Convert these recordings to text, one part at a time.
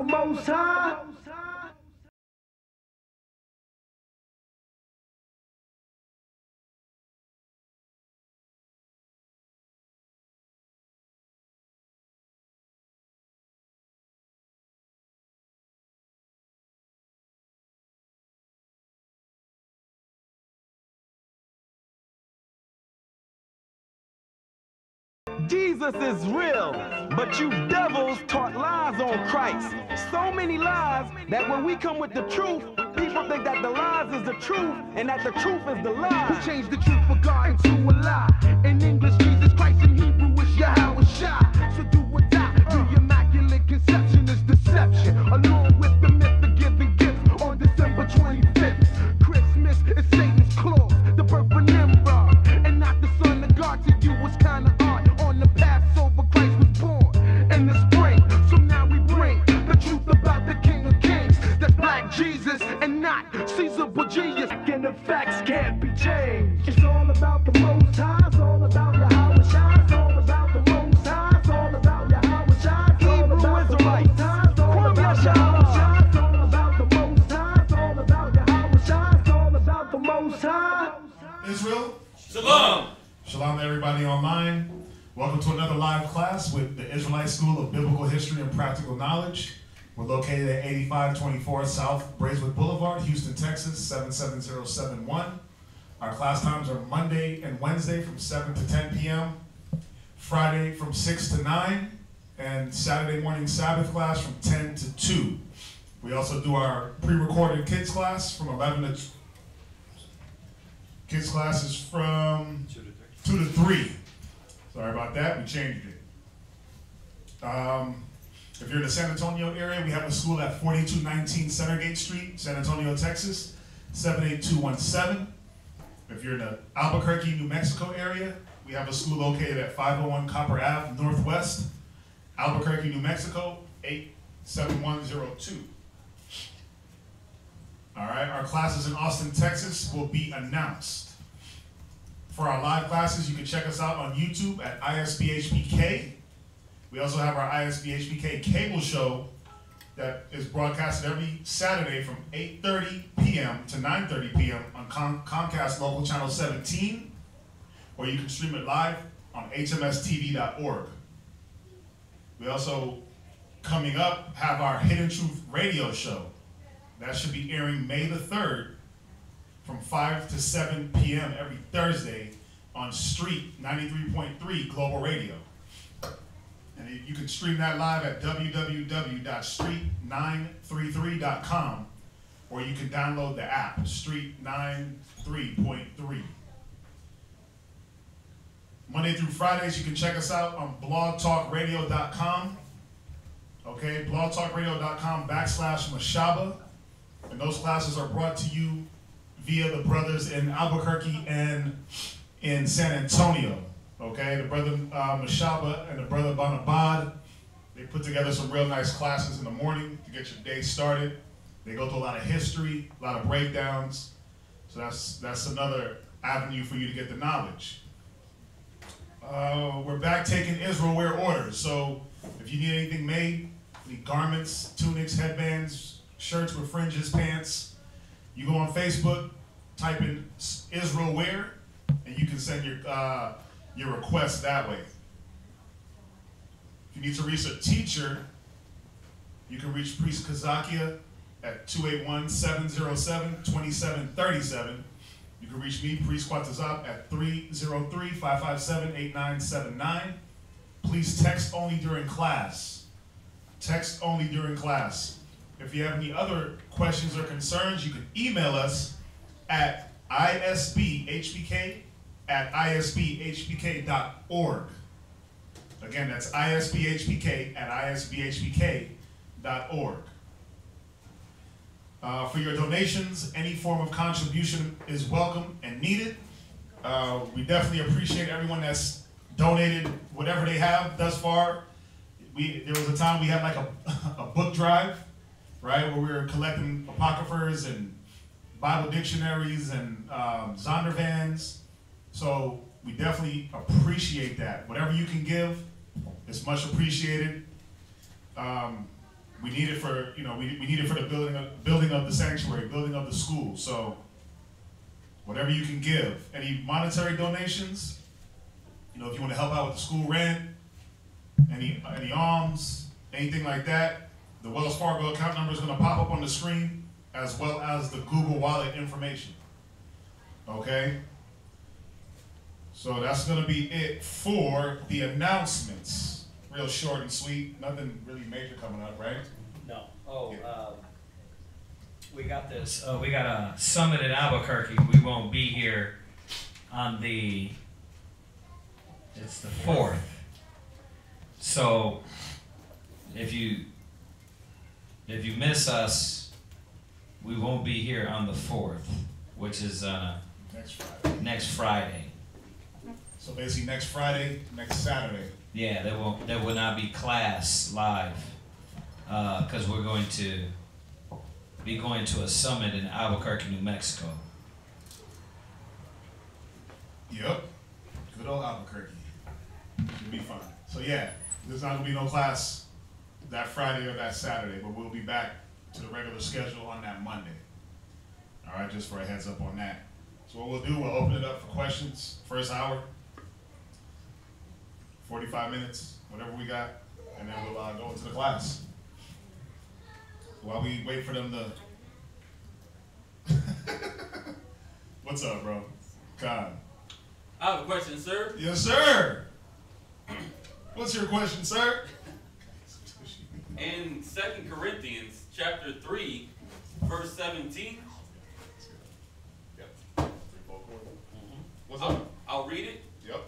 the Most High. Jesus is real, but you devils taught lies on Christ. So many lies that when we come with the truth, people think that the lies is the truth and that the truth is the lie. Who changed the truth for God into a lie? In English, Jesus Christ, in Hebrew, is Yahweh Shai. So do or die. The Immaculate Conception is deception, along with the myth of giving gifts on December 25th. Christmas is Satan's clause, the birth of Nimrod, and not the Son of God. To you was kinda odd. On the Passover, Christ was born in the spring. So now we bring the truth about the King of Kings. That's Black Jesus and not Caesar Borgias. And the facts can't be changed. It's all about the Most High. It's all about Yahweh Shai. It's all about the Most High. It's all about Yahweh Shai. Hebrew Israelites, Kwam Yashala. It's all about the Most High. It's all about Yahweh Shai. It's all about the Most High. Israel. Shalom. Shalom to everybody online. Welcome to another live class with the Israelite School of Biblical History and Practical Knowledge. We're located at 8524 South Braeswood Boulevard, Houston, Texas, 77071. Our class times are Monday and Wednesday from 7 to 10 p.m., Friday from 6 to 9, and Saturday morning Sabbath class from 10 to 2. We also do our pre-recorded kids class from 11 to... Kids class is from 2 to 3. Sorry about that, we changed it. If you're in the San Antonio area, we have a school at 4219 Centergate Street, San Antonio, Texas, 78217. If you're in the Albuquerque, New Mexico area, we have a school located at 501 Copper Ave Northwest, Albuquerque, New Mexico, 87102. All right, our classes in Austin, Texas will be announced. For our live classes, you can check us out on YouTube at ISBHPK. We also have our ISBHPK cable show that is broadcasted every Saturday from 8:30 p.m. to 9:30 p.m. on Comcast Local Channel 17, or you can stream it live on hmstv.org. We also, coming up, have our Hidden Truth radio show. That should be airing May the 3rd from 5 to 7 p.m. every Thursday on Street 93.3 Global Radio. And you can stream that live at www.street933.com, or you can download the app, Street 93.3. Monday through Fridays, you can check us out on blogtalkradio.com. Okay, blogtalkradio.com/Mashaba. And those classes are brought to you via the brothers in Albuquerque and in San Antonio. Okay, the brother Mashaba and the brother Banabad, they put together some real nice classes in the morning to get your day started. They go through a lot of history, a lot of breakdowns. So that's another avenue for you to get the knowledge. We're back taking Israel wear orders. So if you need anything made, need garments, tunics, headbands, shirts with fringes, pants, you go on Facebook, type in Israel wear, and you can send your request that way. If you need to reach a teacher, you can reach Priest Kazakia at 281-707-2737. You can reach me, Priest Quatazop, at 303-557-8979. Please text only during class. Text only during class. If you have any other questions or concerns, you can email us at isbhpk@isbhpk.org. Again, that's isbhpk@isbhpk.org. For your donations, any form of contribution is welcome and needed. We definitely appreciate everyone that's donated whatever they have thus far. There was a time we had like a book drive, right, where we were collecting apocryphers and Bible dictionaries and Zondervans. So we definitely appreciate that. Whatever you can give is much appreciated. we need it for, you know, we need it for the building of the sanctuary, building of the school. So whatever you can give, any monetary donations, you know, if you want to help out with the school rent, any alms, anything like that, the Wells Fargo account number is going to pop up on the screen, as well as the Google Wallet information. Okay? So that's going to be it for the announcements. Real short and sweet. Nothing really major coming up, right? No. Oh, Yeah. We got this. We got a summit in Albuquerque. We won't be here on it's the 4th. So if you miss us, we won't be here on the 4th, which is next Friday. So basically next Friday, next Saturday. Yeah, there will not be class live because we're going to be going to a summit in Albuquerque, New Mexico. Yep. Good old Albuquerque. Should be fun. So yeah, there's not gonna be no class that Friday or that Saturday, but we'll be back to the regular schedule on that Monday. All right, just for a heads up on that. So what we'll do, we'll open it up for questions, first hour, 45 minutes, whatever we got, and then we'll go into the class. While we wait for them to... What's up, bro? God. I have a question, sir. Yes, sir. What's your question, sir? In 2 Corinthians chapter 3, verse 17. Yep. What's up? I'll read it. Yep.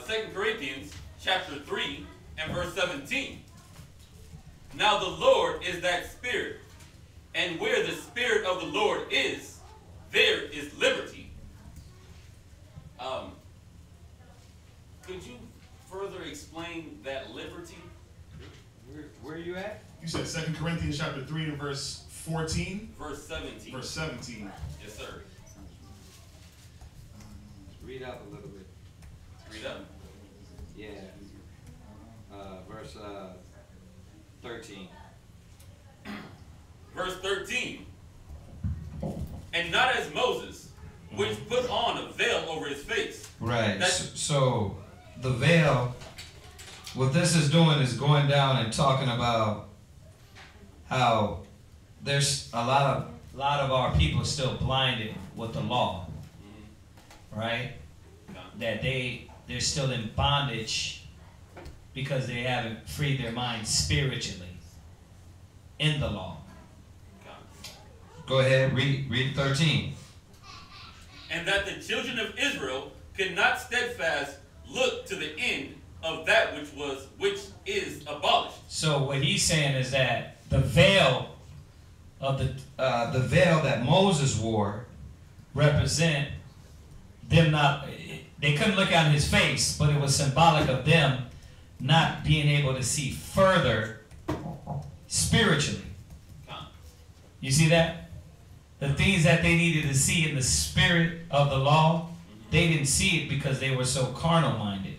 2 Corinthians chapter 3 and verse 17. Now the Lord is that Spirit, and where the Spirit of the Lord is, there is liberty. Could you further explain that liberty? Where are you at? You said 2 Corinthians chapter 3 and verse 14? Verse 17. Verse 17. Yes, sir. Read up a little bit. Read up. Yeah. Verse 13. Verse 13. And not as Moses, which put on a veil over his face. Right. So the veil, what this is doing is going down and talking about how there's a lot of our people still blinded with the law, right? That they're still in bondage because they haven't freed their minds spiritually in the law. Go ahead, read 13. And that the children of Israel could not steadfast look to the end of that which is abolished. So what he's saying is that the veil of the veil that Moses wore represent them not. They couldn't look on his face, but it was symbolic of them not being able to see further spiritually. You see that? The things that they needed to see in the spirit of the law, they didn't see it because they were so carnal-minded.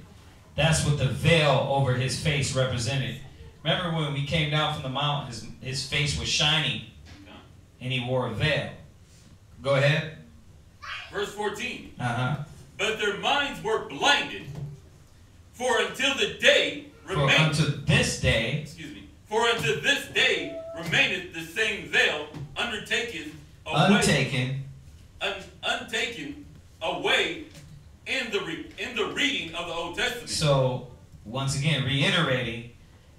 That's what the veil over his face represented. Remember when we came down from the mount, his face was shining, and he wore a veil. Go ahead. Verse 14. Uh-huh. But their minds were blinded, for until the day remained. For unto this day. Excuse me. For unto this day remaineth the same veil untaken away in the reading of the Old Testament. So once again, reiterating,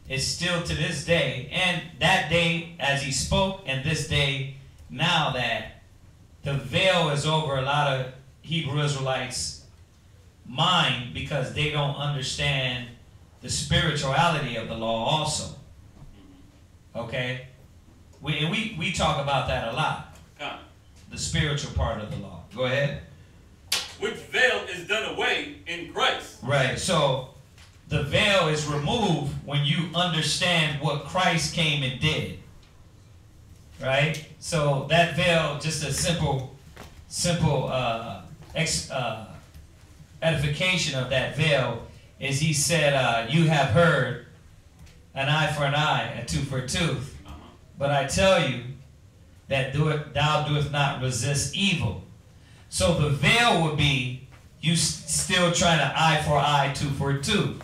it's still to this day, and that day as he spoke, and this day now that the veil is over a lot of Hebrew Israelites' mind because they don't understand the spirituality of the law also. Okay? We talk about that a lot. The spiritual part of the law. Go ahead. Which veil is done away in Christ. Right. So the veil is removed when you understand what Christ came and did. Right? So that veil, just a simple edification of that veil is he said, you have heard an eye for an eye, a tooth for a tooth. Uh-huh. But I tell you that thou doest not resist evil. So the veil would be you still trying to eye for eye, tooth for a tooth.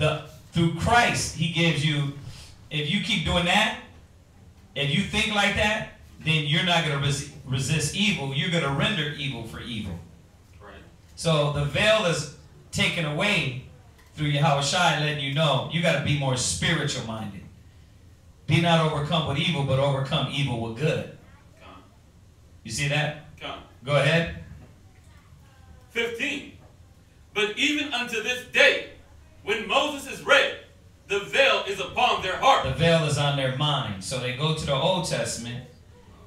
Okay. Through Christ, he gives you, if you keep doing that, if you think like that, then you're not going to resist evil. You're going to render evil for evil. Right. So the veil is taken away through Yahushua, letting you know you got to be more spiritual minded. Be not overcome with evil, but overcome evil with good. Come. You see that? Come. Go ahead. 15. But even unto this day, when Moses is read, the veil is upon their heart. The veil is on their mind. So they go to the Old Testament,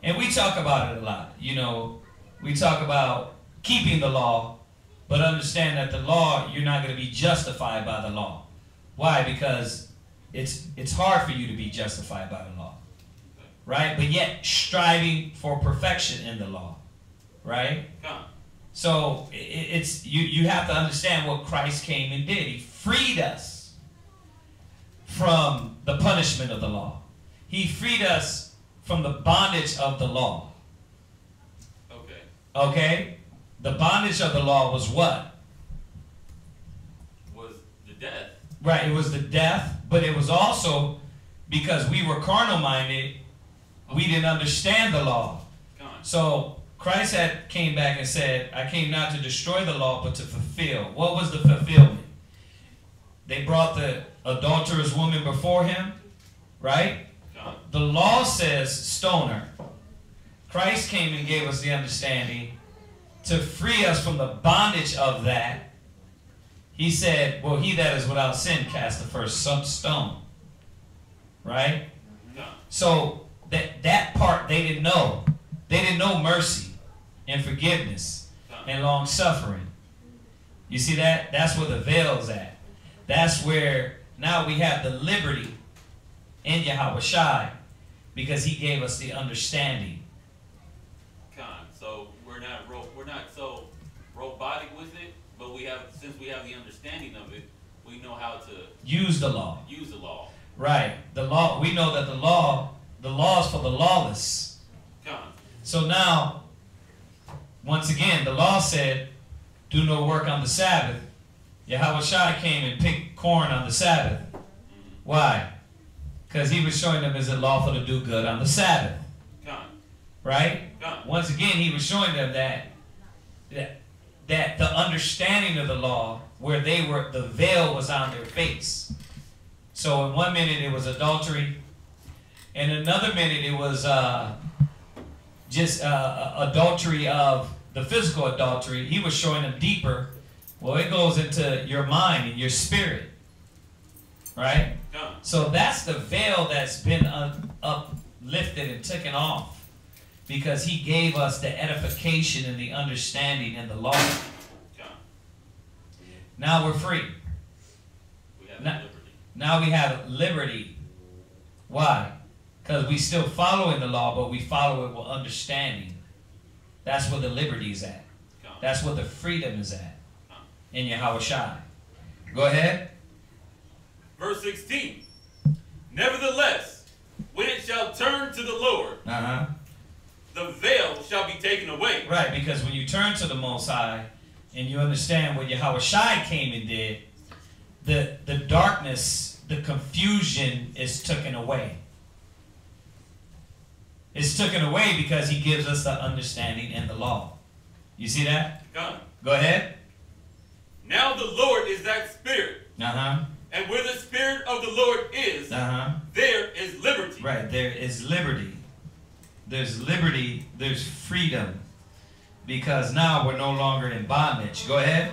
and we talk about it a lot. You know, we talk about keeping the law, but understand that the law, you're not going to be justified by the law. Why? Because it's hard for you to be justified by the law. Right? But yet striving for perfection in the law. Right? Come. So it's you have to understand what Christ came and did. He freed us from the punishment of the law. He freed us from the bondage of the law. Okay. Okay? The bondage of the law was what? Was the death. Right, it was the death, but it was also because we were carnal minded, we didn't understand the law. Come. So Christ came back and said, I came not to destroy the law, but to fulfill. What was the fulfillment? They brought the adulterous woman before him, right? Come. The law says stone her. Christ came and gave us the understanding to free us from the bondage of that. He said, well, he that is without sin cast the first stone. Right? Come. So that part they didn't know. They didn't know mercy and forgiveness and long suffering. You see that? That's where the veil's at. That's where now we have the liberty in Yahushua because he gave us the understanding. So we're not so robotic with it, but since we have the understanding of it, we know how to use the law. Use the law. Right. The law. We know that the law is for the lawless. Come. So now, once again, the law said, do no work on the Sabbath. Yahushua came and picked corn on the Sabbath. Why? Because he was showing them, is it lawful to do good on the Sabbath? Come. Right? Come. Once again, he was showing them that the understanding of the law, where the veil was on their face. So in one minute it was adultery. In another minute it was just adultery of the physical adultery. He was showing them deeper. Well, it goes into your mind and your spirit. Right? Come. So that's the veil that's been uplifted and taken off. Because he gave us the edification and the understanding and the law. Come. Now we're free. We have liberty. Now we have liberty. Why? Because we still following the law, but we follow it with understanding. That's where the liberty is at. Come. That's where the freedom is at. Come. In Yahushua. Go ahead. Verse 16. Nevertheless, when it shall turn to the Lord, the veil shall be taken away. Right, because when you turn to the Most High and you understand what Yahushua came and did, the darkness, the confusion is taken away. It's taken away because he gives us the understanding and the law. You see that? Come. Go ahead. Now the Lord is that Spirit. And where the Spirit of the Lord is, there is liberty. Right, there is liberty. There's liberty, there's freedom. Because now we're no longer in bondage. Go ahead.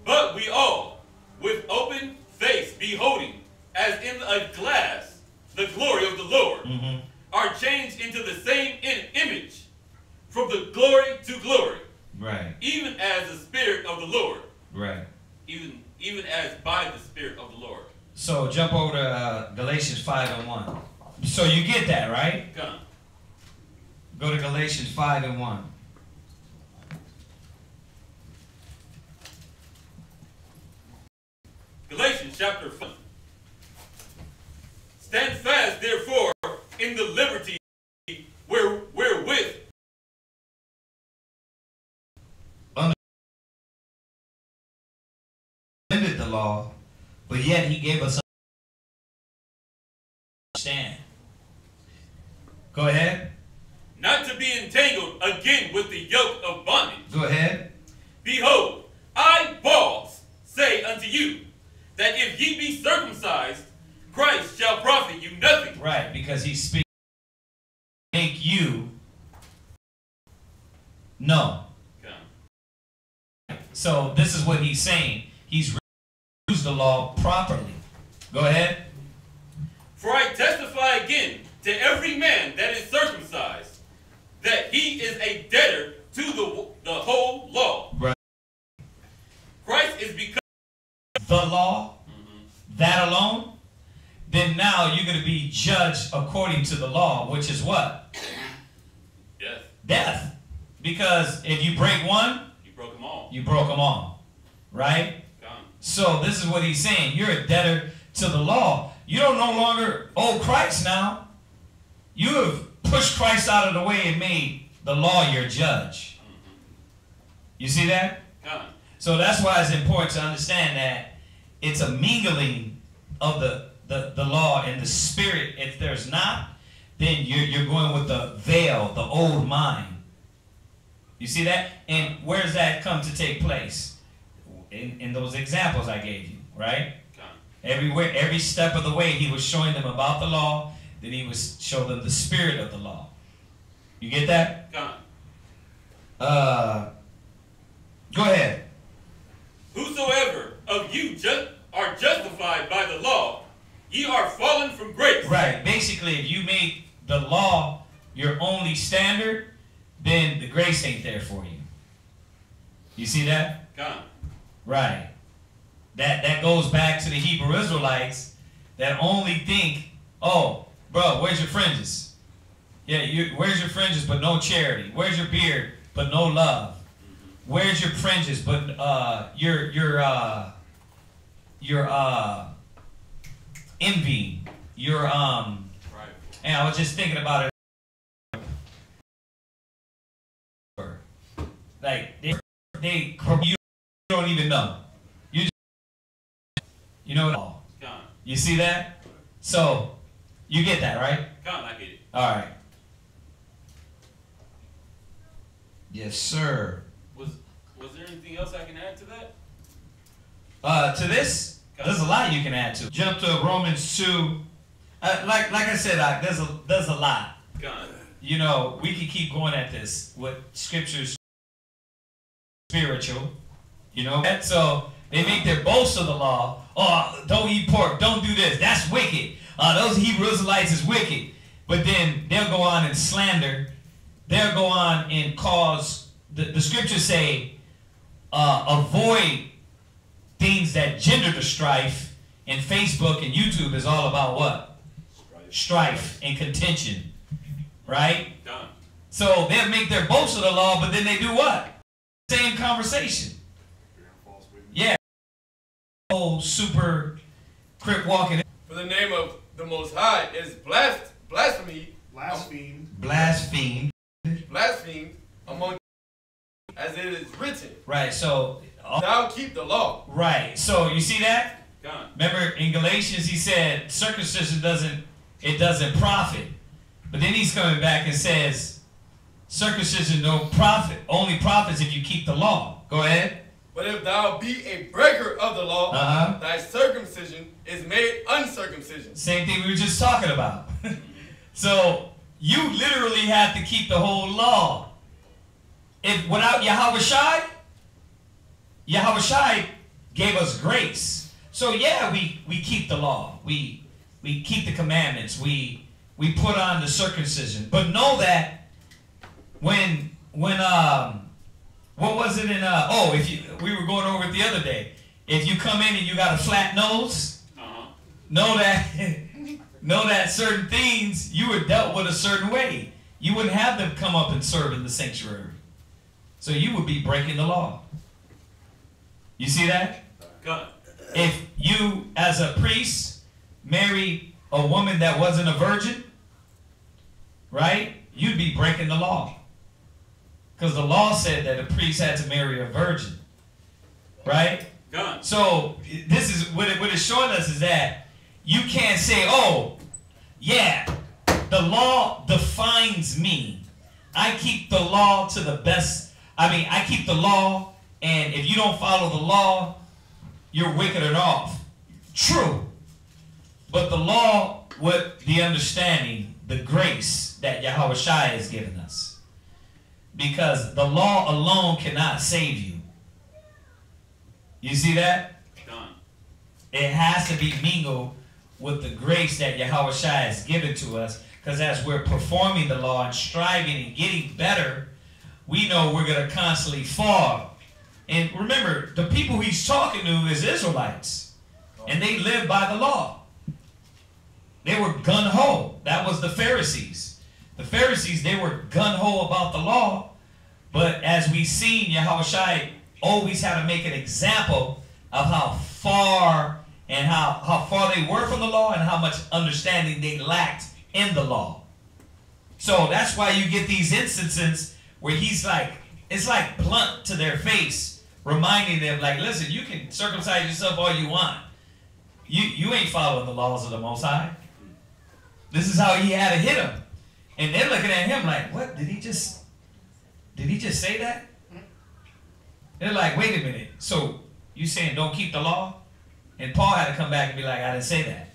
But we all, with open face, beholding, as in a glass, the glory of the Lord, are changed into the same image, from the glory to glory. Right. Even as the Spirit of the Lord. Right. Even as by the Spirit of the Lord. So jump over to Galatians 5:1. So you get that, right? Come. Go to Galatians 5:1. Galatians chapter 5. law, but yet he gave us understand. Go ahead. Not to be entangled again with the yoke of bondage. Go ahead. Behold, I, Paul, say unto you, that if ye be circumcised, Christ shall profit you nothing. Right, because he speaks make you know. Okay. So this is what he's saying. He's used the law properly. Go ahead. For I testify again to every man that is circumcised, that he is a debtor to the whole law. Right. Christ is become the law, that alone, then now you're going to be judged according to the law, which is what? death. Death. Because if you break one, You broke them all. you broke them all. Right? Gone. So this is what he's saying. You're a debtor to the law. You don't no longer owe Christ now. You have pushed Christ out of the way and made the law your judge. You see that? Gone. So that's why it's important to understand that it's a mingling of the law and the spirit. If there's not, then you're going with the veil, the old mind. You see that? And where does that come to take place? In those examples I gave you, right? Gone. Everywhere, every step of the way, he was showing them about the law. Then he was showing them the spirit of the law. You get that? Gone. Go ahead. Whosoever of you are justified by the law, ye are fallen from grace. Right. Basically, if you make the law your only standard, then the grace ain't there for you. You see that? Gone. Right. That goes back to the Hebrew Israelites that only think, oh, bro, where's your fringes? Yeah, where's your fringes but no charity? Where's your beard but no love? Where's your fringes but your envy? Your Right. And I was just thinking about it. Like they you don't even know. You know it all. Gone. You see that? So you get that, right? Gone. I get it. All right. Yes, sir. Was there anything else I can add to that? To this, there's a lot you can add to. Jump to Romans 2. Like I said, there's a lot. Gone. You know, we can keep going at this with scriptures spiritual. You know, and so they make their boast of the law. Oh, don't eat pork. Don't do this. That's wicked. Those Hebrew Israelites is wicked. But then they'll go on and slander. They'll go on and cause, the scriptures say, avoid things that gender the strife. And Facebook and YouTube is all about what? Strife and contention. Right? Done. So they'll make their boast of the law, but then they do what? Same conversation. Yeah. Oh, super crip walking. For the name of the Most High is blasphemed among as it is written. Right. So Thou keep the law. right. So you see that? Gone. Remember in Galatians he said circumcision doesn't profit. But then he's coming back and says circumcision no profit. Only profits if you keep the law. Go ahead. But if thou be a breaker of the law, thy circumcision is made uncircumcision. Same thing we were just talking about. So you literally have to keep the whole law. If without Yahushua gave us grace. So yeah, we keep the law. We keep the commandments. We put on the circumcision. But know that when what was it in we were going over it the other day. If you come in and you got a flat nose, know that certain things you were dealt with a certain way. You wouldn't have them come up and serve in the sanctuary. So you would be breaking the law. You see that? Gone. If you, as a priest, married a woman that wasn't a virgin, right? You'd be breaking the law. Because the law said that a priest had to marry a virgin. Right? God. So this is what it's showing us is that you can't say, oh, yeah, the law defines me. I keep the law to the best. I keep the law, and if you don't follow the law, you're wicked and off. True. But the law with the understanding, the grace that Yahweh Shai has given us. Because the law alone cannot save you. You see that? Done. It has to be mingled with the grace that Yahweh Shai has given to us. Because as we're performing the law and striving and getting better, we know we're going to constantly fall. And remember, the people he's talking to is Israelites. And they live by the law. They were gung-ho. That was the Pharisees. The Pharisees, they were gung-ho about the law. But as we've seen, Yahweh Shai always had to make an example of how far and how far they were from the law and how much understanding they lacked in the law. So that's why you get these instances where he's like, it's like blunt to their face, reminding them, like, listen, you can circumcise yourself all you want. You ain't following the laws of the Most High. This is how he had to hit them. And they're looking at him like, what? Did he just say that? They're like, wait a minute. So you saying don't keep the law? And Paul had to come back and be like, I didn't say that.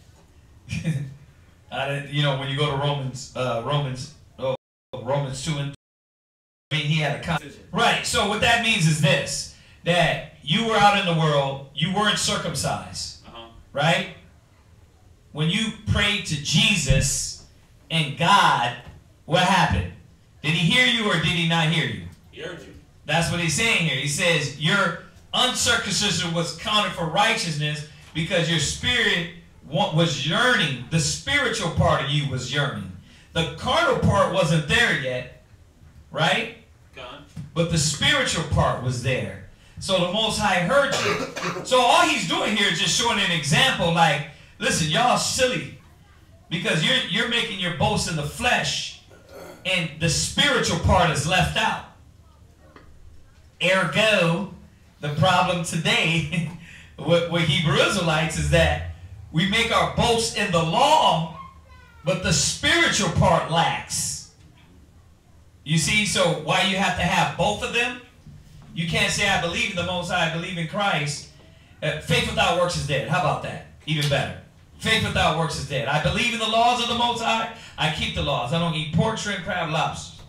When you go to Romans 2 and he had a conversation. Right. So what that means is this, that you were out in the world, you weren't circumcised. Right? When you prayed to Jesus and God, what happened? Did he hear you or did he not hear you? He heard you. That's what he's saying here. He says your uncircumcision was counted for righteousness because your spirit was yearning. The spiritual part of you was yearning. The carnal part wasn't there yet, right? God. But the spiritual part was there. So the Most High heard you. So all he's doing here is just showing an example like, listen, y'all silly. Because you're making your boast in the flesh and the spiritual part is left out. Ergo, the problem today with Hebrew Israelites is that we make our boast in the law, but the spiritual part lacks. You see, so why you have to have both of them? You can't say, I believe in the Most High, I believe in Christ. Faith without works is dead. How about that? Even better. Faith without works is dead. I believe in the laws of the Most High. I keep the laws. I don't eat pork, shrimp, crab, lobster.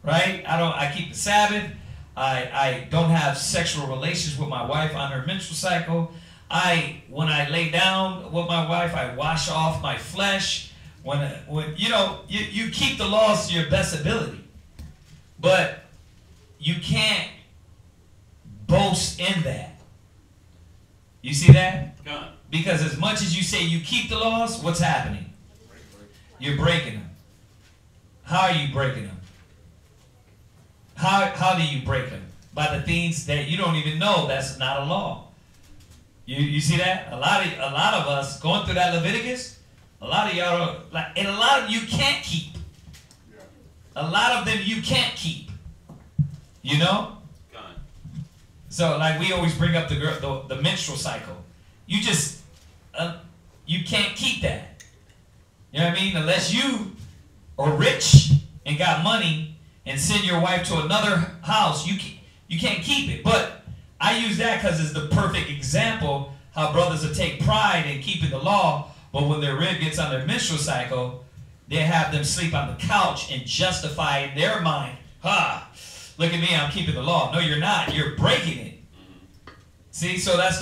Right? I keep the Sabbath. I don't have sexual relations with my wife on her menstrual cycle. When I lay down with my wife, I wash off my flesh. You keep the laws to your best ability. But you can't boast in that. You see that? God. Because as much as you say you keep the laws, what's happening? You're breaking them. How are you breaking them? How do you break them? By the things that you don't even know that's not a law. You see that? A lot of us going through that Leviticus, a lot of y'all and a lot of you can't keep. A lot of them you can't keep. You know? So, like we always bring up the menstrual cycle. You just, you can't keep that. You know what I mean? Unless you are rich and got money and send your wife to another house, you can't keep it. But I use that because it's the perfect example how brothers will take pride in keeping the law, but when their rib gets on their menstrual cycle, they have them sleep on the couch and justify in their mind, look at me, I'm keeping the law. No, you're not. You're breaking it. See, so that's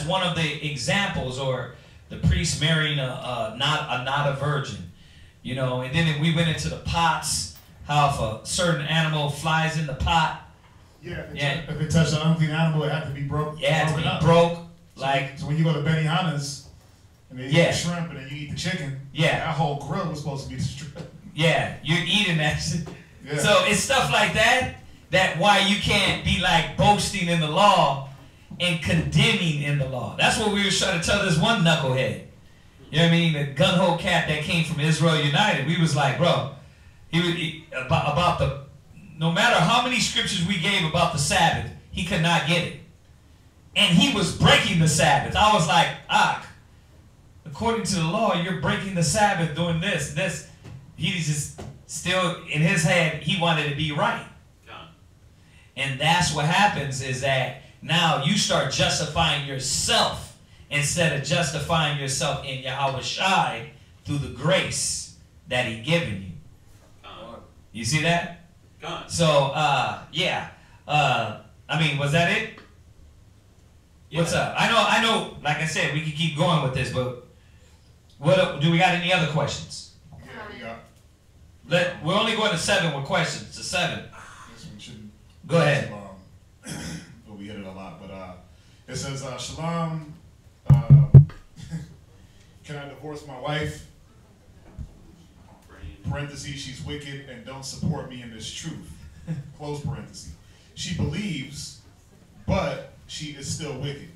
one of the examples, or the priest marrying not a virgin, you know. And then we went into the pots. How if a certain animal flies in the pot, if it touched an unclean animal, it had to be broke. It had to be broke. So when you go to Benihana's and they eat the shrimp and then you eat the chicken, that whole grill was supposed to be destroyed. Yeah, you're eating that shit. Yeah. So it's stuff like that why you can't be like boasting in the law and condemning in the law. That's what we were trying to tell this one knucklehead. You know what I mean? The gun-ho cat that came from Israel United. We was like, bro, no matter how many scriptures we gave about the Sabbath, he could not get it. and he was breaking the Sabbath. I was like, according to the law, you're breaking the Sabbath doing this. He's just still, in his head, he wanted to be right. And that's what happens, is that now you start justifying yourself instead of justifying yourself in Yahweh Shai through the grace that he given you. You see that? So, yeah. I mean, was that it? Yeah. What's up? I know, like I said, we could keep going with this, but do we got any other questions? Yeah, we got. We're only going to 7 with questions, to 7. This one shouldn't. Go ahead. But we hit it a lot. But it says, Shalom, can I divorce my wife? Parentheses, she's wicked and don't support me in this truth. Close parentheses. She believes, but she is still wicked.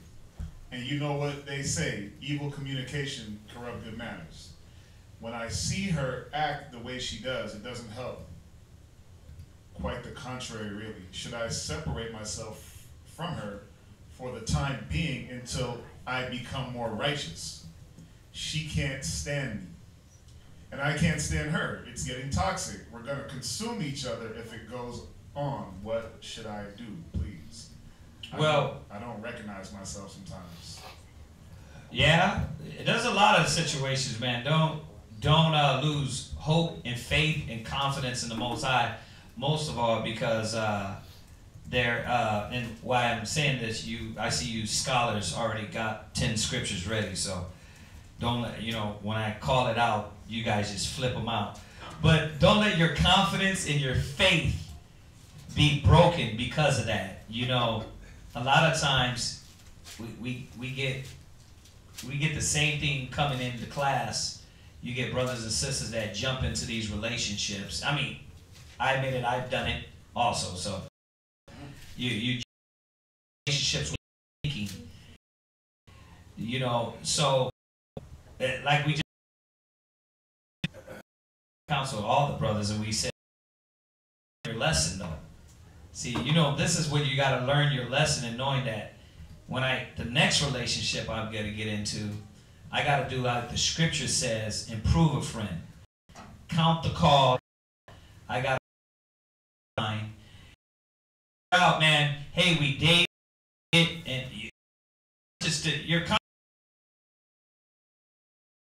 And you know what they say, evil communication corrupt good manners. When I see her act the way she does, it doesn't help. Quite the contrary, really. Should I separate myself from her for the time being until I become more righteous? She can't stand me, and I can't stand her. It's getting toxic. We're going to consume each other if it goes on. What should I do, please? Well, I don't recognize myself sometimes. Yeah, there's a lot of situations, man. Don't lose hope and faith and confidence in the Most High. Most of all, because and why I'm saying this, I see you scholars already got 10 scriptures ready, so don't let, when I call it out, you guys just flip them out. But don't let your confidence and your faith be broken because of that. A lot of times we get the same thing coming into class. You get brothers and sisters that jump into these relationships. I mean, I admit it, I've done it also. So you relationships with thinking, so like we just counsel all the brothers, and we said your lesson though. See, this is where you got to learn your lesson, and knowing that when the next relationship I'm going to get into, I got to do like the scripture says, improve a friend, count the cost. I got out, man. Hey, we dated, and you're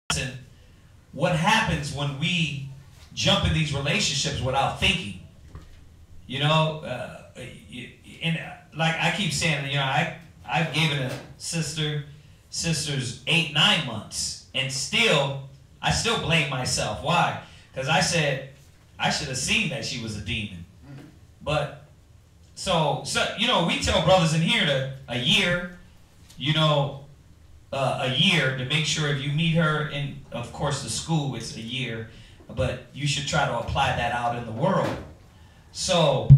constant. What happens when we jump in these relationships without thinking? And like I keep saying, I've given a sisters 8-9 months, and I still blame myself. Why? Because I said I should have seen that she was a demon. But so we tell brothers in here to a year to make sure if you meet her in, of course, the school, it's a year, but you should try to apply that out in the world. So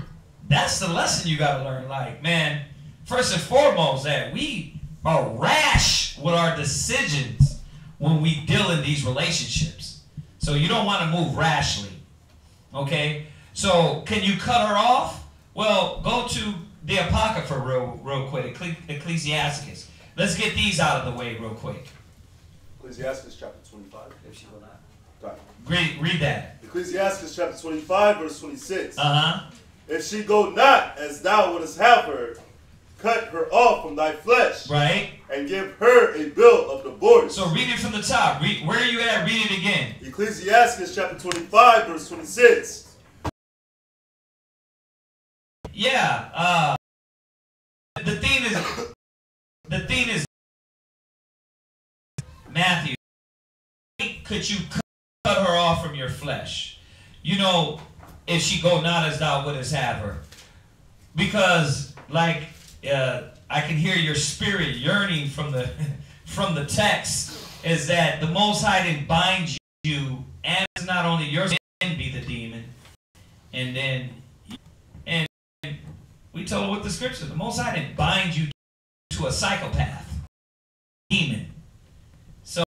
that's the lesson you got to learn. Like, man, first and foremost, that we are rash with our decisions when we deal in these relationships. So you don't want to move rashly. Okay? So can you cut her off? Well, go to the Apocrypha real quick, Ecclesiasticus. Let's get these out of the way real quick. Ecclesiasticus chapter 25. If she will not. Read that. Ecclesiasticus chapter 25, verse 26. Uh-huh. If she go not as thou wouldest have her, cut her off from thy flesh. Right. And give her a bill of divorce. So read it from the top. Where are you at? Read it again. Ecclesiasticus chapter 25, verse 26. Yeah. The thing is, Matthew, could you cut her off from your flesh? If she go not as thou wouldest have her. Because, like, I can hear your spirit yearning from the text, is that the Most High didn't bind you, and it's not only yours, and be the demon. And we told what the scripture, the Most High didn't bind you to a psychopath, demon. So,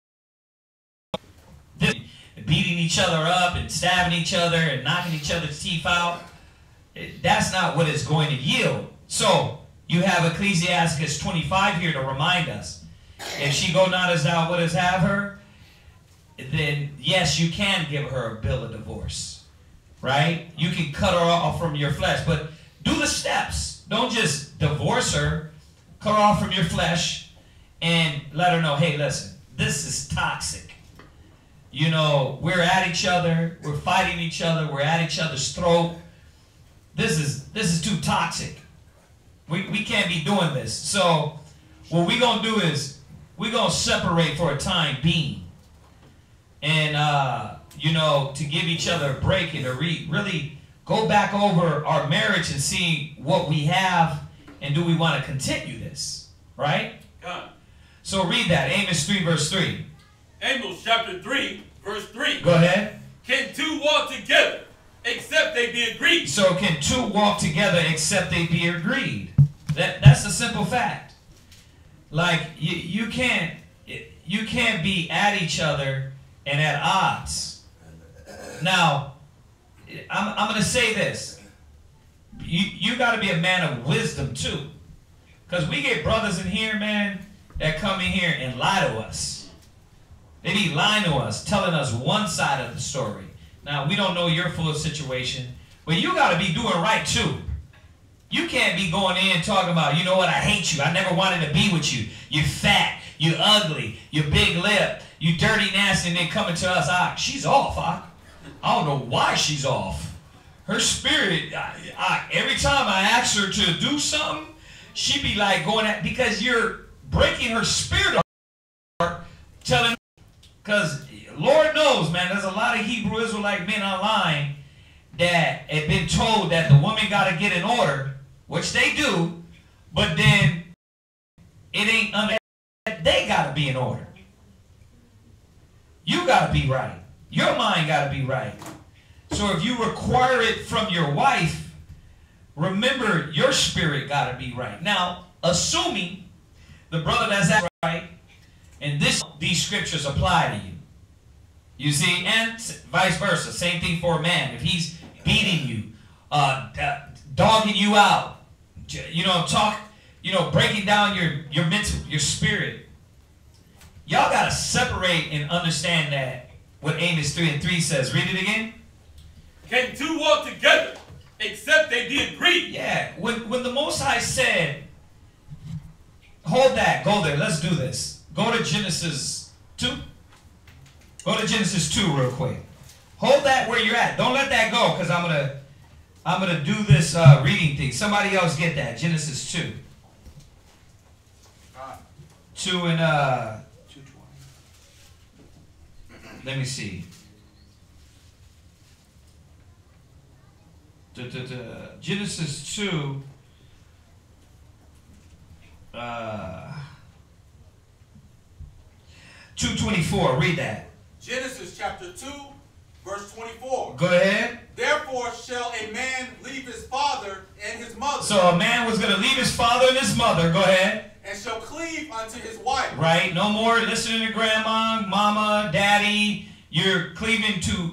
beating each other up and stabbing each other and knocking each other's teeth out, that's not what it's going to yield. So, You have Ecclesiastes 25 here to remind us. If she go not as thou wouldest have her, then yes, you can give her a bill of divorce. Right? You can cut her off from your flesh. But do the steps. Don't just divorce her. Cut her off from your flesh and let her know, hey, listen, this is toxic. You know, we're at each other. We're fighting each other. We're at each other's throat. This is too toxic. We can't be doing this. So what we're going to do is we're going to separate for a time being. And, you know, to give each other a break and to really go back over our marriage and see what we have and do we want to continue this. Right? God. So read that. Amos 3 verse 3. Amos chapter 3 verse 3. Go ahead. Can two walk together except they be agreed? So can two walk together except they be agreed? That's a simple fact. Like you can't be at each other and at odds. Now, I'm going to say this. You got to be a man of wisdom too. Because we get brothers in here, man, that come in here and lie to us. They be lying to us, telling us one side of the story. Now, we don't know your full situation, but you got to be doing right too. You can't be going in talking about, you know what, I hate you. I never wanted to be with you. You fat, you ugly, you big lip, you dirty, nasty, and then coming to us, she's off. I don't know why she's off. Her spirit, every time I ask her to do something, she be like going at, because you're breaking her spirit apart, telling, because Lord knows, man, there's a lot of Hebrew Israelite men online that have been told that the woman got to get in order, which they do, but then it ain't under that they got to be in order. You got to be right. Your mind got to be right. So if you require it from your wife, remember your spirit got to be right. Now, assuming the brother that's right, and these scriptures apply to you. You see, and vice versa. Same thing for a man. If he's beating you, dogging you out, breaking down your mental, your spirit. Y'all got to separate and understand that what Amos 3 and 3 says. Read it again. Can two walk together except they be agreed? Yeah. When the Most High said, hold that, go there, let's do this. Go to Genesis 2. Go to Genesis 2 real quick. Hold that where you're at. Don't let that go, because I'm gonna do this reading thing. Somebody else get that. Genesis 2. 2 and 2:20. Let me see. Genesis 2. 2:24. Read that. Genesis chapter 2, verse 24. Go ahead. Therefore shall a man leave his father and his mother. So a man was going to leave his father and his mother. Go ahead. And shall cleave unto his wife. Right. No more listening to grandma, mama, daddy. You're cleaving to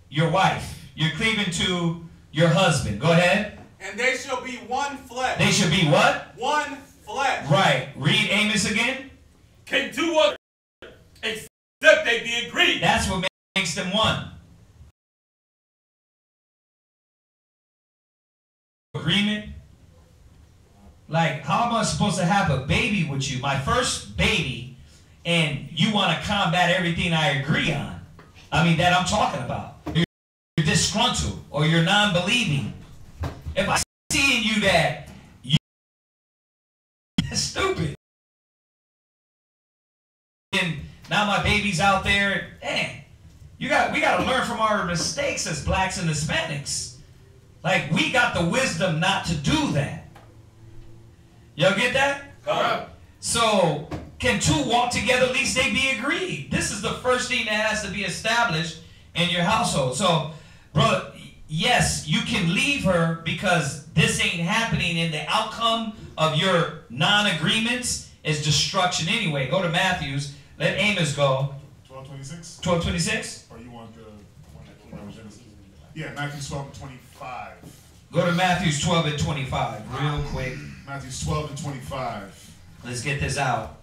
your wife. You're cleaving to your husband. Go ahead. And they shall be one flesh. They shall be what? One flesh. Right. Read Amos again. Can two walk except they be agreed? That's what makes them one. Agreement. Like, how am I supposed to have a baby with you, my first baby, and you want to combat everything I agree on? I mean, that I'm talking about. You're disgruntled or you're non-believing. If I see in you that that's stupid. And now my baby's out there. Dang, we got to learn from our mistakes as blacks and Hispanics. Like, we got the wisdom not to do that. Y'all get that? So, can two walk together? At least they be agreed. This is the first thing that has to be established in your household. So, brother, yes, you can leave her because this ain't happening, and the outcome of your non-agreements is destruction anyway. Go to Matthew's. Let Amos go. 12:26? 12:26? Or you want the one that came out of Genesis? Yeah, Matthew 12:25. Go to Matthew's 12 and 25 real quick. Matthew 12 and 25. Let's get this out.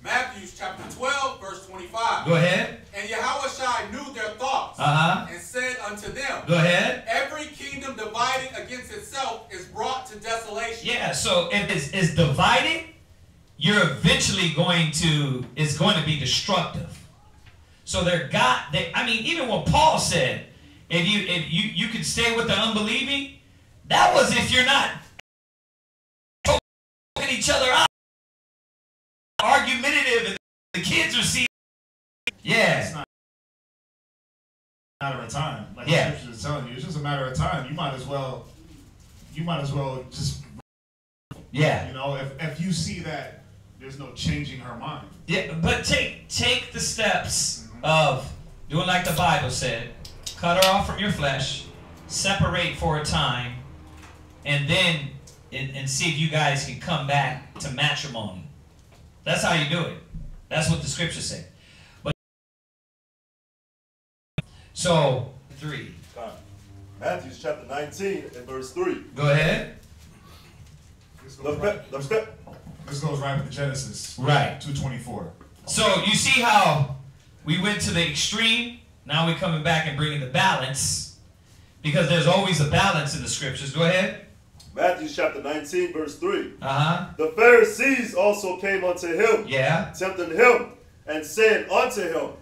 Matthew chapter 12, verse 25. Go ahead. And Yahushua knew their thoughts and said unto them, Go ahead. every kingdom divided against itself is brought to desolation. Yeah, so if it's divided, you're eventually it's going to be destructive. So I mean, even what Paul said, if you could stay with the unbelieving, that was if you're not choking each other out, argumentative, and the kids are seeing. Yeah. It's not a matter of time. Like the scripture is telling you, it's just a matter of time. You might as well just, you know, if you see that there's no changing her mind. Yeah, but take the steps of doing like the Bible said. Cut her off from your flesh, separate for a time, and then and see if you guys can come back to matrimony. That's how you do it. That's what the scriptures say. But so 3. Matthew chapter 19 and verse 3. Go ahead. This goes right with Genesis. Right. 2:24. So you see how we went to the extreme. Now we're coming back and bringing the balance, because there's always a balance in the scriptures. Go ahead. Matthew chapter 19, verse 3. Uh-huh. The Pharisees also came unto him, tempting him, and saying unto him,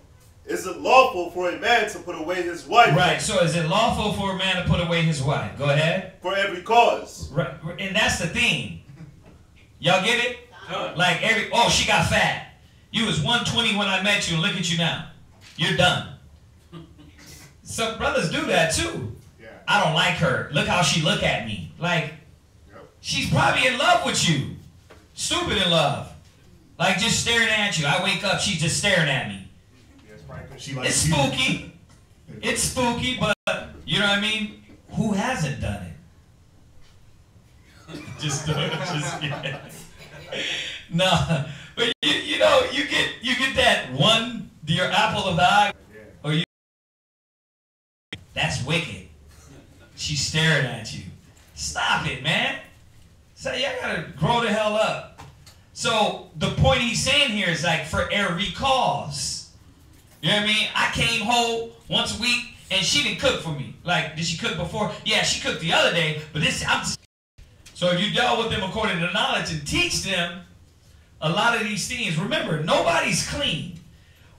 is it lawful for a man to put away his wife? Right, so is it lawful for a man to put away his wife? Go ahead. For every cause. Right, and that's the theme. Y'all get it? Like she got fat. You was 120 when I met you, and look at you now. You're done. Some brothers do that too. Yeah. I don't like her. Look how she look at me. Like, she's probably in love with you. Stupid in love. Like, just staring at you. I wake up, she's just staring at me. Yeah, it's spooky. It's spooky, but you know what I mean? Who hasn't done it? just yeah. No, but you know, you get that one, your apple of the eye, or you. That's wicked. She's staring at you. Stop it, man. So y'all gotta grow the hell up. So the point he's saying here is like for every cause. You know what I mean? I came home once a week and she didn't cook for me. Like, did she cook before? Yeah, she cooked the other day, but so if you dealt with them according to knowledge and teach them a lot of these things, remember, nobody's clean.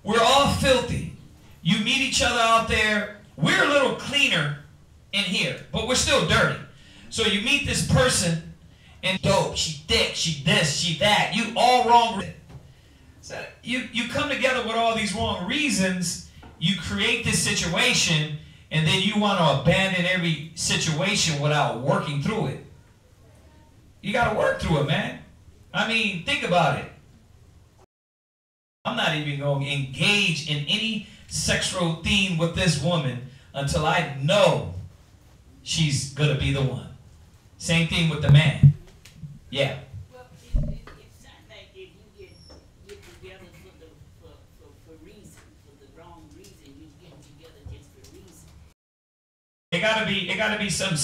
We're all filthy. You meet each other out there. We're a little cleaner in here, but we're still dirty. So you meet this person and dope, she thick, she this, she that. You all wrong. So you come together with all these wrong reasons. You create this situation, and then you want to abandon every situation without working through it. You got to work through it, man. I mean, think about it. I'm not even going to engage in any sexual theme with this woman until I know she's going to be the one. Same thing with the man. Yeah. Well, it's not like if you get together for reason, for the wrong reason, you get together just for reason. It gotta be some.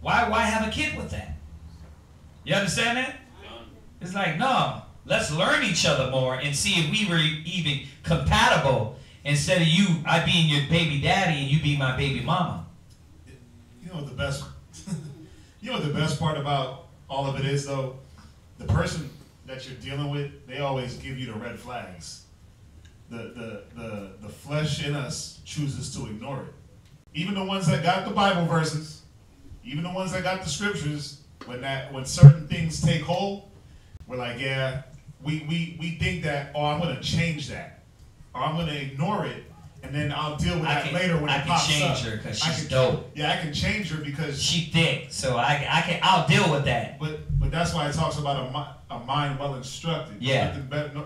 Why have a kid with that? You understand that? It's like, no, let's learn each other more and see if we were even compatible, instead of I being your baby daddy and you being my baby mama. You know what the best part about all of it is, though? The person that you're dealing with, they always give you the red flags. The flesh in us chooses to ignore it. Even the ones that got the Bible verses, even the ones that got the scriptures, when certain things take hold, we're like, yeah, we think that, oh, I'm gonna change that, or I'm gonna ignore it, and then I'll deal with that later when it pops up. I can change her because she's dope. Yeah, I can change her because she thick, so I'll deal with that. But that's why it talks about a mind well instructed. Yeah.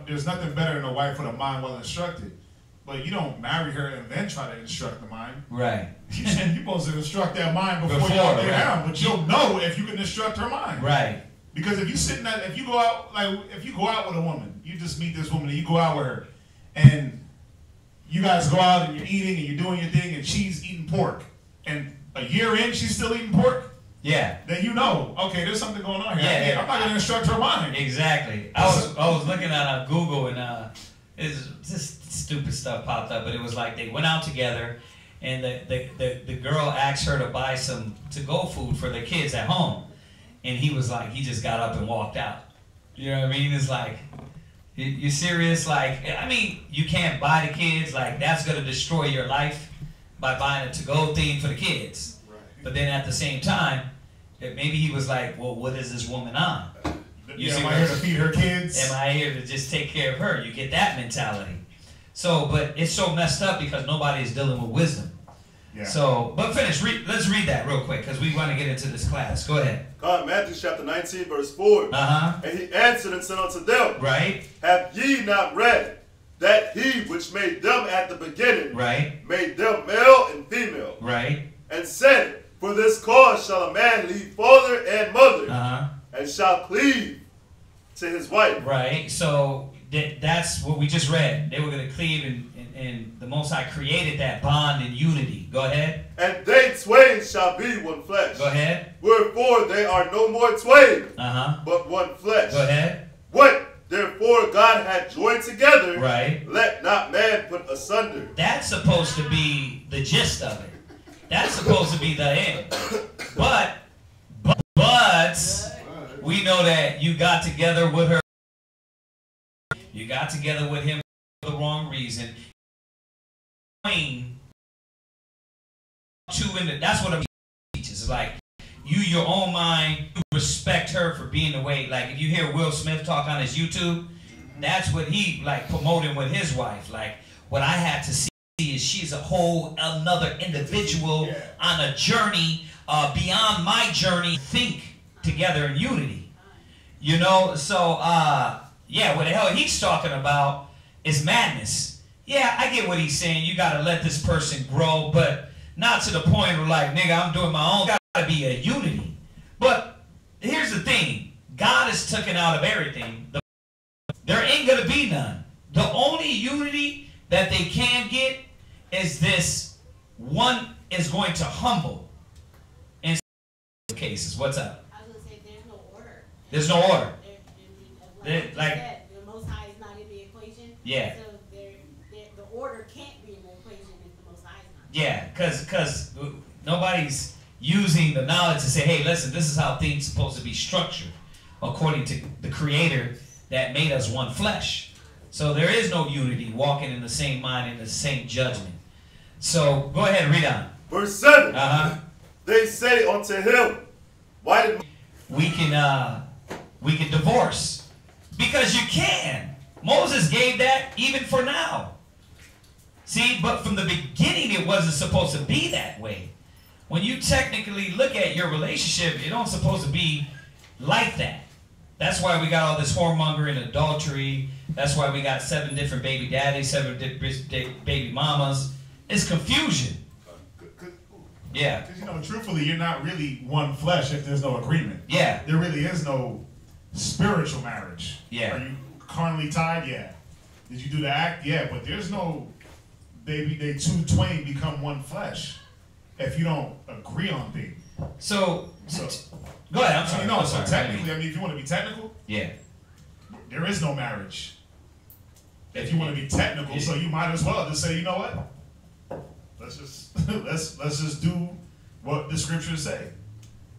There's nothing better than a wife with a mind well instructed. But you don't marry her and then try to instruct the mind. Right. You're supposed to instruct that mind before you lay down, but you'll know if you can instruct her mind. Right. Because if you go out with a woman, you just meet this woman and you go out with her, and you guys go out and you're eating and you're doing your thing, and she's eating pork, and a year in she's still eating pork, Yeah. Then you know, okay, there's something going on here. Yeah, I'm not going to instruct her mind. Exactly. I was looking at Google and it's just stupid stuff popped up, but it was like they went out together and the girl asked her to buy some to-go food for the kids at home. And he was like, he just got up and walked out. You know what I mean? It's like, you serious? Like, I mean, you can't buy the kids. Like, that's going to destroy your life by buying a to-go thing for the kids. Right. But then at the same time, maybe he was like, well, what is this woman on? Am I here to feed her kids? Am I here to just take care of her? You get that mentality. So, but it's so messed up because nobody is dealing with wisdom. Yeah. So, but finish. Let's read that real quick because we want to get into this class. Go ahead. God, Matthew chapter 19, verse 4. And he answered and said unto them, right? Have ye not read that he which made them at the beginning, right, made them male and female, right, and said, For this cause shall a man leave father and mother, and shall cleave to his wife. Right. So that's what we just read. They were going to cleave, and the Most High created that bond and unity. Go ahead. And they twain shall be one flesh. Go ahead. Wherefore they are no more twain, but one flesh. Go ahead. What therefore God had joined together, right, let not man put asunder. That's supposed to be the gist of it. That's supposed to be the end. But we know that you got together with her. You got together with him for the wrong reason. That's what it teaches. It's like your own mind, you respect her for being the way. Like if you hear Will Smith talk on his YouTube, that's what he like promoting with his wife. Like what I had to see is she's a whole another individual on a journey beyond my journey. Think together in unity, you know. So yeah, what the hell he's talking about is madness. Yeah, I get what he's saying. You got to let this person grow, but not to the point where like, nigga, I'm doing my own. Got to be a unity. But here's the thing. God is taken out of everything. There ain't going to be none. The only unity that they can get is this one is going to humble. In cases, what's up? I was going to say there's no order. There's no order. Like the Most High is not in the equation. Yeah. So the order can't be in the equation if the Most High is not. Yeah, because nobody's using the knowledge to say, hey, listen, this is how things are supposed to be structured according to the Creator that made us one flesh. So there is no unity, walking in the same mind and the same judgment. So go ahead and read on. Verse 7. They say unto him, why did we can divorce? Because you can. Moses gave that even for now. See, but from the beginning it wasn't supposed to be that way. When you technically look at your relationship, it don't supposed to be like that. That's why we got all this whoremongering, adultery. That's why we got 7 different baby daddies, 7 different baby mamas. It's confusion. Yeah. Because, you know, truthfully, you're not really one flesh if there's no agreement. Yeah. There really is no spiritual marriage. Yeah. Are you carnally tied? Yeah. Did you do the act? Yeah. But there's no, they two twain become one flesh if you don't agree on things. So go ahead. I'm sorry. You know, so technically, I mean, if you want to be technical, yeah, there is no marriage. If you want to be technical, so you might as well just say, you know what? Let's just let's just do what the scriptures say.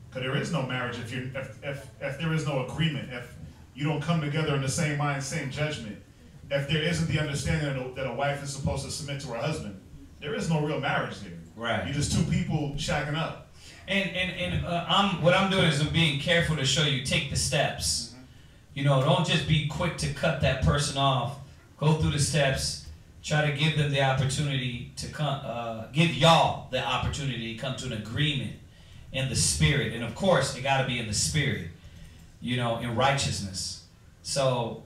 Because there is no marriage if there is no agreement, if you don't come together in the same mind, same judgment, if there isn't the understanding that a wife is supposed to submit to her husband, there is no real marriage there. Right. You're just two people shacking up. And what I'm doing is I'm being careful to show you, take the steps. Mm-hmm. You know, don't just be quick to cut that person off. Go through the steps. Try to give them the opportunity to come, give y'all the opportunity to come to an agreement in the spirit. And of course, it got to be in the spirit, you know, in righteousness. So,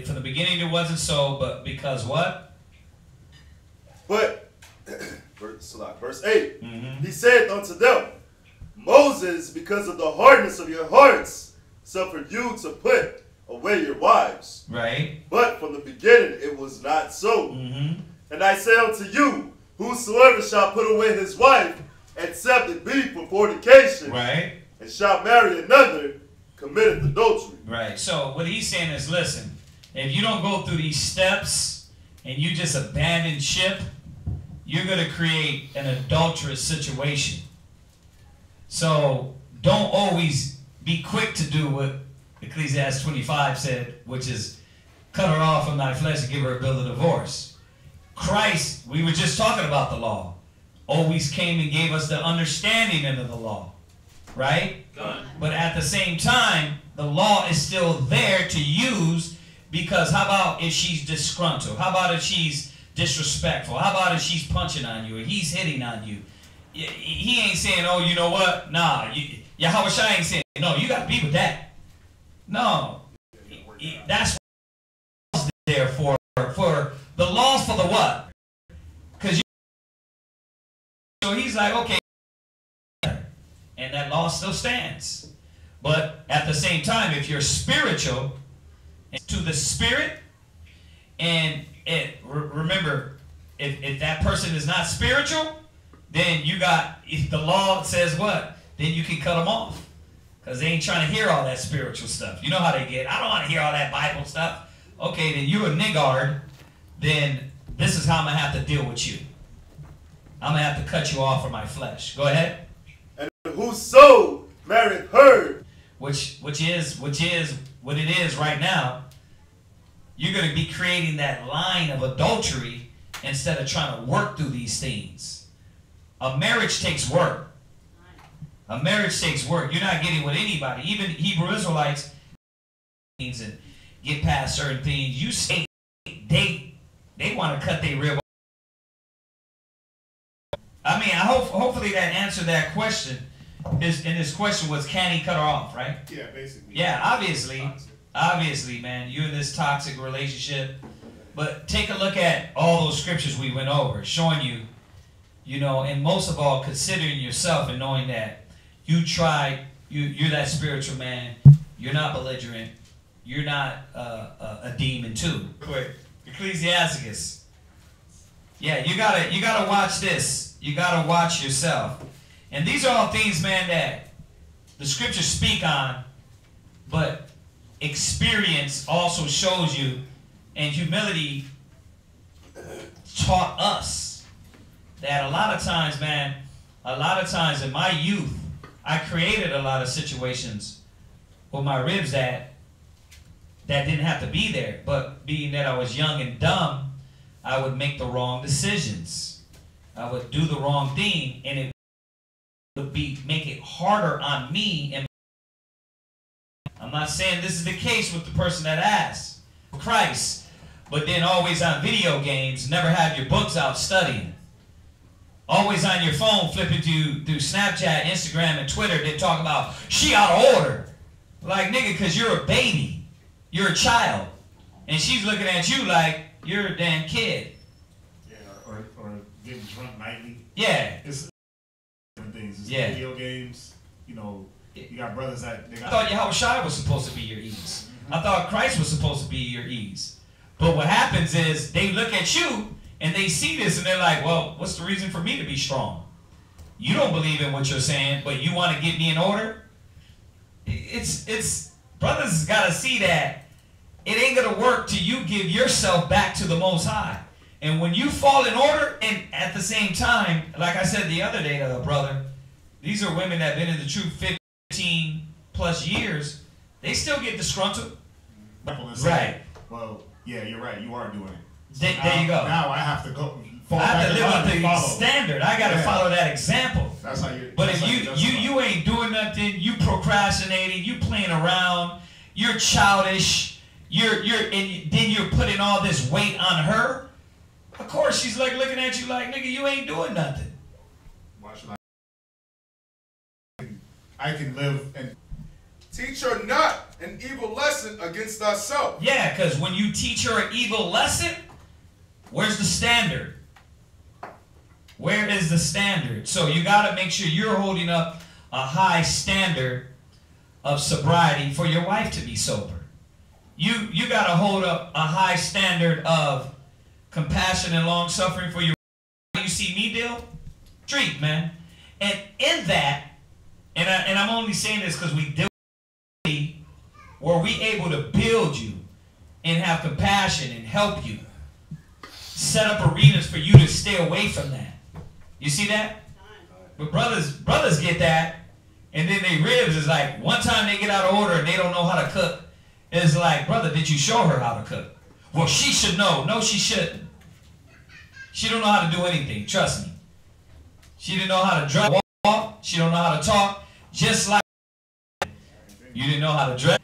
from the beginning it wasn't so, but because what? But, verse 8, he said unto them, Moses, because of the hardness of your hearts, suffered you to put away your wives. Right. But from the beginning it was not so. And I say unto you, whosoever shall put away his wife, except it be for fornication, right, and shall marry another, committeth adultery. Right. So what he's saying is, listen, if you don't go through these steps and you just abandon ship, you're going to create an adulterous situation. So don't always be quick to do what Ecclesiastes 25 said, which is cut her off from thy flesh and give her a bill of divorce. Christ, we were just talking about the law, always came and gave us the understanding of the law, right? Done. But at the same time, the law is still there to use, because how about if she's disgruntled? How about if she's disrespectful? How about if she's punching on you or he's hitting on you? He ain't saying, oh, you know what? Nah, Yahweh Shai ain't saying, no, you got to be with that. No. That's what there for the laws for the what? Because so he's like, okay, and that law still stands. But at the same time, if you're spiritual to the spirit, and remember, if that person is not spiritual, then you got, if the law says what? Then you can cut them off. Because they ain't trying to hear all that spiritual stuff. You know how they get. I don't want to hear all that Bible stuff. Okay, then you're a niggard. Then this is how I'm going to have to deal with you. I'm going to have to cut you off from my flesh. Go ahead. And whoso married her. Which is what it is right now. You're going to be creating that line of adultery instead of trying to work through these things. A marriage takes work. A marriage takes work. You're not getting with anybody. Even Hebrew Israelites and get past certain things. You say they want to cut their rib. I mean, hopefully that answered that question. And his question was, can he cut her off, right? Yeah, basically. Yeah, obviously, man, you're in this toxic relationship. But take a look at all those scriptures we went over, showing you, you know, and most of all, considering yourself and knowing that you're that spiritual man. You're not belligerent. You're not a demon too. Quick, Ecclesiasticus. Yeah, you gotta watch this. You gotta watch yourself. And these are all things, man, that the scriptures speak on, but experience also shows you, and humility taught us that a lot of times, man, in my youth, I created a lot of situations with my ribs that didn't have to be there. But being that I was young and dumb, I would make the wrong decisions. I would do the wrong thing, and it would make it harder on me. And I'm not saying this is the case with the person that asked Christ, but then always on video games, never have your books out studying. Always on your phone flipping through Snapchat, Instagram, and Twitter, they talk about she out of order. Like, nigga, because you're a baby. You're a child. And she's looking at you like you're a damn kid. Yeah, or getting drunk nightly. Yeah. It's different things. It's yeah. Video games, you know, you got brothers that they got. I thought Yahweh Shai was supposed to be your ease. I thought Christ was supposed to be your ease. But what happens is they look at you and they see this and they're like, well, what's the reason for me to be strong? You don't believe in what you're saying, but you want to get me in order? It's brothers got to see that it ain't going to work till you give yourself back to the Most High. And when you fall in order, and at the same time, like I said the other day to a brother, these are women that have been in the truth 15 plus years, they still get disgruntled. Right. Well, yeah, you're right. You are doing it. So there you go. Now I have to go. I have to live up to the standard. I got to follow that example. That's how you. But if you ain't doing nothing, you procrastinating, you playing around, you're childish, and then you're putting all this weight on her. Of course, she's like looking at you like, nigga, you ain't doing nothing. Why should I can live and teach her not an evil lesson against thyself. Yeah, because when you teach her an evil lesson, where's the standard? Where is the standard? So you got to make sure you're holding up a high standard of sobriety for your wife to be sober. You got to hold up a high standard of compassion and long suffering for your wife. You see me deal? Street, man. And in that, And I'm only saying this because we do. Were we able to build you and have compassion and help you? Set up arenas for you to stay away from that. You see that? But brothers get that, and then they ribs is like, one time they get out of order and they don't know how to cook. It's like, brother, did you show her how to cook? Well, she should know. No, she shouldn't. She don't know how to do anything. Trust me. She didn't know how to drive, walk. She don't know how to talk. Just like you didn't know how to dress.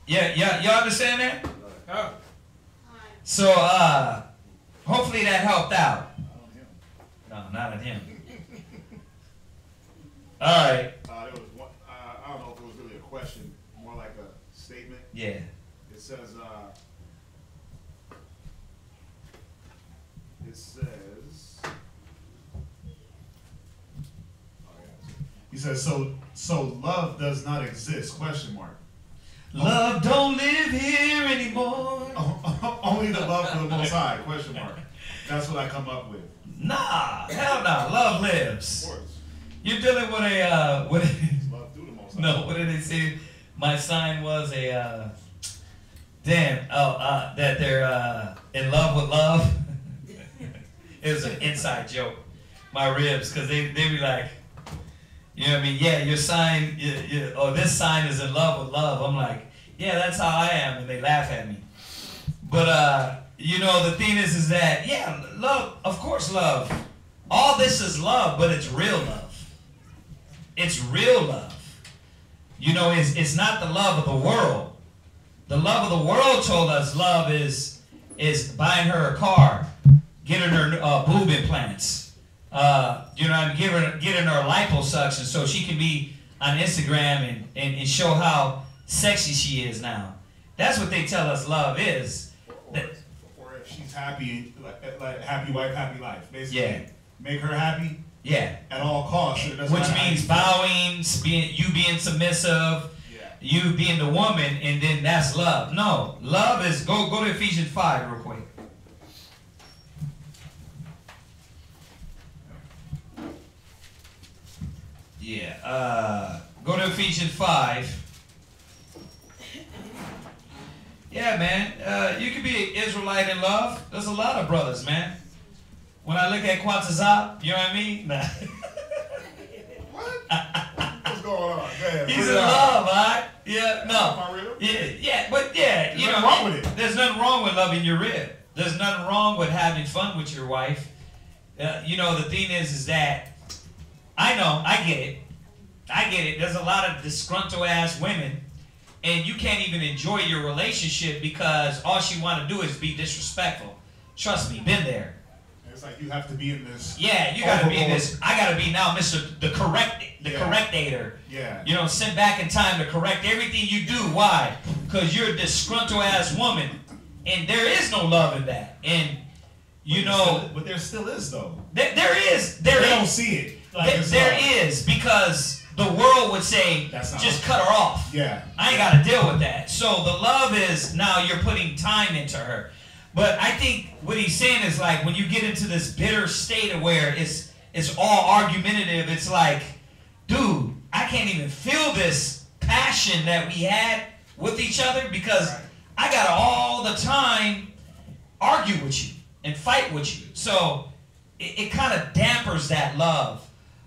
Yeah, y'all understand that? Yeah. So, hopefully that helped out. No, not at him. All right. There was one, I don't know if it was really a question, more like a statement. Yeah. It says, he says, so love does not exist, question mark. Love don't live here anymore. Only the love for the Most High, question mark. That's what I come up with. Nah, hell no. Love lives. Of course. You're dealing with a, love through the Most High. No, what did they say? My sign was a, that they're in love with love. It was an inside joke. My ribs, because they be like, you know what I mean? Yeah, your sign, this sign is in love with love. I'm like, yeah, that's how I am, and they laugh at me. But, you know, the thing is that, yeah, love, of course love. All this is love, but it's real love. It's real love. You know, it's not the love of the world. The love of the world told us love is buying her a car, getting her boob implants. You know, I'm getting her liposuction so she can be on Instagram and show how sexy she is now. That's what they tell us love is. Or if she's happy, like happy wife, happy life. Basically, yeah. Make her happy. Yeah. At all costs. So which means bowing, you being submissive, you being the woman, and then that's love. No, love is go to Ephesians 5 real quick. Yeah, go to Ephesians 5. Yeah, man, you can be an Israelite in love. There's a lot of brothers, man. When I look at Quantazop, you know what I mean? Nah. What? What's going on? Man, he's in love, all right? Yeah, no. Yeah, but yeah, you know, wrong with it. There's nothing wrong with loving your rib. There's nothing wrong with having fun with your wife. You know, the thing is that I know, I get it. There's a lot of disgruntled ass women, and you can't even enjoy your relationship because all she want to do is be disrespectful. Trust me, been there. It's like you have to be in this. Yeah, you got to be in this. I got to be now, Mr. The correctator. Yeah. You know, sent back in time to correct everything you do. Why? Because you're a disgruntled ass woman, and there is no love in that. And you know, but there still is though. There is. They don't see it. Like there is, because the world would say, just cut her off. Yeah. I ain't got to deal with that. So the love is now you're putting time into her. But I think what he's saying is like when you get into this bitter state of where it's all argumentative, it's like, dude, I can't even feel this passion that we had with each other because I got to all the time argue with you and fight with you. So it kind of dampers that love.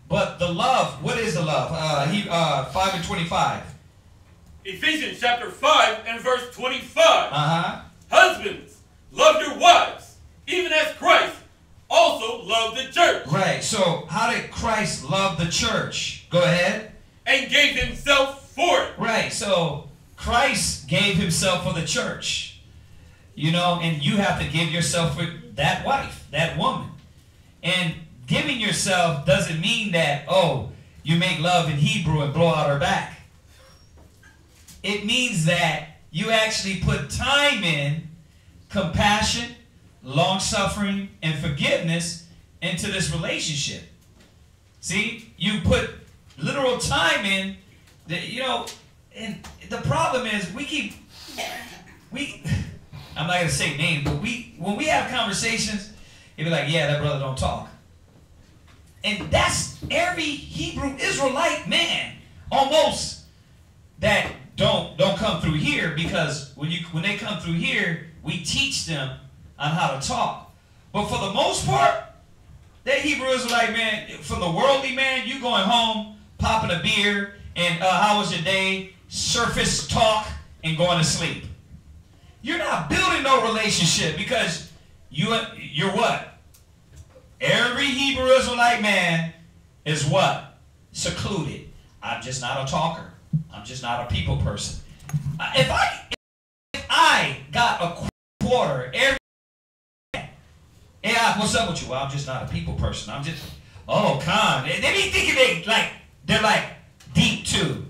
But the love, what is the love? 5 and 25. Ephesians chapter 5 and verse 25. Uh-huh. Husbands, love your wives, even as Christ also loved the church. Right. So how did Christ love the church? Go ahead. And gave himself for it. Right. So Christ gave himself for the church. You know, and you have to give yourself for that wife, that woman. And giving yourself doesn't mean that, oh, you make love in Hebrew and blow out her back. It means that you actually put time in, compassion, long-suffering, and forgiveness into this relationship. See? You put literal time in, you know, and the problem is I'm not going to say names, but when we have conversations, it'd be like, yeah, that brother don't talk. And that's every Hebrew Israelite man. almost that don't come through here, because when they come through here, we teach them on how to talk. But for the most part, that Hebrew Israelite man, from the worldly man, you going home, popping a beer, and how was your day? Surface talk and going to sleep. You're not building no relationship, because you're what? Every Hebrew Israelite man is what? Secluded. I'm just not a talker. I'm just not a people person. If I got a quarter every day, hey, what's up with you? Well, I'm just not a people person. I'm just, oh, Khan. They be thinking they're like deep too.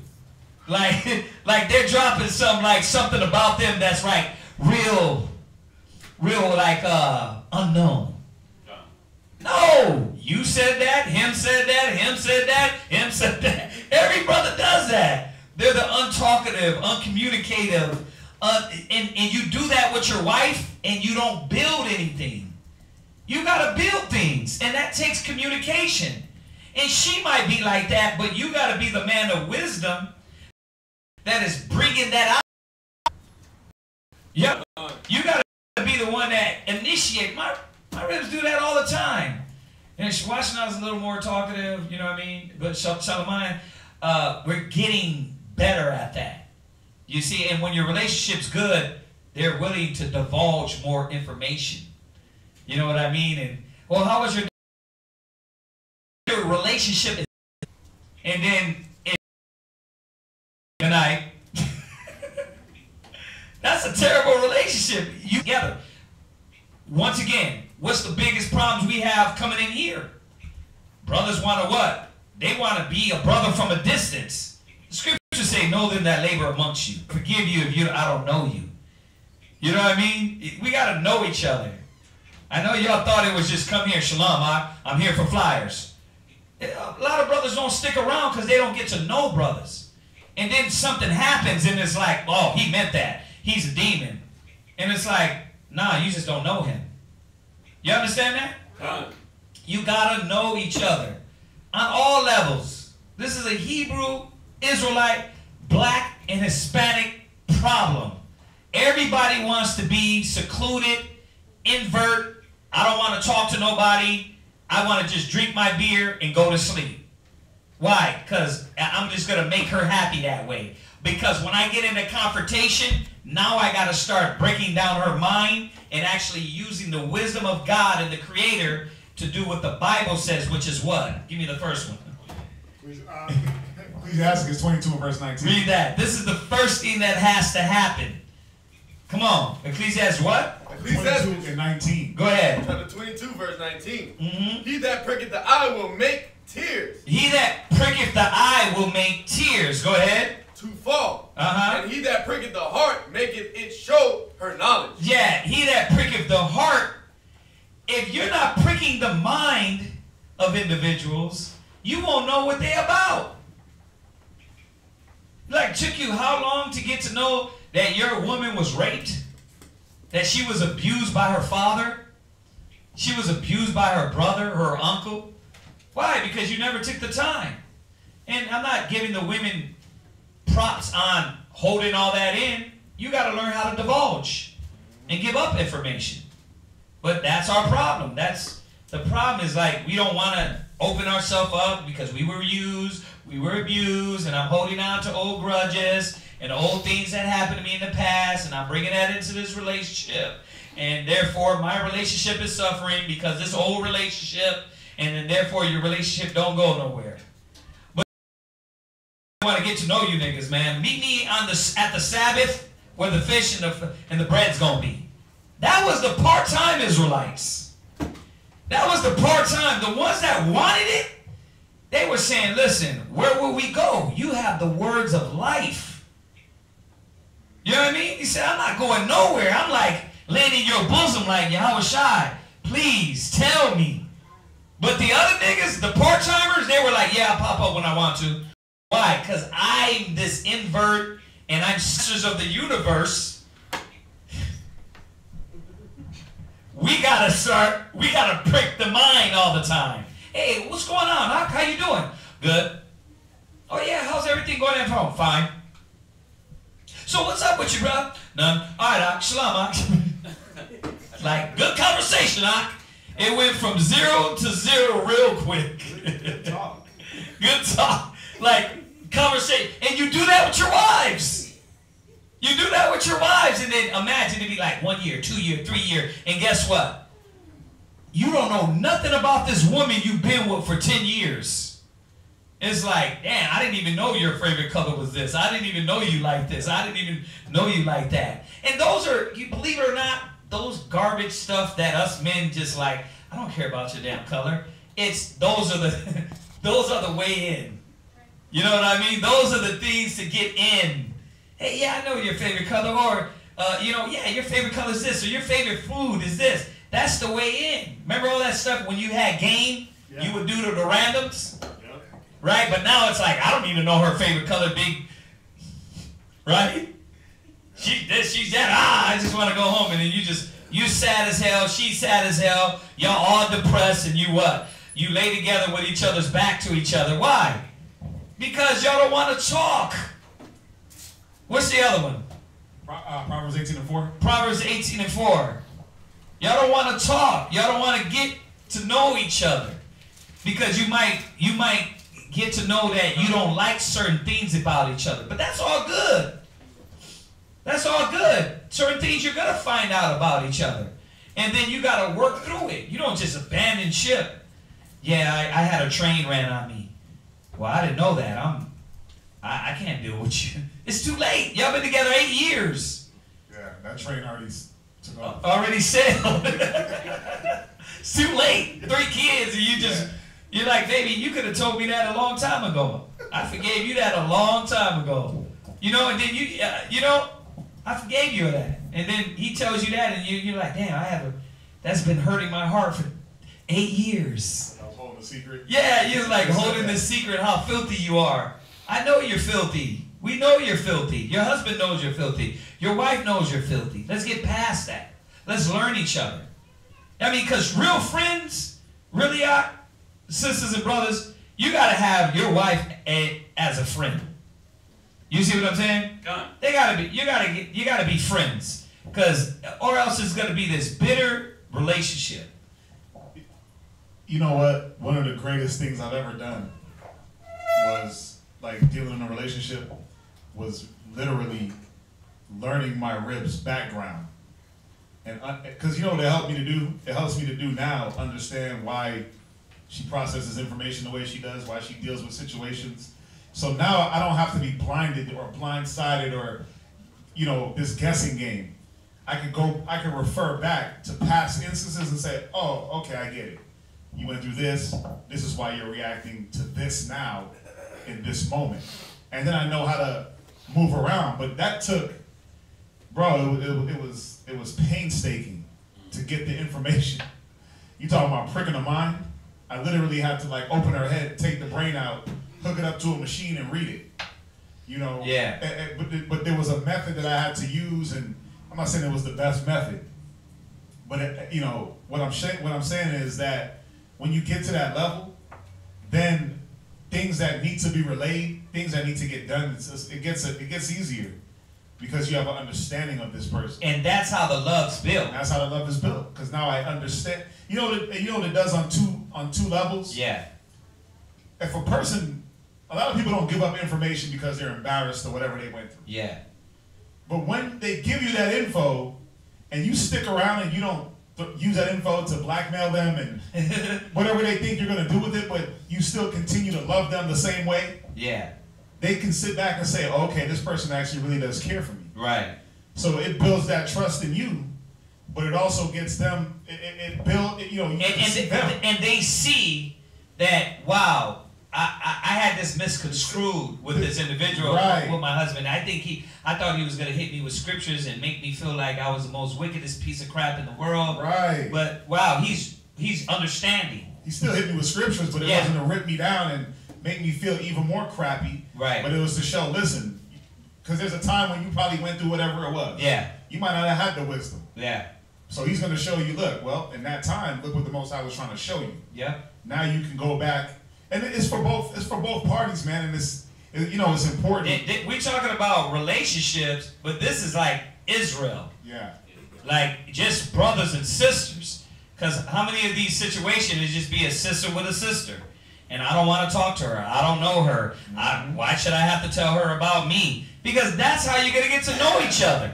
Like they're dropping something about them that's like real like unknown. No, you said that, him said that, him said that, him said that. Every brother does that. They're the untalkative, uncommunicative, and you do that with your wife, and you don't build anything. You got to build things, and that takes communication. And she might be like that, but you got to be the man of wisdom that is bringing that out. Yep. You got to be the one that initiate. My ribs do that all the time. And Washington's a little more talkative, you know what I mean? But Shalamine, we're getting better at that. You see, and when your relationship's good, they're willing to divulge more information. You know what I mean? And, well, how was your relationship? And then, good night. That's a terrible relationship. You together. Once again, what's the biggest problems we have coming in here? Brothers want to what? They want to be a brother from a distance. The scriptures say, know them that labor amongst you. Forgive you if I don't know you. You know what I mean? We got to know each other. I know y'all thought it was just come here, shalom, I'm here for flyers. A lot of brothers don't stick around because they don't get to know brothers. And then something happens and it's like, oh, he meant that. He's a demon. And it's like, nah, you just don't know him. You understand that? You gotta know each other on all levels. This is a Hebrew, Israelite, black, and Hispanic problem. Everybody wants to be secluded, invert. I don't want to talk to nobody. I want to just drink my beer and go to sleep. Why? Because I'm just going to make her happy that way. Because when I get into confrontation, now I got to start breaking down her mind and actually using the wisdom of God and the Creator to do what the Bible says, which is what? Give me the first one. Ecclesiastes 22 and verse 19. Read that. This is the first thing that has to happen. Come on. Ecclesiastes what? Ecclesiastes 22 and 19. Go ahead. Chapter 22, verse 19. He that pricketh the eye will make tears. He that pricketh the eye will make tears. Go ahead. To fall. And he that pricketh the heart maketh it show her knowledge. Yeah, he that pricketh the heart. If you're not pricking the mind of individuals, you won't know what they're about. Like, took you how long to get to know that your woman was raped? That she was abused by her father? She was abused by her brother, her uncle? Why? Because you never took the time. And I'm not giving the women props on holding all that in. You got to learn how to divulge and give up information. But that's our problem. That's the problem, is like we don't want to open ourselves up because we were used, we were abused, and I'm holding on to old grudges and old things that happened to me in the past, and I'm bringing that into this relationship. And therefore, my relationship is suffering because this old relationship, and then therefore your relationship don't go nowhere. But I want to get to know you niggas, man. Meet me at the Sabbath where the fish and the bread's going to be. That was the part-time Israelites. That was the part-time. The ones that wanted it, they were saying, listen, where will we go? You have the words of life. You know what I mean? He said, I'm not going nowhere. I'm like laying in your bosom like Yahweh Shai. Please tell me. But the other niggas, the part-timers, they were like, yeah, I'll pop up when I want to. Why? Because I'm this invert and I'm sisters of the universe. We gotta prick the mind all the time. Hey, what's going on? How you doing? Good. Oh yeah, how's everything going at home? Fine. So what's up with you, bro? None. All right, Ak. Shalom, Ak. Like, good conversation, Ak. It went from 0 to 0 real quick. Good talk. Good talk. Like, conversation. And you do that with your wives. You do that with your wives. And then imagine it'd be like 1 year, 2 year, 3 year. And guess what? You don't know nothing about this woman you've been with for 10 years. It's like, damn, I didn't even know your favorite color was this. I didn't even know you like this. I didn't even know you like that. And those are, you believe it or not, those garbage stuff that us men just like, I don't care about your damn color. It's, those are the way in. You know what I mean? Those are the things to get in. Hey, yeah, I know your favorite color. Or, you know, yeah, your favorite color is this. Or your favorite food is this. That's the way in. Remember all that stuff when you had game? Yeah. You would do the randoms? Right? But now it's like, I don't even know her favorite color, big. Right? She's this, she's that. I just want to go home. And then you sad as hell. She's sad as hell. Y'all all depressed. And you what? You lay together with each other's back to each other. Why? Because y'all don't want to talk. What's the other one? Proverbs 18:4. Proverbs 18:4. Y'all don't want to talk. Y'all don't want to get to know each other. Because you might get to know that you don't like certain things about each other. But that's all good. That's all good. Certain things you're going to find out about each other. And then you got to work through it. You don't just abandon ship. Yeah, I had a train ran on me. Well, I didn't know that. I can't deal with you. It's too late. Y'all been together 8 years. Yeah, that train already took off. Already sailed. It's too late. 3 kids and you just... Yeah. You're like, baby, you could have told me that a long time ago. I forgave you that a long time ago. You know, and then you know, I forgave you of that. And then he tells you that, and you're like, damn, that's been hurting my heart for 8 years. I was holding a secret. Yeah, you're like holding the secret how filthy you are. I know you're filthy. We know you're filthy. Your husband knows you're filthy. Your wife knows you're filthy. Let's get past that. Let's learn each other. I mean, because real friends really are. Sisters and brothers, you gotta have your wife as a friend. You see what I'm saying? They gotta be. You gotta be friends, or else it's gonna be this bitter relationship. You know what? One of the greatest things I've ever done was like dealing in a relationship was literally learning my rib's background, and because you know what it helped me to do? It helps me to do now. Understand why she processes information the way she does, why she deals with situations. So now I don't have to be blinded or blindsided or, you know, this guessing game. I can refer back to past instances and say, oh, okay, I get it. You went through this. This is why you're reacting to this now in this moment. And then I know how to move around. But that took, bro, it was painstaking to get the information. You talking about pricking the mind? I literally had to like open her head, take the brain out, hook it up to a machine and read it. You know? Yeah. But there was a method that I had to use, and I'm not saying it was the best method. But you know, what I'm saying is that when you get to that level, then things that need to be relayed, things that need to get done, it gets easier. Because you have an understanding of this person. And that's how the love's built. That's how the love is built. Because now I understand. You know what it does on two levels? Yeah. If a person, a lot of people don't give up information because they're embarrassed or whatever they went through. Yeah. But when they give you that info and you stick around and you don't use that info to blackmail them and whatever they think you're going to do with it, but you still continue to love them the same way. Yeah. They can sit back and say, oh, okay, this person actually really does care for me. Right. So it builds that trust in you, but it also gets them, and they see that, wow, I had this misconstrued with this individual, right, with my husband. I thought he was going to hit me with scriptures and make me feel like I was the most wickedest piece of crap in the world. Right. But wow, he's understanding. He still hit me with scriptures, but it wasn't to rip me down and make me feel even more crappy. Right. But it was to show, listen, because there's a time when you probably went through whatever it was. Yeah. You might not have had the wisdom. Yeah. So he's going to show you, look, well, in that time, look what the Most High was trying to show you. Yeah. Now you can go back, and it's for both parties, man. And You know, it's important. We're talking about relationships, but this is like Israel. Yeah. Like just brothers and sisters. Because how many of these situations is just be a sister with a sister? And I don't want to talk to her. I don't know her. Why should I have to tell her about me? Because that's how you're going to get to know each other.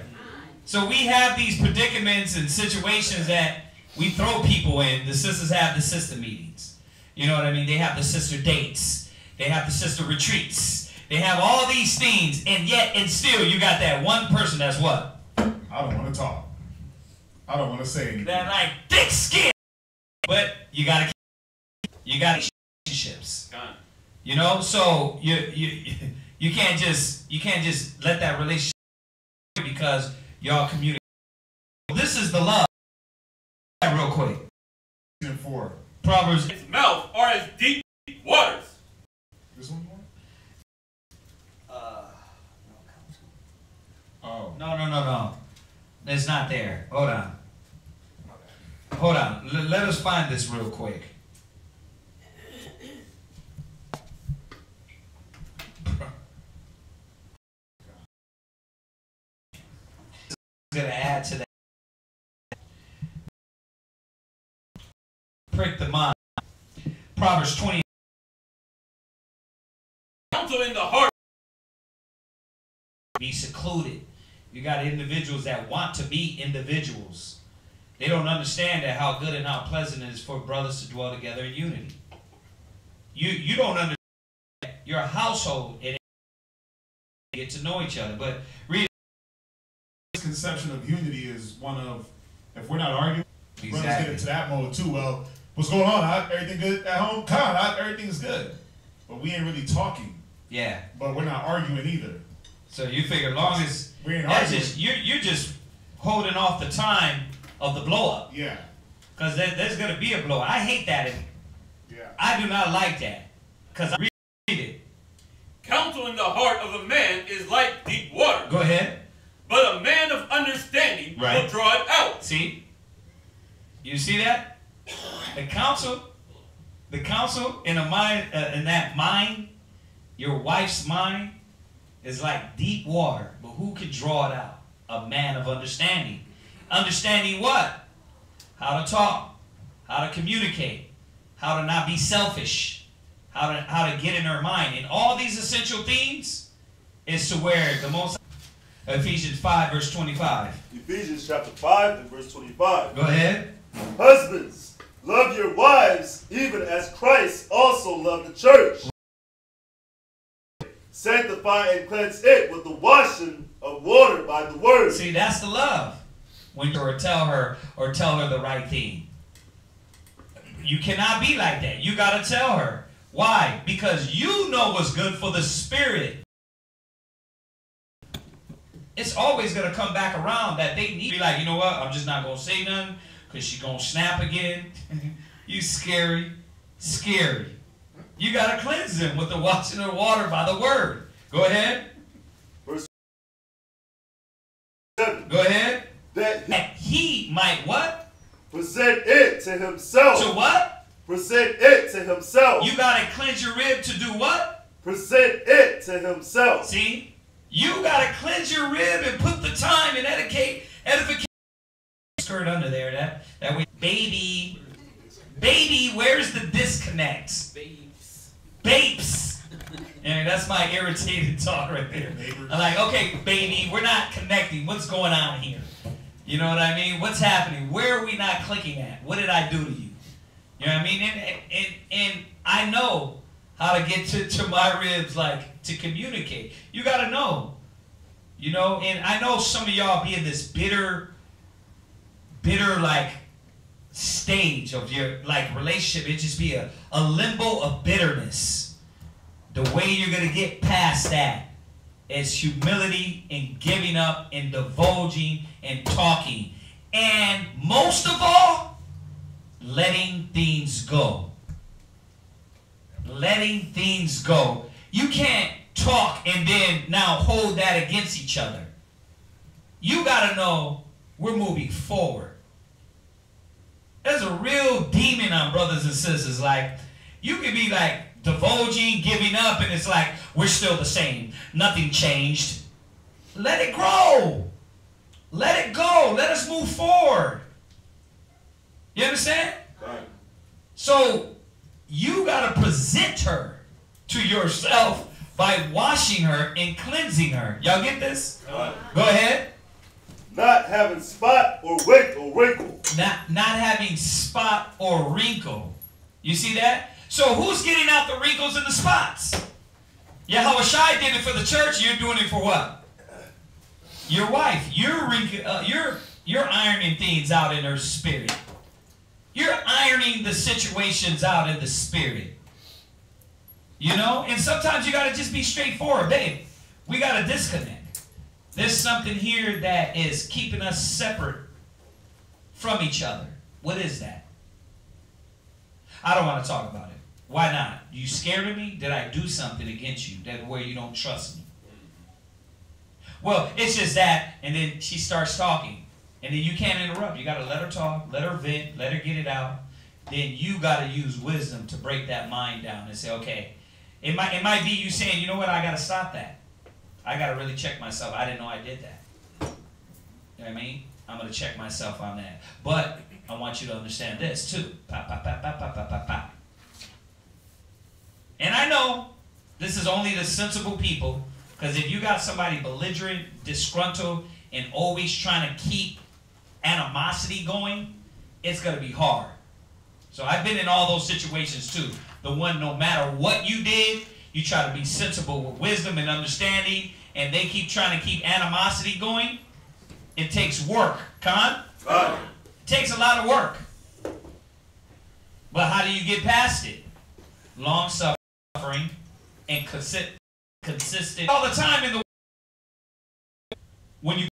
So we have these predicaments and situations that we throw people in. The sisters have the sister meetings. You know what I mean? They have the sister dates. They have the sister retreats. They have all these things. And yet, and still, you got that one person that's what? I don't want to talk. I don't want to say anything. That like thick skin. But you got relationships. You know? So you can't just let that relationship because y'all communicate. This is the love. Real quick. 4. Proverbs. Its mouth are as deep waters. This one more? Oh. No. It's not there. Hold on. Hold on. Let us find this real quick. Going to add to that. Prick the mind. Proverbs 20. Counsel in the heart. Be secluded. You got individuals that want to be individuals. They don't understand that how good and how pleasant it is for brothers to dwell together in unity. You don't understand your household and get to know each other. But read. Conception of unity is one of, if we're not arguing, brothers get into that mode too. Well, what's going on? Everything good at home? Everything's good. But we ain't really talking. Yeah. But we're not arguing either. So you figure long as we ain't arguing. You're just holding off the time of the blow up. Yeah. Because there's going to be a blow. I hate that. Yeah. I do not like that. Because I read it. Counsel in the heart of a man is like deep water. Go ahead. But a man of understanding will draw it out. See? You see that? The counsel in a mind, in that mind, your wife's mind, is like deep water. But who can draw it out? A man of understanding. Understanding what? How to talk, how to communicate, how to not be selfish, how to get in her mind. And all these essential things is to where the most. Ephesians 5 verse 25. Ephesians chapter 5 and verse 25. Go ahead. Husbands, love your wives, even as Christ also loved the church. Sanctify and cleanse it with the washing of water by the word. See, that's the love. When you tell her the right thing. You cannot be like that. You got to tell her. Why? Because you know what's good for the spirit. It's always going to come back around that they need to be like, you know what? I'm just not going to say nothing because she's going to snap again. You scary. Scary. You got to cleanse them with the washing of water by the word. Go ahead. Verse 7. Go ahead. That he might what? Present it to himself. To what? Present it to himself. You got to cleanse your rib to do what? Present it to himself. See? You got to cleanse your rib and put the time and edification. Skirt under there. That way. Baby, where's the disconnects? Babes. And that's my irritated talk right there. I'm like, okay, baby, we're not connecting. What's going on here? You know what I mean? What's happening? Where are we not clicking at? What did I do to you? You know what I mean? And I know how to get to my ribs, like, to communicate. You got to know. You know, and I know some of y'all be in this bitter, like, stage of your, like, relationship. It just be a limbo of bitterness. The way you're going to get past that is humility and giving up and divulging and talking. And most of all, letting things go. Letting things go. You can't talk and then now hold that against each other. You got to know we're moving forward. There's a real demon on brothers and sisters. Like, you can be like divulging, giving up, and it's like, we're still the same. Nothing changed. Let it grow. Let it go. Let us move forward. You understand? Right. So you got to present her to yourself by washing her and cleansing her. Y'all get this? Right. Go ahead. Not having spot or wrinkle. Not having spot or wrinkle. You see that? So who's getting out the wrinkles and the spots? Yahushua did it for the church. You're doing it for what? Your wife. You're ironing things out in her spirit. You're ironing the situations out in the spirit. You know? And sometimes you got to just be straightforward. Babe, we got to disconnect. There's something here that is keeping us separate from each other. What is that? I don't want to talk about it. Why not? You scared of me? Did I do something against you that where you don't trust me? Well, it's just that, and then she starts talking. And then you can't interrupt. You got to let her talk, let her vent, let her get it out. Then you got to use wisdom to break that mind down and say, okay, it might be you saying, you know what, I got to stop that. I got to really check myself. I didn't know I did that. You know what I mean? I'm going to check myself on that. But I want you to understand this too. Pop, pop, pop, pop, pop, pop, pop, pop. And I know this is only the sensible people, because if you got somebody belligerent, disgruntled, and always trying to keep animosity going, it's going to be hard. So I've been in all those situations too. The one, no matter what you did, you try to be sensible with wisdom and understanding, and they keep trying to keep animosity going. It takes work. Come on? It takes a lot of work. But how do you get past it? Long suffering and consistent all the time in the when you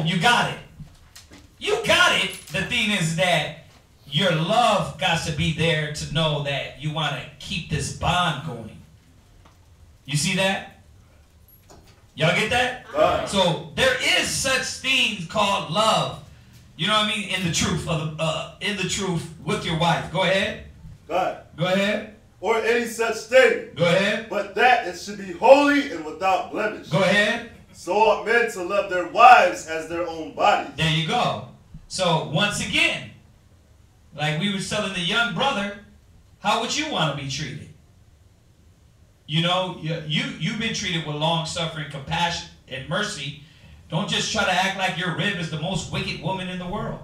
you got it. You got it. The thing is that your love got to be there to know that you want to keep this bond going. You see that? Y'all get that? So there is such thing called love. You know what I mean? In the truth of in the truth with your wife. Go ahead. Go ahead. Or any such thing. Go ahead. But that it should be holy and without blemish. Go ahead. So ought men to love their wives as their own bodies. There you go. So once again, like we were telling the young brother, how would you want to be treated? You know, you've been treated with long suffering, compassion, and mercy. Don't just try to act like your rib is the most wicked woman in the world.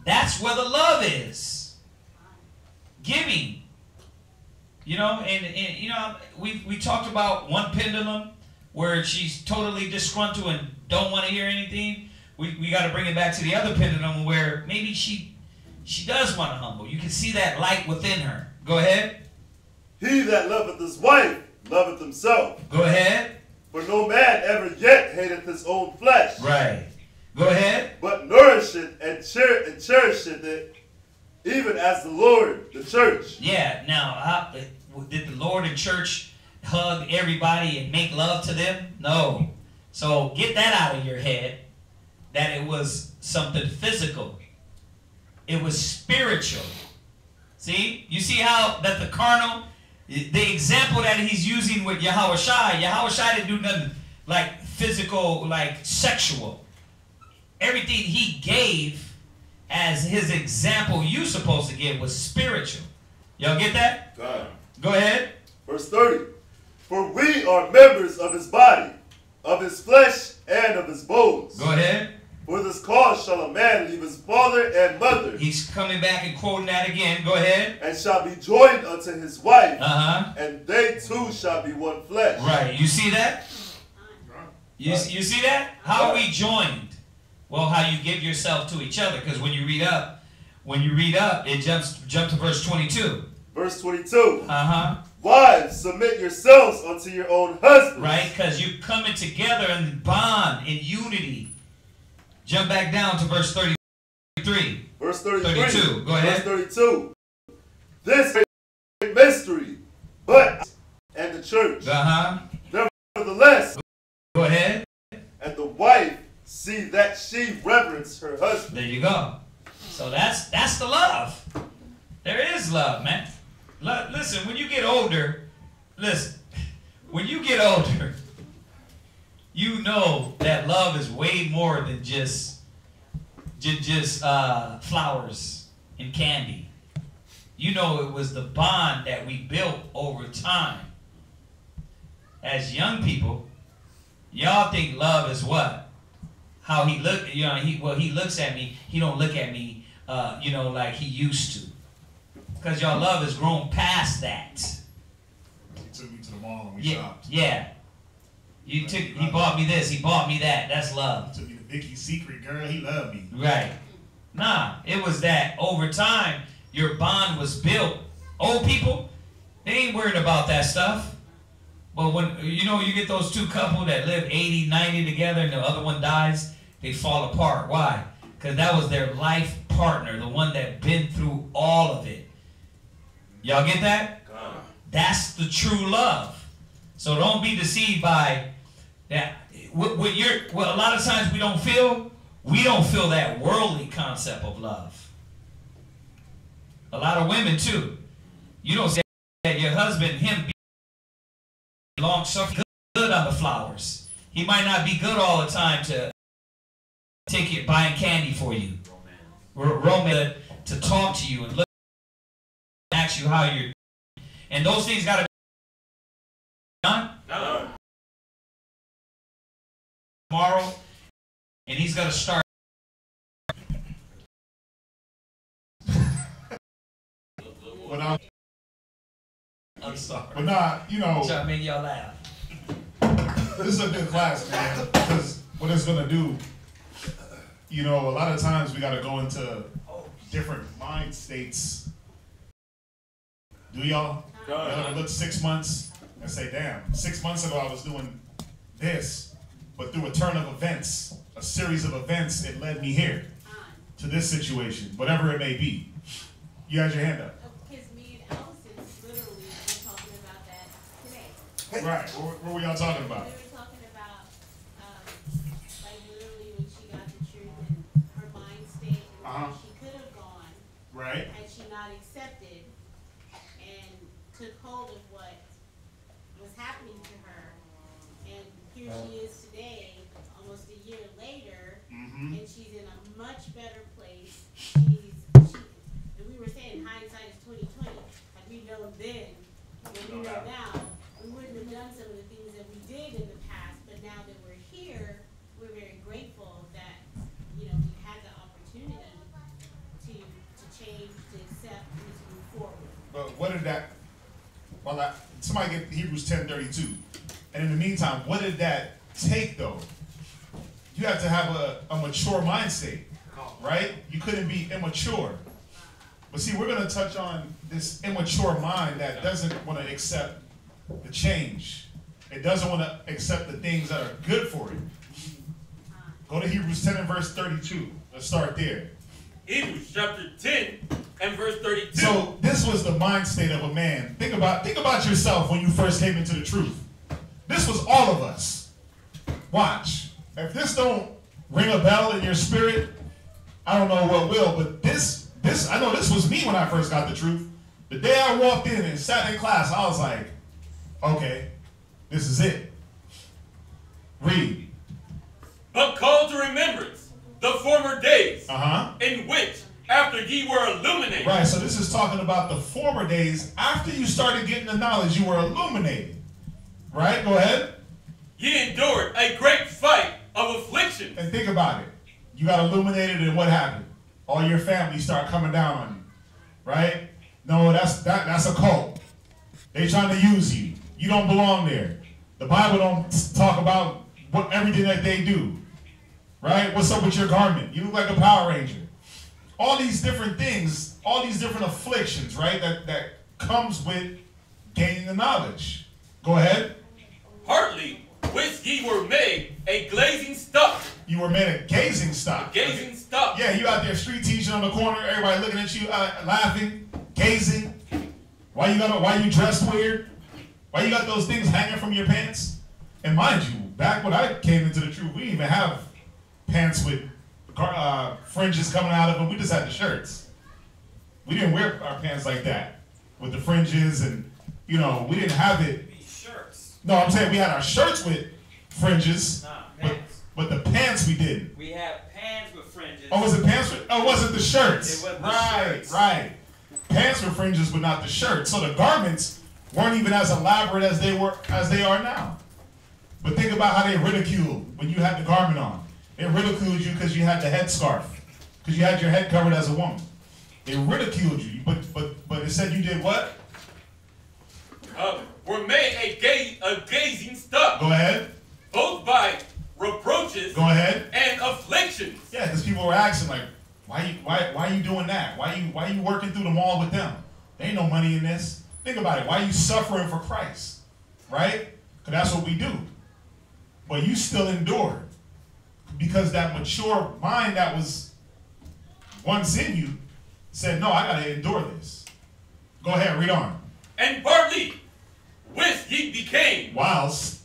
That's where the love is. Giving. You know, and you know, we talked about one pendulum where she's totally disgruntled and don't want to hear anything. We got to bring it back to the other pendulum where maybe she does want to humble. You can see that light within her. Go ahead. He that loveth his wife loveth himself. Go ahead. For no man ever yet hateth his own flesh. Right. Go ahead. But nourisheth and cherisheth it, even as the Lord, the church. Yeah. Now, did the Lord and church hug everybody and make love to them? No. So get that out of your head, that it was something physical. It was spiritual. See? You see how that the carnal, the example that he's using with Yahushua didn't do nothing like physical, like sexual. Everything he gave as his example you're supposed to give was spiritual. Y'all get that? Go ahead. Verse 30. For we are members of his body, of his flesh, and of his bones. Go ahead. For this cause shall a man leave his father and mother. He's coming back and quoting that again. Go ahead. And shall be joined unto his wife. Uh-huh. And they two shall be one flesh. Right. You see that? You see that? How are we joined? Well, how you give yourself to each other. Because when you read up, it jump to verse 22. Verse 22. Uh-huh. Wives, submit yourselves unto your own husbands. Right, because you're coming together in bond, in unity. Jump back down to verse 33. Verse 33. 32. Go ahead. Verse 32. This is a mystery, but and the church. Uh-huh. Nevertheless. Go ahead. And the wife see that she reverence her husband. There you go. So that's the love. There is love, man. Listen, when you get older, you know that love is way more than just flowers and candy. You know it was the bond that we built over time. As young people, y'all think love is what? How he look, you know, he looks at me, he don't look at me, you know, like he used to. Because y'all love has grown past that. He took me to the mall and we shopped. Yeah. He bought me this, he bought me that. That's love. He took me to Vicky's Secret, girl. He loved me. Right. Nah, it was that over time, your bond was built. Old people, they ain't worried about that stuff. But when, you know, you get those two couples that live 80, 90 together and the other one dies, they fall apart. Why? Because that was their life partner, the one that been through all of it. Y'all get that? That's the true love. So don't be deceived by that. What a lot of times we don't feel that worldly concept of love. A lot of women too. You don't say that your husband, him, be long suffering, good on the flowers. He might not be good all the time to take it buying candy for you. Romance to talk to you and look, ask you how you're, and those things gotta be done. No. Tomorrow, and he's gotta start. I'm sorry. But nah, you know. Try to make y'all laugh. This is a good class, man. Because what it's gonna do, you know, a lot of times we gotta go into different mind states. Do y'all? Y'all gotta look 6 months and say, damn, 6 months ago I was doing this, but through a turn of events, a series of events, it led me here to this situation, whatever it may be. You had your hand up. Because me and Allison literally were talking about that today. Right. What were y'all talking about? We were talking about, like literally when she got the truth and her mind state and where she could have gone. Right. Had she not accepted and took hold of what was happening to her. And here she is today, almost a year later, and she's in a much better place. And we were saying hindsight is 20/20. Had we known then, what we know now, we wouldn't have done some of the things that we did in the past. But now that we're here, we're very grateful that, you know, we had the opportunity to change, to accept, and to move forward. But what did that? Well, somebody get Hebrews 10:32, and in the meantime, what did that take though? You have to have a mature mind state, right? You couldn't be immature. But see, we're going to touch on this immature mind that doesn't want to accept the change. It doesn't want to accept the things that are good for it. Go to Hebrews 10 and verse 32. Let's start there. Hebrews chapter 10 and verse 32. So this was the mind state of a man. Think about yourself when you first came into the truth. This was all of us. Watch. If this don't ring a bell in your spirit, I don't know what will, but this, I know this was me when I first got the truth. The day I walked in and sat in class, I was like, okay, this is it. Read. But call to remembrance the former days in which, after ye were illuminated. Right, so this is talking about the former days after you started getting the knowledge, you were illuminated. Right, go ahead. Ye endured a great fight of affliction. And think about it. You got illuminated and what happened? All your family start coming down on you. Right? No, that's a cult. They trying to use you. You don't belong there. The Bible don't talk about everything that they do. Right? What's up with your garment? You look like a Power Ranger. All these different things, all these different afflictions, right? That comes with gaining the knowledge. Go ahead. Partly which ye were made a glazing stock. You were made a gazing stock. Gazing stock. Yeah, you out there street teaching on the corner, everybody looking at you, laughing, gazing. Why you dressed weird? Why you got those things hanging from your pants? And mind you, back when I came into the truth, we didn't even have pants with fringes coming out of them. We just had the shirts. We didn't wear our pants like that with the fringes and, you know, we didn't have it. Shirts. No, I'm saying we had our shirts with fringes, pants. but the pants we didn't. We had pants with fringes. Oh, was it pants with, oh, was it the shirts? It was the shirts. Right. Pants with fringes, but not the shirts. So the garments weren't even as elaborate as they are now. But think about how they ridiculed when you had the garment on. They ridiculed you because you had the headscarf, because you had your head covered as a woman. They ridiculed you, but it said you did what? Were made a gazing stock. Go ahead. Both by reproaches. Go ahead. And afflictions. Yeah, because people were asking like, why you doing that? Why you working through the mall with them? There ain't no money in this. Think about it. Why are you suffering for Christ? Right? Because that's what we do. But you still endured. Because that mature mind that was once in you said, no, I got to endure this. Go ahead, read on. And partly, whilst ye became. Whilst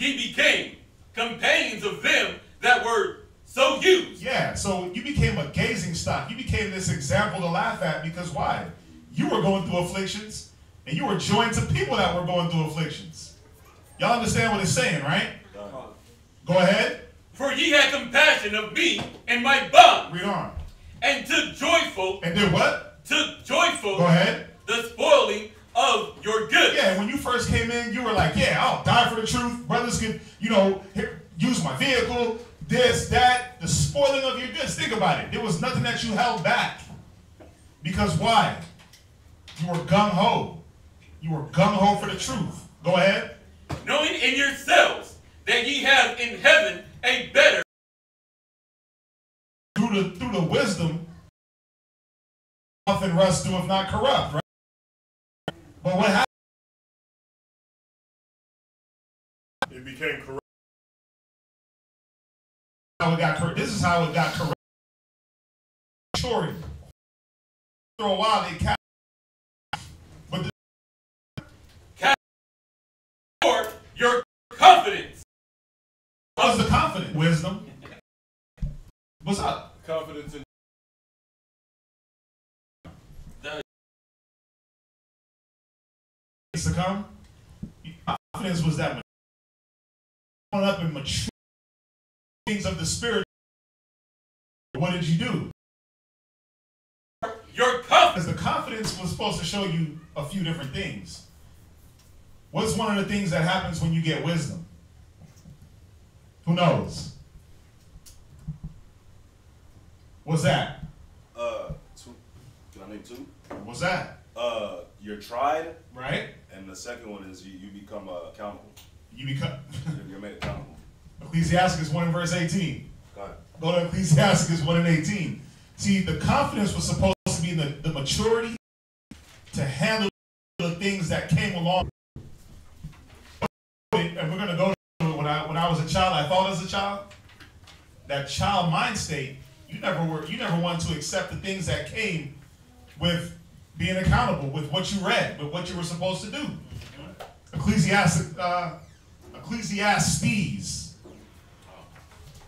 ye became companions of them that were so used. Yeah, so you became a gazing stock. You became this example to laugh at because why? You were going through afflictions and you were joined to people that were going through afflictions. Y'all understand what it's saying, right? Go ahead. For ye had compassion of me and my bond. Read on. And took joyful. And did what? Took joyful. Go ahead. The spoiling of your goods. Yeah, when you first came in, you were like, yeah, I'll die for the truth. Brothers can, you know, use my vehicle, this, that, the spoiling of your goods. Think about it. There was nothing that you held back. Because why? You were gung-ho. You were gung-ho for the truth. Go ahead. Knowing in yourselves that ye have in heaven a better. Through the wisdom, often rust doeth not corrupt, right? But what happened? It became corrupt. This is how it got corrupt. Maturity. For a while they kept. But your confidence. What's the confidence? Wisdom. What's up? Confidence in to come. Confidence was that growing up in mature things of the spirit. What did you do? Your confidence. The confidence was supposed to show you a few different things. What's one of the things that happens when you get wisdom? Who knows? What's that? Two. Can I name two? What's that? You're tried. Right. And the second one is you become accountable. You become. You're made accountable. Ecclesiastes 1 and verse 18. Go ahead. Go to Ecclesiastes 1 and 18. See, the confidence was supposed to be the maturity to handle the things that came along. And we're going to go to when I was a child, I thought as a child, that child mind state, you never wanted to accept the things that came with being accountable, with what you read, with what you were supposed to do. Ecclesiastes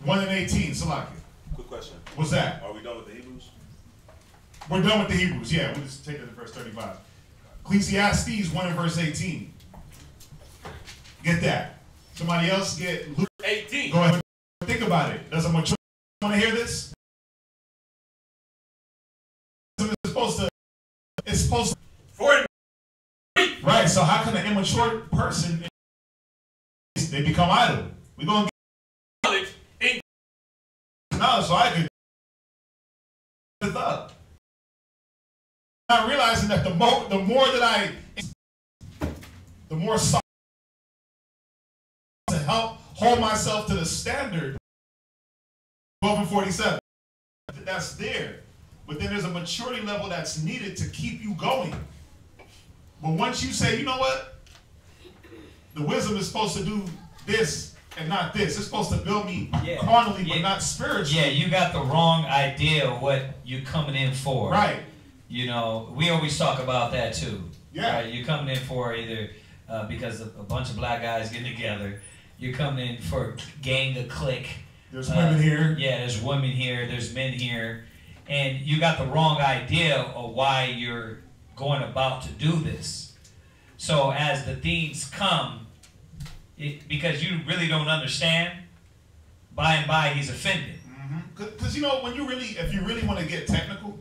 1 and 18, Salaki. Quick question. What's that? Are we done with the Hebrews? We're done with the Hebrews, yeah. We'll just take it to verse 35. Ecclesiastes 1 and verse 18. Get that. Somebody else get Luke 18. Go ahead. Think about it. Does a mature want to hear this? It's supposed to. Right, so how can an immature person, they become idle? We're going to get knowledge so I could get it up. Not realizing that the more solid to help hold myself to the standard 12 and 47. That's there. But then there's a maturity level that's needed to keep you going. But once you say, you know what? The wisdom is supposed to do this and not this. It's supposed to build me carnally, but not spiritually. Yeah, you got the wrong idea of what you're coming in for. Right. You know, we always talk about that too. Yeah. Right? You're coming in for either because a bunch of black guys getting together. You're coming in for gang to click. There's women here. Yeah, there's women here. There's men here. and you got the wrong idea of why you're going about to do this. So as the things come, because you really don't understand, by and by he's offended. Because you know, when you really, if you really want to get technical,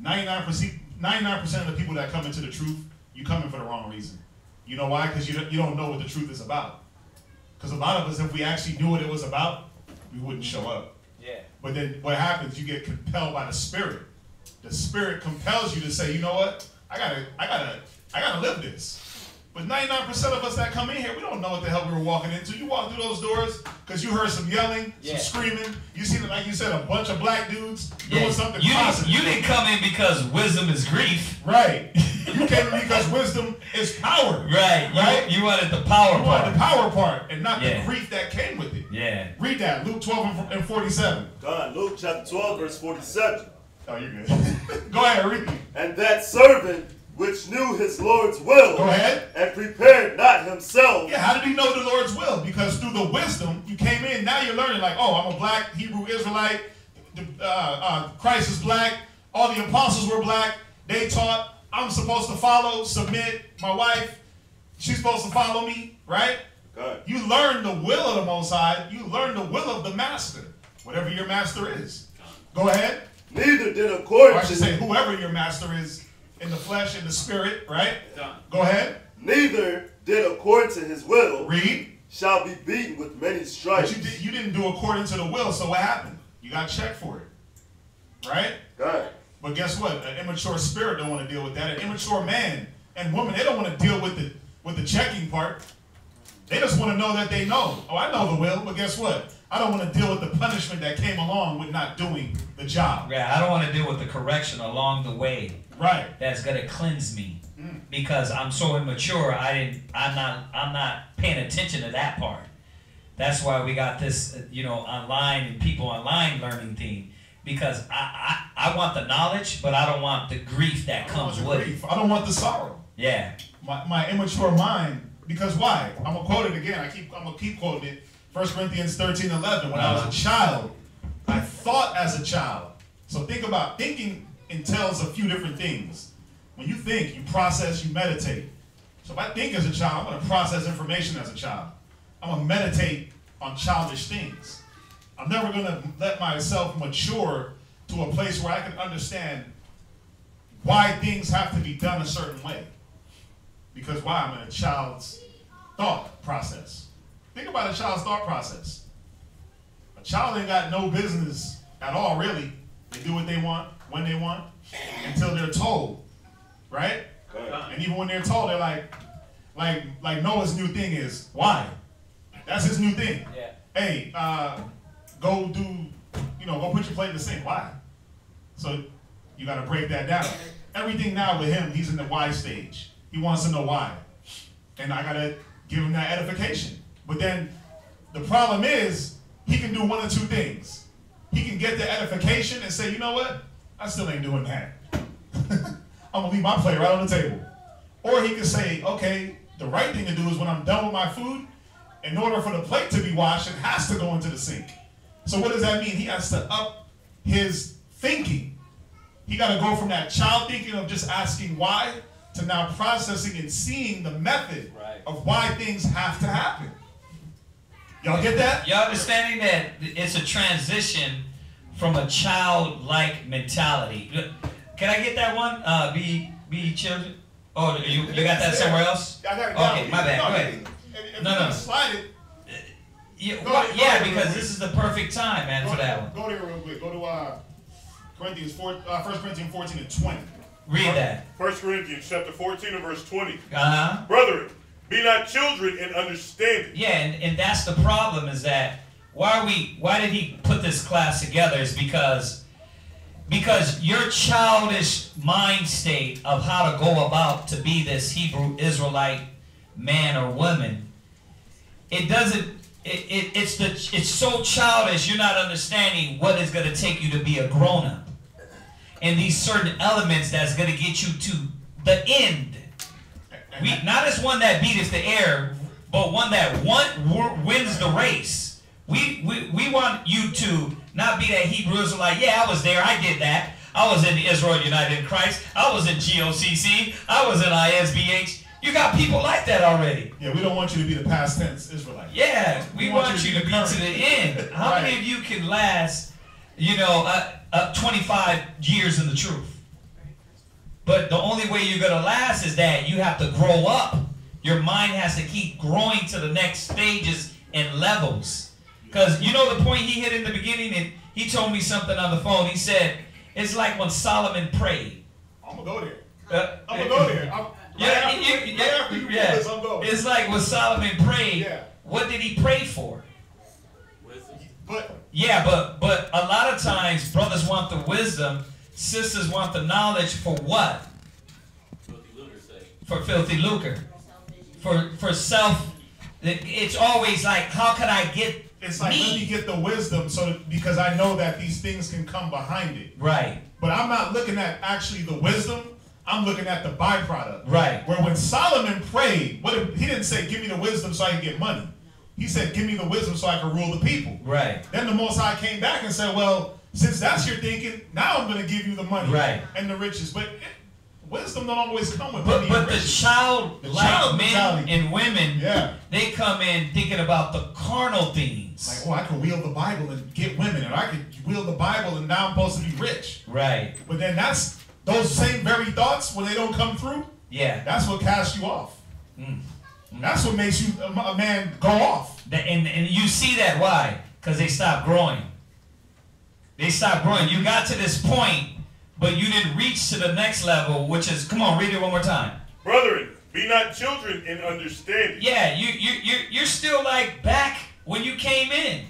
99% of the people that come into the truth, you come in for the wrong reason. You know why? Because you don't know what the truth is about. Because a lot of us, if we actually knew what it was about, we wouldn't show up. Yeah. But then what happens? You get compelled by the Spirit. The Spirit compels you to say, you know what? I gotta live this. But 99% of us that come in here, we don't know what the hell we were walking into. You walk through those doors because you heard some yelling, some screaming. You see, like you said, a bunch of black dudes doing something positive. You didn't come in because wisdom is grief. Right. You came in because wisdom is power. Right. Right? You wanted the power part. You wanted the power part and not the grief that came with it. Yeah. Read that, Luke 12 and 47. God, Luke chapter 12, verse 47. Oh, you're good. Go ahead, read. And that servant which knew his Lord's will. Go ahead. And prepared not himself. Yeah, how did he know the Lord's will? Because through the wisdom, you came in, now you're learning like, oh, I'm a black Hebrew Israelite. Christ is black. All the apostles were black. They taught, I'm supposed to follow, submit. My wife, she's supposed to follow me, right? Okay. You learn the will of the Most High. You learn the will of the Master, whatever your Master is. Go ahead. Neither did according or I should say whoever your Master is in the flesh, in the spirit, right? Done. Go ahead. Neither did according to his will. Read. Shall be beaten with many stripes. But you didn't do according to the will, so what happened? You got checked for it. Right? God. But guess what? An immature spirit don't want to deal with that. An immature man and woman, they don't want to deal with the checking part. They just want to know that they know. Oh, I know the will, but guess what? I don't want to deal with the punishment that came along with not doing the job. Yeah, I don't want to deal with the correction along the way. Right. That's gonna cleanse me. Because I'm so immature, I'm not paying attention to that part. That's why we got this, online and people online learning thing. Because I want the knowledge, but I don't want the grief that comes with it. I don't want the sorrow. Yeah. My immature mind. Because why? I'm gonna quote it again. I'm gonna keep quoting it. 1 Corinthians 13:11. When I was a child, I thought as a child. So think about thinking entails a few different things. When you think, you process, you meditate. So if I think as a child, I'm going to process information as a child. I'm going to meditate on childish things. I'm never going to let myself mature to a place where I can understand why things have to be done a certain way. Because why? I'm in a child's thought process. Think about a child's thought process. A child ain't got no business at all, really. They do what they want, when they want, until they're told, right? And even when they're told, they're like Noah's new thing is, why? That's his new thing. Yeah. Hey, go put your plate in the sink. Why? So you got to break that down. Everything now with him, he's in the why stage. He wants to know why. And I got to give him that edification. But then the problem is, he can do one of two things. He can get the edification and say, you know what? I still ain't doing that. I'm going to leave my plate right on the table. Or he can say, okay, the right thing to do is when I'm done with my food, in order for the plate to be washed, it has to go into the sink. So what does that mean? He has to up his thinking. He got to go from that child thinking of just asking why to now processing and seeing the method of why things have to happen. Y'all get that? Y'all understanding that it's a transition from a childlike mentality. Can I get that one? Be children? Oh, you got that somewhere else? I got it okay, my bad. Go ahead. No. Slide it. Yeah, because this is the perfect time, man, for that one. Go there real quick. Go to 1 Corinthians 14 and 20. Read that. 1 Corinthians chapter 14 and verse 20. Uh-huh. Brethren, be not children in understanding. Yeah, and that's the problem is that why did he put this class together is because your childish mind state of how to go about to be this Hebrew Israelite man or woman, it's so childish you're not understanding what is going to take you to be a grown-up. And these certain elements that's going to get you to the end. Not as one that beateth the air, but one that wins the race. We want you to Not be that Hebrew Israelite. Yeah, I was there. I did that. I was in the Israel United in Christ. I was in GOCC. I was in ISBH. You got people like that already. Yeah, we don't want you to be the past tense Israelite. Yeah, we want you to be to the end. How many of you can last, 25 years in the truth? But the only way you're going to last is that you have to grow up. Your mind has to keep growing to the next stages and levels. Because you know the point he hit in the beginning, and he told me something on the phone. He said, it's like when Solomon prayed. I'm going to go there. I'm going to go there. It's like when Solomon prayed. Yeah. What did he pray for? Wisdom. But a lot of times brothers want the wisdom, sisters want the knowledge for what? Filthy lucre's sake. For filthy lucre. For self. It's always like, how can I get? It's like, let me get the wisdom because I know that these things can come behind it. Right. But I'm not looking at actually the wisdom. I'm looking at the byproduct. Right. Where when Solomon prayed, he didn't say, give me the wisdom so I can get money. He said, give me the wisdom so I can rule the people. Right. Then the Most High came back and said, well, since that's your thinking, now I'm going to give you the money and the riches. But wisdom don't always come with money and riches. The childlike men and women, they come in thinking about the carnal things. Like, oh, I can wield the Bible and get women, and I can wield the Bible and now I'm supposed to be rich. Right. But then those same very thoughts, when they don't come through, that's what casts you off. That's what makes you a man go off. And you see that, why? Because they stopped growing. They stopped growing. You got to this point, but you didn't reach to the next level, which is, come on, read it one more time. Brethren, be not children in understanding. Yeah, you're still like back when you came in.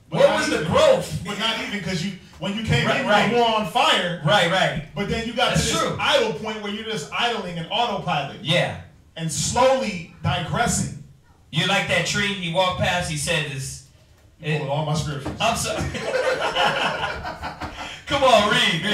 What was the growth? But not even, because when you came in, you were more on fire. Right. But then you got to this idle point where you're just idling and autopilot. Yeah. And slowly digressing. You like that tree he walked past, he said this. All my scriptures. I'm sorry. Come on, read.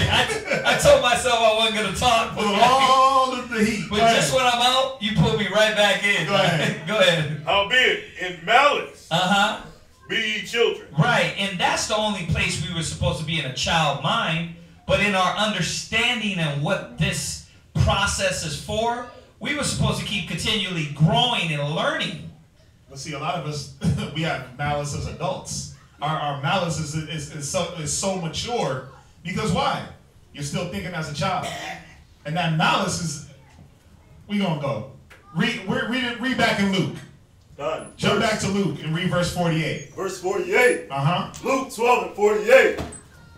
I told myself I wasn't going to talk. With all of the heat. But just when I'm out, you pull me right back in. Go ahead. Go ahead. Howbeit, in malice. Uh-huh. Be ye children. Right, and that's the only place we were supposed to be in a child mind. But in our understanding and what this process is for, we were supposed to keep continually growing and learning. But see, a lot of us, we have malice as adults. Our malice is so mature because why? You're still thinking as a child. And that malice is, we gonna go. Read back in Luke. Done. Jump back to Luke and read verse 48. Verse 48. Uh-huh. Luke 12:48.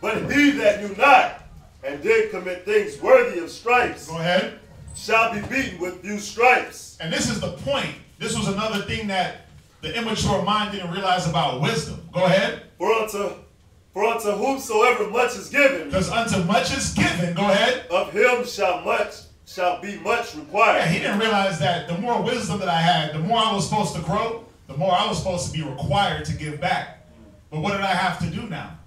But he that knew not and did commit things worthy of stripes. Go ahead. Shall be beaten with few stripes. And this is the point. This was another thing that the immature mind didn't realize about wisdom. Go ahead. For unto whomsoever much is given. Because unto much is given. Go ahead. Of him shall be much required. Yeah, he didn't realize that the more wisdom that I had, the more I was supposed to grow, the more I was supposed to be required to give back. But what did I have to do now?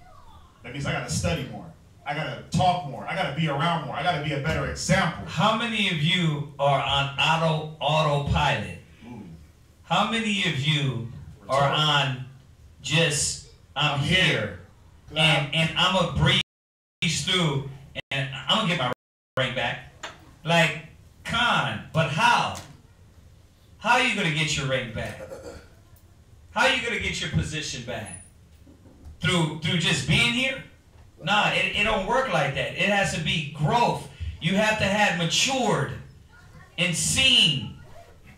That means I got to study more. I got to talk more. I got to be around more. I got to be a better example. How many of you are on autopilot? How many of you are on just, I'm here, and I'm going to breeze through, and I'm going to get my rank back? Like, but how? How are you going to get your rank back? How are you going to get your position back? Through just being here? Nah, it don't work like that. It has to be growth. You have to have matured and seen.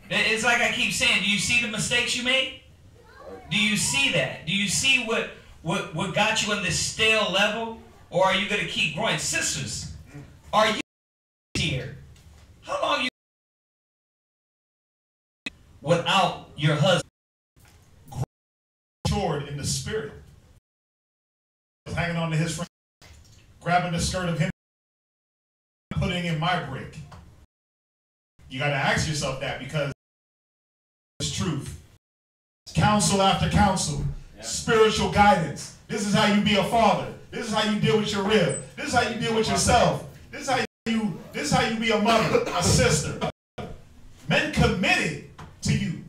It's like I keep saying, do you see the mistakes you made? Do you see that? Do you see what got you on this stale level? Or are you going to keep growing? Sisters, are you here? How long you without your husband? Matured in the spirit. Hanging on to his friend, grabbing the skirt of him, putting in my brick. You got to ask yourself that, because it's truth. Counsel after counsel, spiritual guidance. This is how you be a father. This is how you deal with your rib. This is how you deal with yourself. This is how you be a mother, a sister. Men committed to you.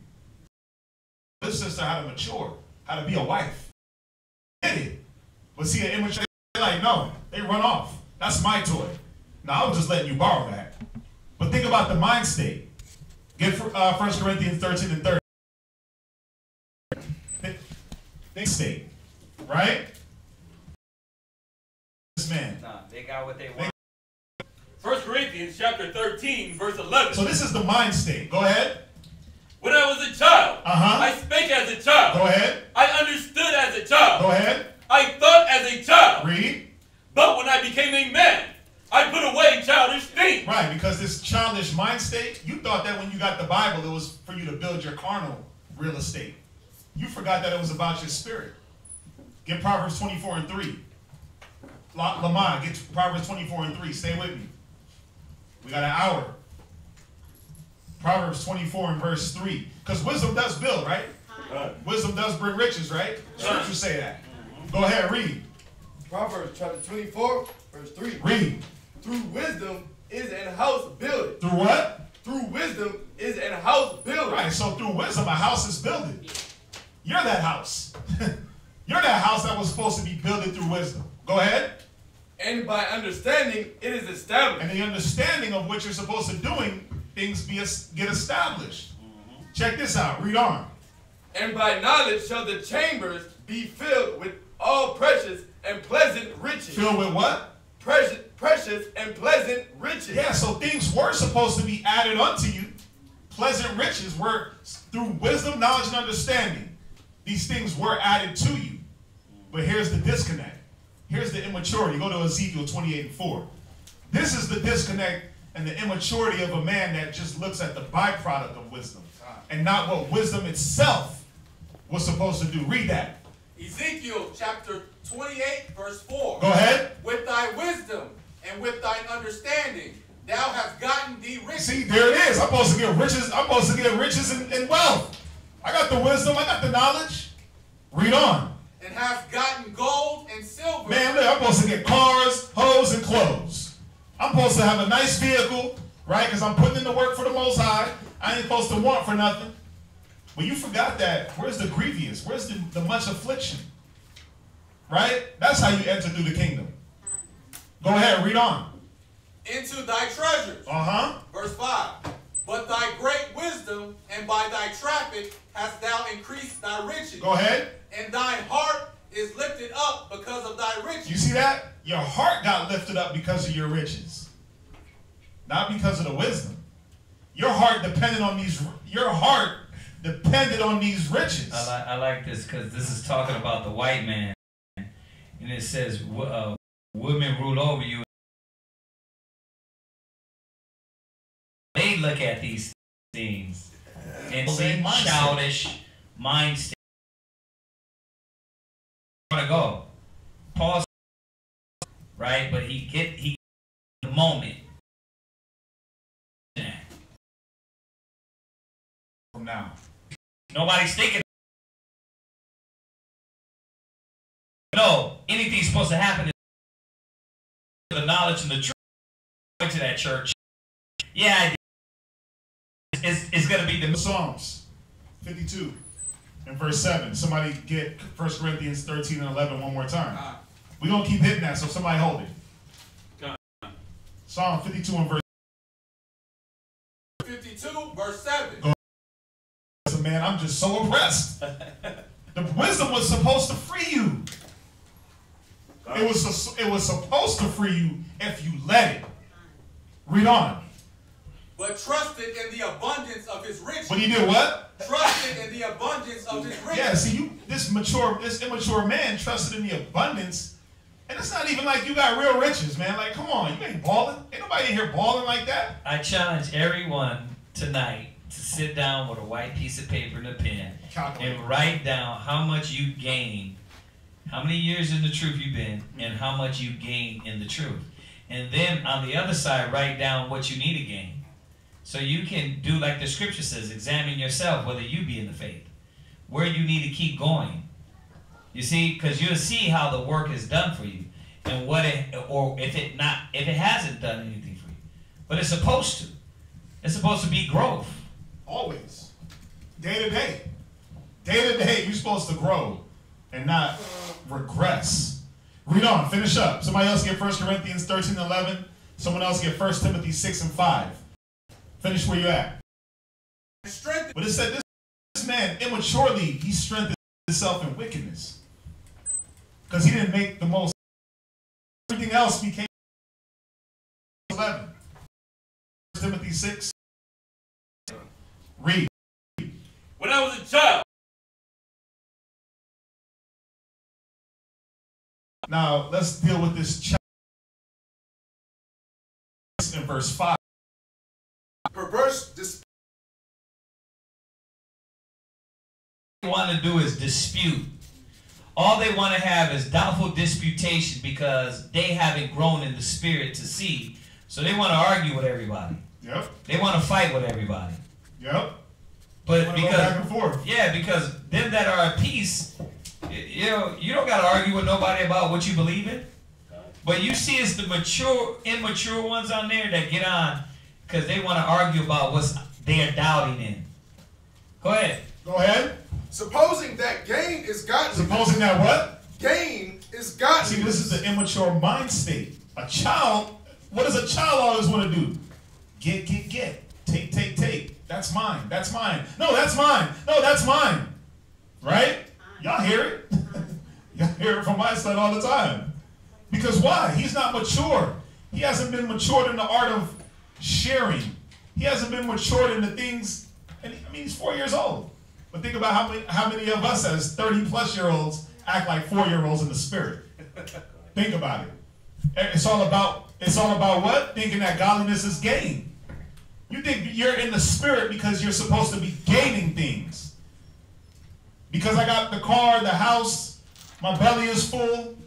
This sister how to mature, how to be a wife. Committed. But see, an immature, they're like, no, they run off. That's my toy. Now, I was just letting you borrow that. But think about the mind state. Get 1 Corinthians 13 and 30. Think state, right? This man. Nah, they got what they want. 1 Corinthians chapter 13, verse 11. So this is the mind state. Go ahead. When I was a child, I spake as a child. Go ahead. I understood as a child. Go ahead. I thought as a child. Read. But when I became a man, I put away childish things. Right, because this childish mind state, you thought that when you got the Bible, it was for you to build your carnal real estate. You forgot that it was about your spirit. Get Proverbs 24 and 3. Lamont, get Proverbs 24 and 3. Stay with me. We got an hour. Proverbs 24 and verse 3. Because wisdom does build, right? Wisdom does bring riches, right? Scriptures say that. Go ahead, read. Proverbs chapter 24, verse 3. Read. Through wisdom is an house builded. Through what? Through wisdom is an house builded. Right, so through wisdom, a house is builded. You're that house. You're that house that was supposed to be builded through wisdom. Go ahead. And by understanding, it is established. And the understanding of what you're supposed to doing, things get established. Check this out. Read on. And by knowledge shall the chambers be filled with all precious and pleasant riches. Filled with what? Precious and pleasant riches. Yeah, so things were supposed to be added unto you. Pleasant riches were through wisdom, knowledge, and understanding. These things were added to you. But here's the disconnect. Here's the immaturity. Go to Ezekiel 28 and 4. This is the disconnect and the immaturity of a man that just looks at the byproduct of wisdom and not what wisdom itself was supposed to do. Read that. Ezekiel chapter 28, verse 4. Go ahead. With thy wisdom and with thine understanding, thou hast gotten thee riches. See, there it is. I'm supposed to get riches. I'm supposed to get riches and wealth. I got the wisdom. I got the knowledge. Read on. And hast gotten gold and silver. Man, look, I'm supposed to get cars, hoes, and clothes. I'm supposed to have a nice vehicle, right? Because I'm putting in the work for the Most High. I ain't supposed to want for nothing. But you forgot that. Where's the grievous? Where's the much affliction? Right? That's how you enter through the kingdom. Go ahead, read on. Into thy treasures. Verse 5. But thy great wisdom and by thy traffic hast thou increased thy riches. Go ahead. And thine heart is lifted up because of thy riches. You see that? Your heart got lifted up because of your riches. Not because of the wisdom. Your heart depended on these riches. I like this because this is talking about the white man. And it says, women rule over you. They look at these things and say childish mind state. To go. Pause. Right? But he the moment. From now. Nobody's thinking. No, anything's supposed to happen is the knowledge and the truth. Going to that church. Yeah, it's going to be the Psalms 52 and verse 7. Somebody get 1 Corinthians 13 and 11 one more time. We're going to keep hitting that, so somebody hold it. Psalm 52 and verse 52, verse 7. Man, I'm just so oppressed. The wisdom was supposed to free you. It was supposed to free you if you let it. Read on. But trusted in the abundance of his riches. But he did what? Trusted in the abundance of his riches. Yeah, see, this immature man trusted in the abundance. And it's not even like you got real riches, man. Like, come on, you ain't balling. Ain't nobody in here balling like that. I challenge everyone tonight to sit down with a white piece of paper and a pen and write down how much you gained, how many years in the truth you've been, and how much you gained in the truth. And then on the other side, write down what you need to gain. So you can do like the scripture says, examine yourself whether you be in the faith, where you need to keep going. You see, because you'll see how the work is done for you, and what if it hasn't done anything for you. But it's supposed to. It's supposed to be growth. Always. Day to day. Day to day, you're supposed to grow and not regress. Read on, finish up. Somebody else get 1 Corinthians 13:11. Someone else get 1 Timothy 6:5. Finish where you at. But it said this man immaturely, he strengthened himself in wickedness. Because he didn't make the most. Everything else became 11. 1 Timothy 6. Read. When I was a child. Now, let's deal with this chapter in verse 5. Perverse They want to do is dispute. All they want to have is doubtful disputation because they haven't grown in the spirit to see. So they want to argue with everybody. Yep. They want to fight with everybody. Yep. But because, go back and forth. Yeah, because them that are at peace, you know, you don't got to argue with nobody about what you believe in. But you see it's the mature, immature ones on there that get on because they want to argue about what they're doubting in. Go ahead. Go ahead. Supposing that gain is godliness. Supposing that what? Gain is godliness. See, this is the immature mind state. A child, what does a child always want to do? Get. Take. That's mine. That's mine. No, that's mine. No, that's mine. Right? Y'all hear it? Y'all hear it from my son all the time. Because why? He's not mature. He hasn't been matured in the art of sharing. He hasn't been matured in the things, and I mean, he's 4 years old. But think about how many of us as 30-plus-year-olds act like 4-year-olds in the spirit. Think about it. It's all about what? Thinking that godliness is gain. You think you're in the spirit because you're supposed to be gaining things. Because I got the car, the house, my belly is full,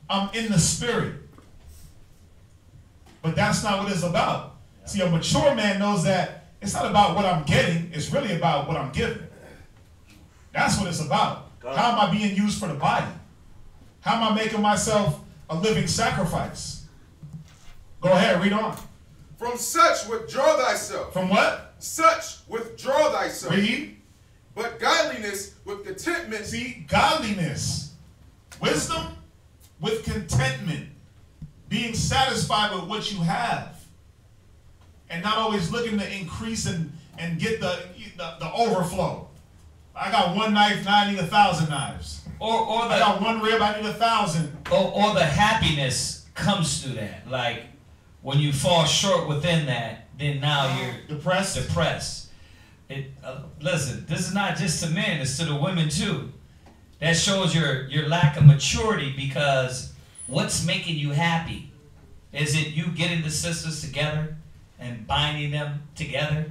I'm in the spirit. But that's not what it's about. See, a mature man knows that it's not about what I'm getting, it's really about what I'm giving. That's what it's about. How am I being used for the body? How am I making myself a living sacrifice? Go ahead, read on. From such withdraw thyself. From what? Such withdraw thyself. Read. But godliness with contentment. See, godliness. Wisdom with contentment. Being satisfied with what you have. And not always looking to increase and get the overflow. I got one knife, now I need 1,000 knives. I got one rib, I need 1,000. Or the happiness comes through that. Like, when you fall short within that, then now you're depressed. Listen, this is not just to men, it's to the women too. That shows your lack of maturity because what's making you happy? Is it you getting the sisters together and binding them together?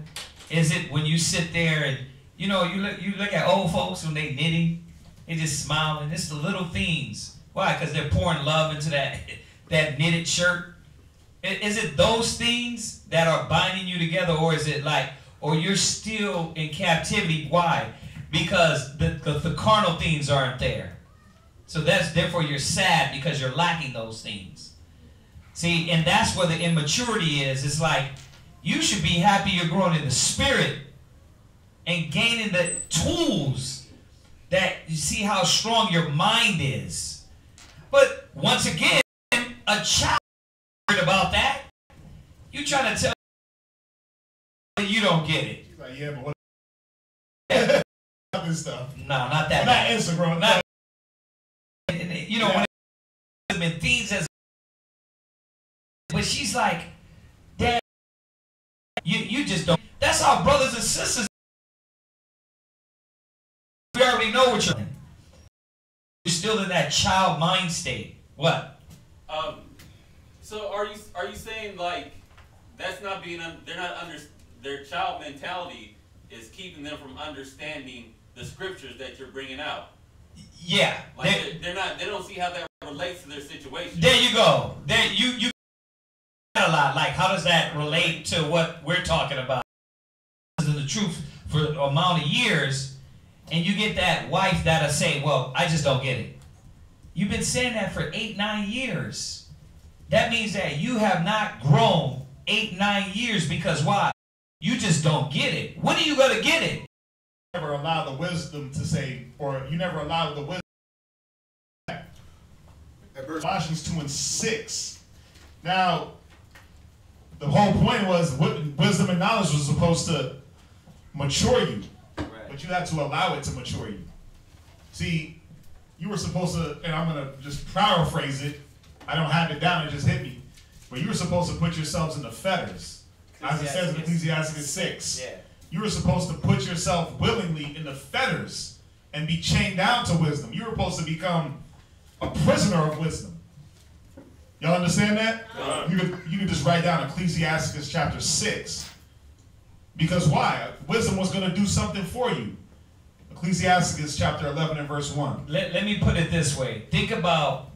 Is it when you sit there and you look at old folks when they knitting, they just smiling. It's the little things. Why? Because they're pouring love into that knitted shirt. Is it those things that are binding you together, or is it like, or you're still in captivity? Why? Because the carnal things aren't there. So therefore you're sad because you're lacking those things. See, and that's where the immaturity is. It's like you should be happy you're growing in the spirit and gaining the tools that you see how strong your mind is. But once again, a child about that, you trying to tell me you don't get it. Like, yeah, but what this stuff? No, not that. Well, not Instagram. Not, you know, when it's been things as, but she's like, Dad, you just don't. That's how brothers and sisters. We already know what you're in. You're still in that child mind state. What? So are you saying like that's not being their child mentality is keeping them from understanding the scriptures that you're bringing out? Yeah. Like they don't see how that relates to their situation. There you go. There you a lot. Like how does that relate to what we're talking about? The truth for an amount of years, and you get that wife that'll say, well, I just don't get it. You've been saying that for 8-9 years. That means that you have not grown 8-9 years because why? You just don't get it. When are you going to get it? Never allow the wisdom to say, or you never allow the wisdom. At verse Colossians 2 and 6. Now, the whole point was wisdom and knowledge was supposed to mature you. Right. But you had to allow it to mature you. See, you were supposed to, and I'm going to just paraphrase it. I don't have it down, it just hit me. But you were supposed to put yourselves in the fetters. As it says in Ecclesiastes 6. Yeah. You were supposed to put yourself willingly in the fetters and be chained down to wisdom. You were supposed to become a prisoner of wisdom. Y'all understand that? You could just write down Ecclesiastes chapter 6. Because why? Wisdom was going to do something for you. Ecclesiastes chapter 11 and verse 1. Let me put it this way. Think about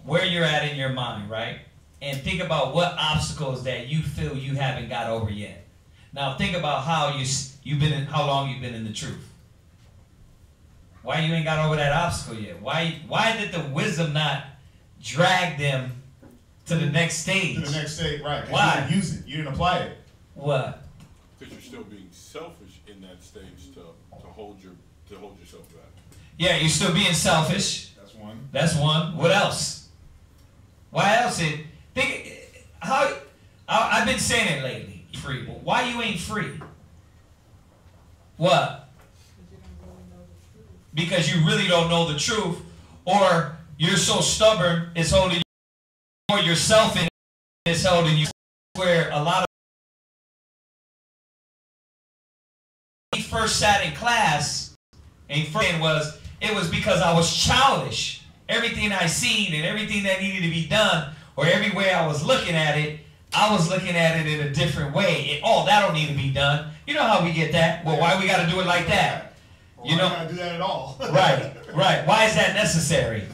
where you're at in your mind, right? And think about what obstacles that you feel you haven't got over yet. Now think about how how long you've been in the truth. Why you ain't got over that obstacle yet? Why did the wisdom not drag them to the next stage? To the next stage, right. Why? You didn't use it. You didn't apply it. What? Because you're still being selfish in that stage to hold yourself back. Yeah, you're still being selfish. That's one. That's one. What else? Why else? I've been saying it lately. Free. But why you ain't free? What? Because you really don't know the truth, or you're so stubborn it's holding you, or your selfishness is holding you. Where a lot of he first sat in class and it was because I was childish. Everything I seen and everything that needed to be done, or every way I was looking at it, I was looking at it in a different way. That don't need to be done. You know how we get that? Well, why we got to do it like that? Well, you know, got to do that at all. Right. Why is that necessary?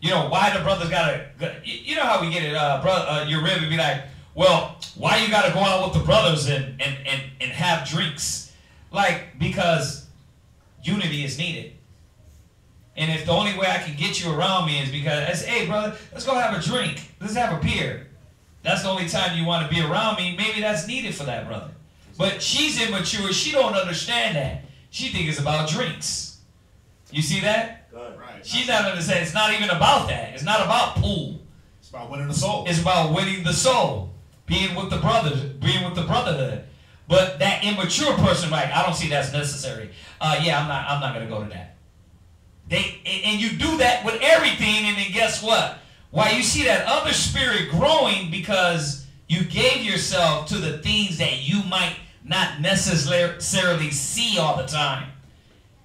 Why the brothers got to? You know how we get it, your rib would be like, well, why you got to go out with the brothers and have drinks? Like, because unity is needed. And if the only way I can get you around me is because, hey, brother, let's go have a drink. Let's have a beer. That's the only time you want to be around me. Maybe that's needed for that brother. But she's immature. She don't understand that. She thinks it's about drinks. You see that? Right. She's not understanding. It's not even about that. It's not about pool. It's about winning the soul. It's about winning the soul. Being with the brothers. Being with the brotherhood. But that immature person, like, I don't see that's necessary. I'm not going to go to that. And you do that with everything, and then guess what? Why you see that other spirit growing because you gave yourself to the things that you might not necessarily see all the time.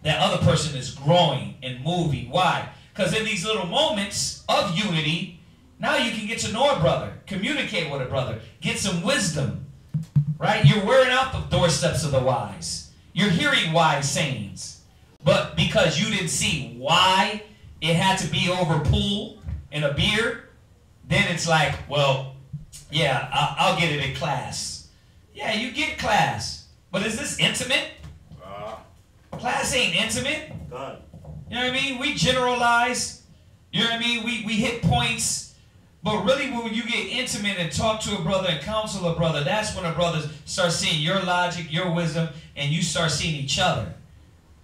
That other person is growing and moving. Why? Because in these little moments of unity, now you can get to know a brother, communicate with a brother, get some wisdom. Right? You're wearing out the doorsteps of the wise. You're hearing wise sayings. But because you didn't see why it had to be over pool and a beer, then it's like, well, yeah, I'll get it in class. Yeah, you get class. But is this intimate? Class ain't intimate. God. You know what I mean? We generalize. You know what I mean? We hit points. But really, when you get intimate and talk to a brother and counsel a brother, that's when a brother starts seeing your logic, your wisdom, and you start seeing each other.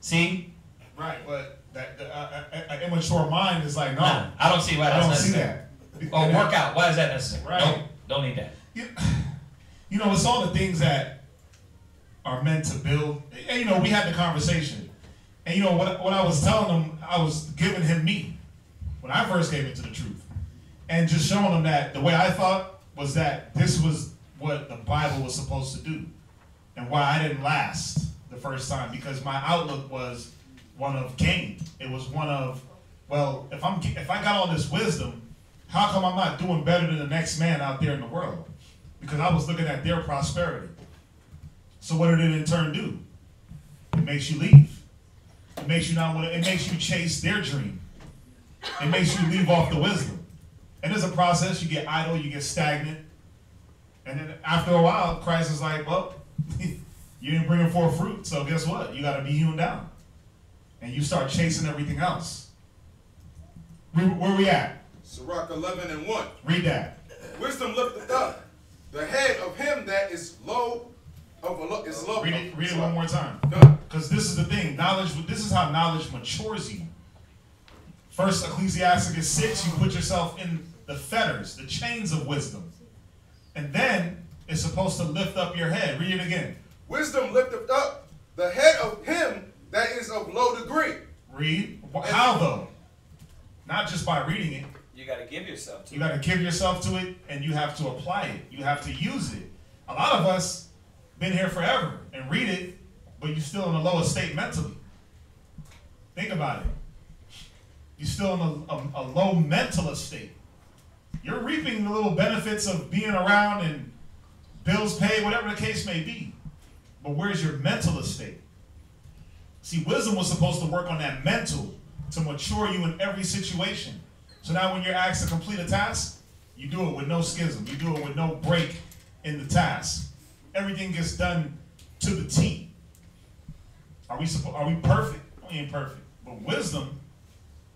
See? Right, but an immature mind is like, no. Nah, I don't see why that's necessary. See that. Oh, workout. Why is that necessary? Right. Nope, don't need that. It's all the things that are meant to build. And, we had the conversation. And, what I was telling him, I was giving him me when I first came into the truth. And just showing him that the way I thought was that this was what the Bible was supposed to do. And why I didn't last the first time. Because my outlook was one of gain. It was one of, well, if I got all this wisdom, how come I'm not doing better than the next man out there in the world? Because I was looking at their prosperity. So what did it in turn do? It makes you leave. It makes you not want to, it makes you chase their dream. It makes you leave off the wisdom. And there's a process. You get idle, you get stagnant. And then after a while, Christ is like, well, you didn't bring forth fruit, so guess what? You got to be hewn down. And you start chasing everything else. Where we at? Sirach 11 and 1. Read that. Wisdom lifteth up the head of him that is low. Read it one more time. Done. Because this is the thing. Knowledge. This is how knowledge matures you. First Ecclesiasticus 6, you put yourself in the fetters, the chains of wisdom. And then it's supposed to lift up your head. Read it again. Wisdom lifteth up the head of him that is of low degree. Read. How though? Not just by reading it. You got to give yourself to it. You got to give yourself to it, and you have to apply it. You have to use it. A lot of us been here forever and read it, but you're still in a lower state mentally. Think about it. You're still in a low mental state. You're reaping the little benefits of being around and bills paid, whatever the case may be. But where's your mental estate? See, wisdom was supposed to work on that mental to mature you in every situation. So now when you're asked to complete a task, you do it with no schism. You do it with no break in the task. Everything gets done to the T. Are we perfect? We ain't perfect. But wisdom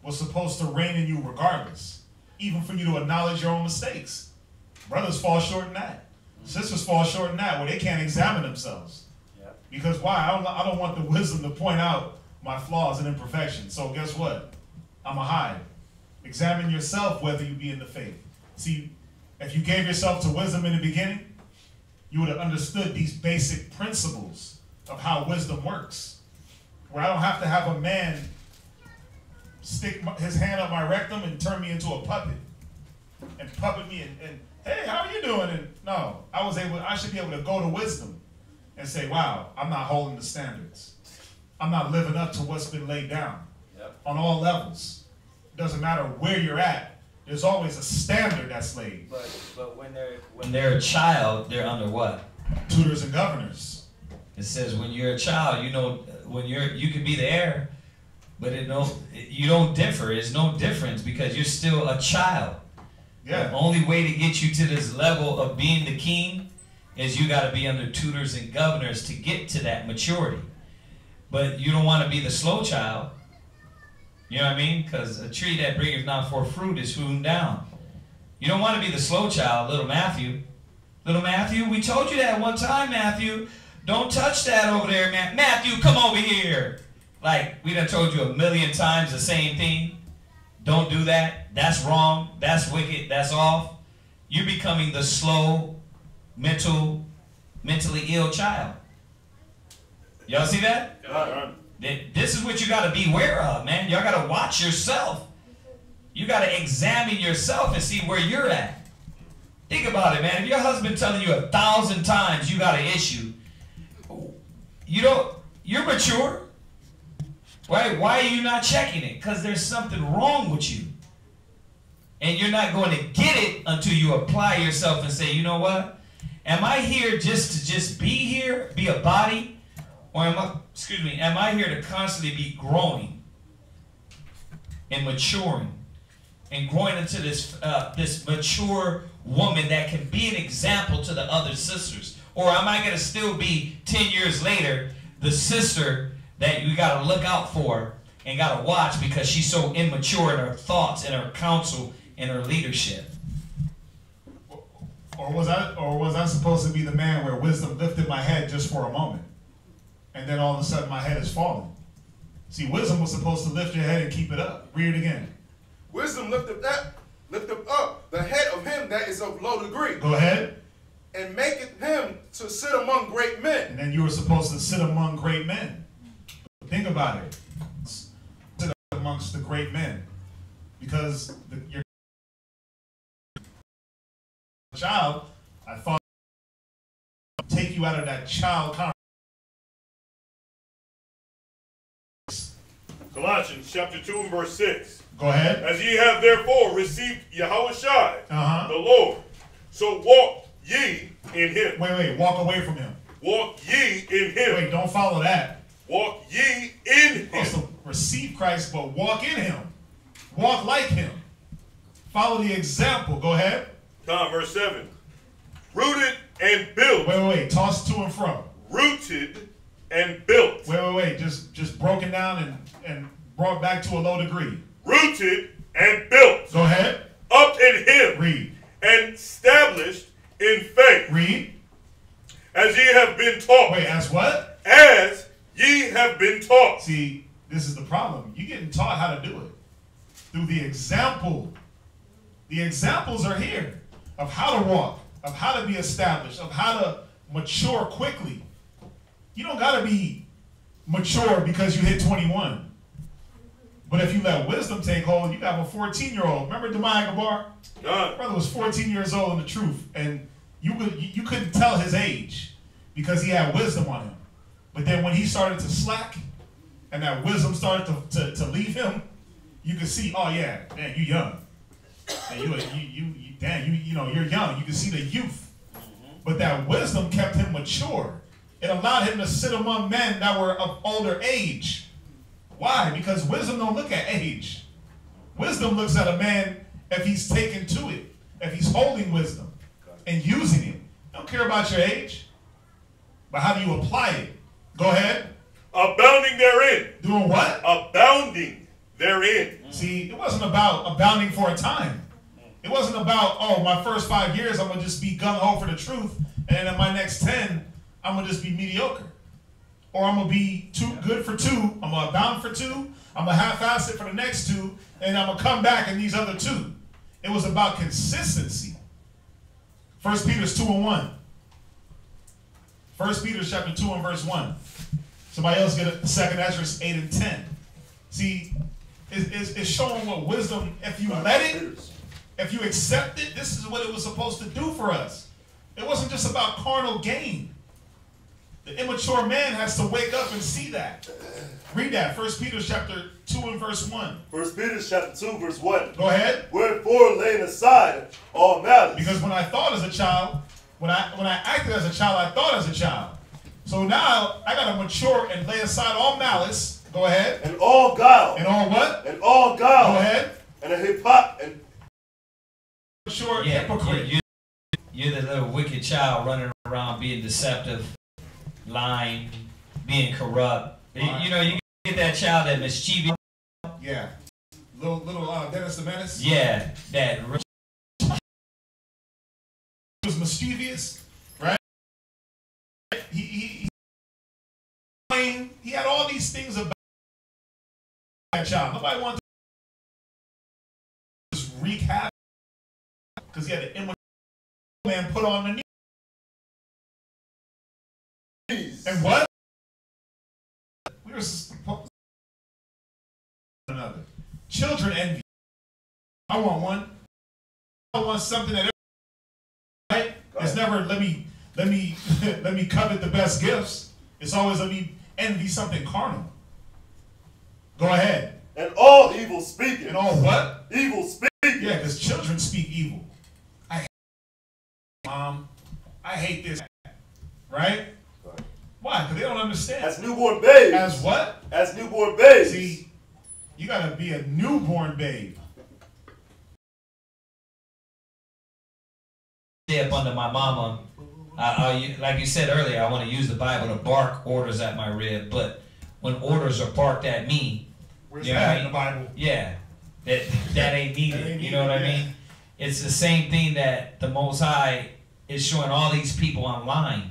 was supposed to reign in you regardless, even for you to acknowledge your own mistakes. Brothers fall short in that. Sisters fall short in that, where they can't examine themselves. Yep. Because why? I don't want the wisdom to point out my flaws and imperfections. So guess what? I'm a hide. Examine yourself whether you be in the faith. See, if you gave yourself to wisdom in the beginning, you would have understood these basic principles of how wisdom works. Where I don't have to have a man stick his hand up my rectum and turn me into a puppet. And puppet me and hey, how are you doing? And no, I should be able to go to wisdom and say, wow, I'm not holding the standards. I'm not living up to what's been laid down on all levels. It doesn't matter where you're at. There's always a standard that's laid. But when they're a child, they're under what? Tutors and governors. It says when you're a child, you know, you can be the heir, but you don't differ. There's no difference because you're still a child. Yeah. The only way to get you to this level of being the king is you got to be under tutors and governors to get to that maturity. But you don't want to be the slow child. You know what I mean? Because a tree that bringeth not forth fruit is hewn down. You don't want to be the slow child, little Matthew. Little Matthew, we told you that one time, Matthew. Don't touch that over there, man. Matthew, come over here. Like, we done told you a million times the same thing. Don't do that. That's wrong. That's wicked. That's off. You're becoming the slow, mentally ill child. Y'all see that? This is what you got to beware of, man. Y'all got to watch yourself. You got to examine yourself and see where you're at. Think about it, man. If your husband telling you 1,000 times you got an issue, you're mature. Right? Why are you not checking it? Because there's something wrong with you. And you're not going to get it until you apply yourself and say, you know what? Am I here just to be here, be a body? Or am I here to constantly be growing and maturing and growing into this mature woman that can be an example to the other sisters? Or am I going to still be 10 years later the sister that you got to look out for and got to watch because she's so immature in her thoughts and her counsel and her leadership? Or was I supposed to be the man where wisdom lifted my head just for a moment? And then all of a sudden my head is falling. See, wisdom was supposed to lift your head and keep it up. Read it again. Wisdom lifteth up the head of him that is of low degree. Go ahead. And maketh him to sit among great men. And then you were supposed to sit among great men. Think about it. Sit amongst the great men. Because your child, I thought, take you out of that child conversation. Colossians chapter 2 and verse 6. Go ahead. As ye have therefore received Yahushua, the Lord, so walk ye in him. Wait, walk away from him. Walk ye in him. Wait, don't follow that. Walk ye in him. Also, receive Christ, but walk in him. Walk like him. Follow the example. Go ahead. Verse 7. Rooted and built. Wait. Toss to and fro. Rooted and built. Wait. Just broken down and brought back to a low degree. Rooted and built. Go ahead. Up in him. Read. And established in faith. Read. As ye have been taught. Wait, as what? As ye have been taught. See, this is the problem. You're getting taught how to do it through the example. The examples are here of how to walk, of how to be established, of how to mature quickly. You don't got to be mature because you hit 21. But if you let wisdom take hold, you have a 14-year-old. Remember Demai Gabar? Brother was 14 years old in the truth, and you couldn't tell his age because he had wisdom on him. But then when he started to slack, and that wisdom started to leave him, you could see, oh yeah, man, you young. And you're young. You can see the youth. But that wisdom kept him mature. It allowed him to sit among men that were of older age. Why? Because wisdom don't look at age. Wisdom looks at a man if he's taken to it, if he's holding wisdom and using it. Don't care about your age, but how do you apply it? Go ahead. Abounding therein. Doing what? Abounding therein. See, it wasn't about abounding for a time. It wasn't about, oh, my first 5 years, I'm going to just be gung-ho for the truth, and then in my next 10, I'm going to just be mediocre. Or I'm going to be too good for 2, I'm going to abound for 2, I'm going to half-ass it for the next 2, and I'm going to come back in these other 2. It was about consistency. 1 Peter 2:1. 1 Peter chapter 2 and verse 1. Somebody else get it. 2 Ezra 8 and 10. See, it's showing what wisdom, if you let it, if you accept it, this is what it was supposed to do for us. It wasn't just about carnal gain. The immature man has to wake up and see that. Read that. 1 Peter chapter 2 and verse 1. 1 Peter chapter 2 verse 1. Go ahead. Wherefore laying aside all malice. Because when I thought as a child, when I acted as a child, I thought as a child. So now I got to mature and lay aside all malice. Go ahead. And all guile. And all what? And all guile. Go ahead. And a hypocrite. Hypocrite. You're the little wicked child running around being deceptive, lying, being corrupt. Right. You know, you get that child that mischievous. Yeah. Little Dennis the Menace. Yeah, that. He was mischievous, right? He had all these things about that child. Nobody wanted to just wreak havoc because he had the immature man put on the knees. And what? We were another. Children envy. I want one. I want something that right? It's never let me covet the best gifts. It's always let me envy something carnal. Go ahead. And all evil speaking. And all what? Evil speaking. Yeah, because children speak evil. I hate Mom. I hate this. Right? Why? Because they don't understand. As newborn babes. As what? As newborn babes. See, you got to be a newborn babe. Up under my mama. Like you said earlier, I want to use the Bible to bark orders at my rib, but when orders are barked at me, where's that in the Bible? Yeah, that ain't needed. You know what I mean? It's the same thing that the Most High is showing all these people online,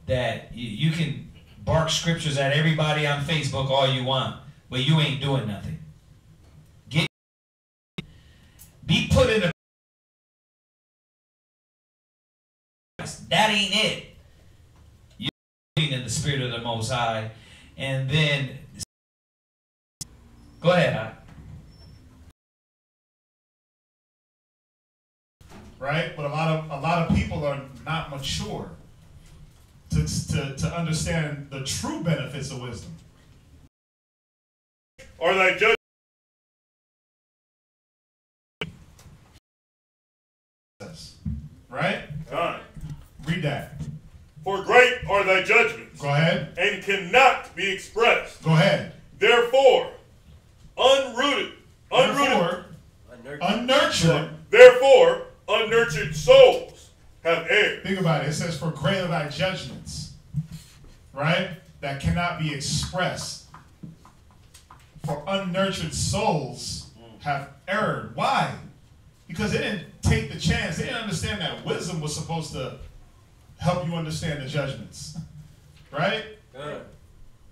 that you can bark scriptures at everybody on Facebook all you want, but you ain't doing nothing. Be put in a. That ain't it. You're in the spirit of the Most High, and then go ahead. Right, but a lot of people are not mature to understand the true benefits of wisdom. Are thy judgments right? Time. Read that. For great are thy judgments. Go ahead. And cannot be expressed. Go ahead. Therefore, unrooted, unnurtured. Therefore, unnurtured souls have erred. Think about it. It says, for great are thy judgments, right? That cannot be expressed. For unnurtured souls have erred. Why? Because they didn't take the chance. They didn't understand that wisdom was supposed to help you understand the judgments, right?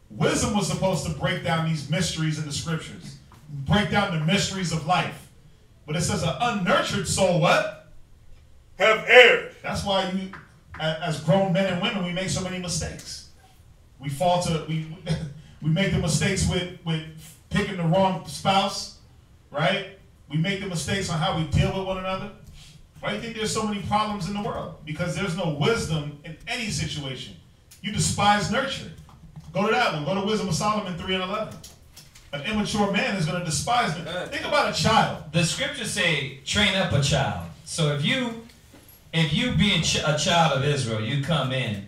Wisdom was supposed to break down these mysteries in the scriptures. break down the mysteries of life. But it says an unnurtured soul, what? Have erred. That's why you, as grown men and women, we make so many mistakes. We fall to, we make the mistakes with picking the wrong spouse, right? We make the mistakes on how we deal with one another. Why do you think there's so many problems in the world? Because there's no wisdom in any situation. You despise nurture. Go to that one. Go to Wisdom of Solomon 3:11. An immature man is going to despise them. Think about a child. The scriptures say, train up a child. So if you being a child of Israel, you come in,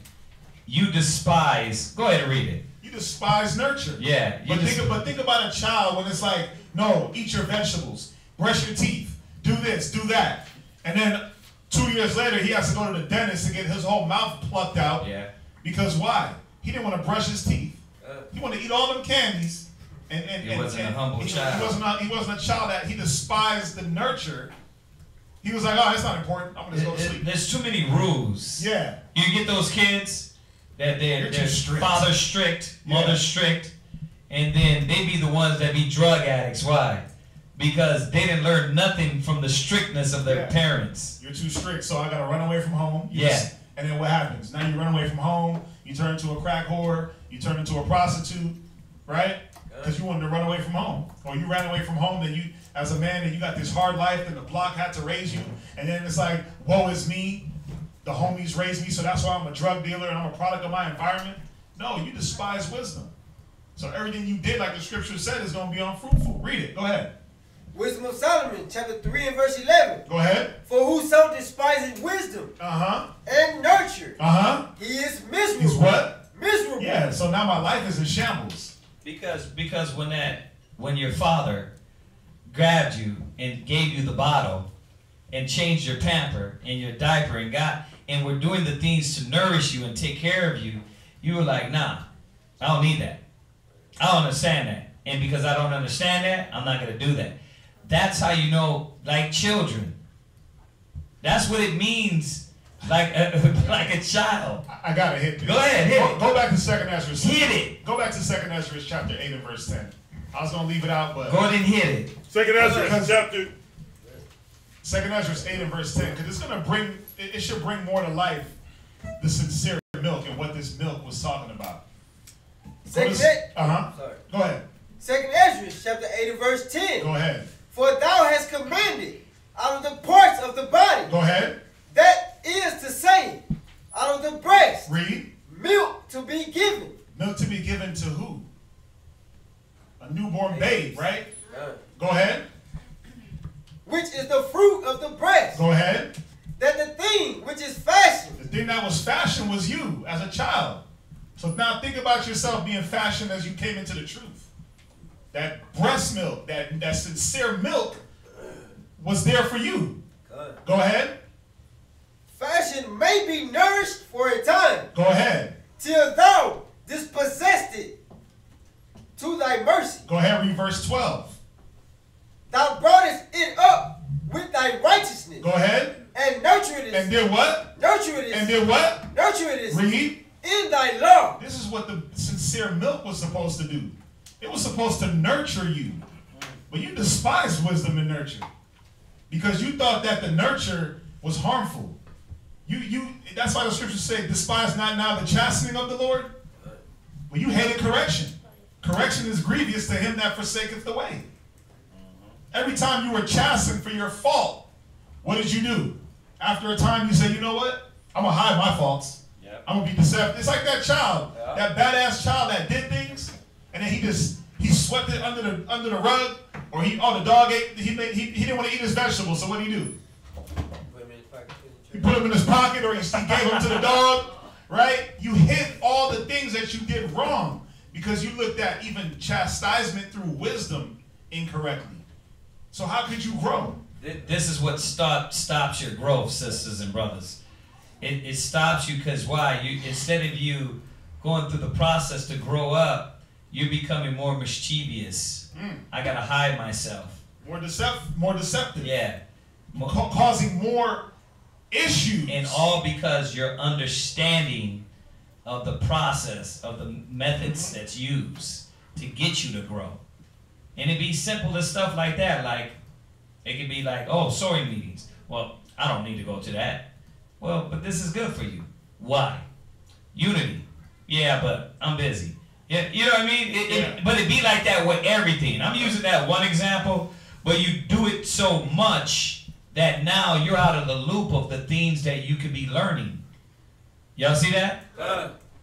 you despise. Go ahead and read it. You despise nurture. Yeah. But think about a child when it's like, no, eat your vegetables, brush your teeth, do this, do that. And then 2 years later, he has to go to the dentist to get his whole mouth plucked out. Yeah. Because why? He didn't want to brush his teeth. He wanted to eat all them candies. He wasn't a humble child. He wasn't a child that he despised the nurture. He was like, oh, it's not important. I'm going to go to sleep. There's too many rules. Yeah. You get those kids that their father's strict, mother's strict, and then they be the ones that be drug addicts. Why? Because they didn't learn nothing from the strictness of their parents. You're too strict, so I got to run away from home. And then what happens? Now you run away from home, you turn into a crack whore, you turn into a prostitute, right? Because you wanted to run away from home. Or you ran away from home, then you, as a man, and you got this hard life, and the block had to raise you. And then it's like, woe is me. The homies raised me, so that's why I'm a drug dealer and I'm a product of my environment. No, you despise wisdom. So everything you did, like the scripture said, is going to be unfruitful. Read it. Go ahead. Wisdom of Solomon, chapter 3 and verse 11. Go ahead. For whoso despises wisdom and nurture, he is miserable. He's what? Miserable. Yeah, so now my life is in shambles. Because when your father grabbed you and gave you the bottle and changed your pamper and your diaper and were doing the things to nourish you and take care of you, you were like, nah, I don't need that. I don't understand that. And because I don't understand that, I'm not going to do that. That's how you know, like children. That's what it means, like a child. I got to hit this. Go ahead, hit it. Go back to 2nd Ezra. Hit it. Go back to 2nd Ezra chapter 8 and verse 10. I was going to leave it out, but... Go ahead and hit it. 2nd Ezra chapter... 2nd Ezra 8 and verse 10, because it's going to bring, it should bring more to life the sincere milk and what this milk was talking about. Go ahead. 2nd Ezra chapter 8 and verse 10. Go ahead. For thou hast commanded out of the parts of the body. Go ahead. That is to say, out of the breast. Read. Milk to be given. Milk to be given to who? A newborn babe, right? Go ahead. Which is the fruit of the breast. Go ahead. That the thing which is fashioned. The thing that was fashioned was you as a child. So now think about yourself being fashioned as you came into the truth. That breast milk, that sincere milk was there for you. Go ahead. Fashion may be nourished for a time. Go ahead. Till thou dispossessed it to thy mercy. Go ahead, read verse 12. Thou broughtest it up with thy righteousness. Go ahead. And nurtured it. And did what? Nurtured it. And did what? Nurtured it. Read. In thy law. This is what the sincere milk was supposed to do. It was supposed to nurture you. But you despised wisdom and nurture. Because you thought that the nurture was harmful. That's why the scriptures say, despise not now the chastening of the Lord. But you hated correction. Correction is grievous to him that forsaketh the way. Every time you were chastened for your fault, what did you do? After a time you say, you know what? I'm going to hide my faults. I'm going to be deceptive. It's like that child, that badass child that did things, and then he swept it under the rug, or the dog ate, he didn't want to eat his vegetables, so what did he do? He put them in his pocket, or he gave them to the dog, right? You hid all the things that you did wrong because you looked at even chastisement through wisdom incorrectly. So how could you grow? This is what stops your growth, sisters and brothers. It stops you because why? Instead of you going through the process to grow up, you're becoming more mischievous. I gotta hide myself. More deceptive. Yeah. Causing more issues. And all because your understanding of the process, of the methods that's used to get you to grow. And it be simple to stuff like that. Like, it can be like, oh, sewing meetings. Well, I don't need to go to that. Well, but this is good for you. Why? Unity. Yeah, but I'm busy. Yeah, you know what I mean? But it be like that with everything. I'm using that one example, but you do it so much that now you're out of the loop of the things that you could be learning. Y'all see that?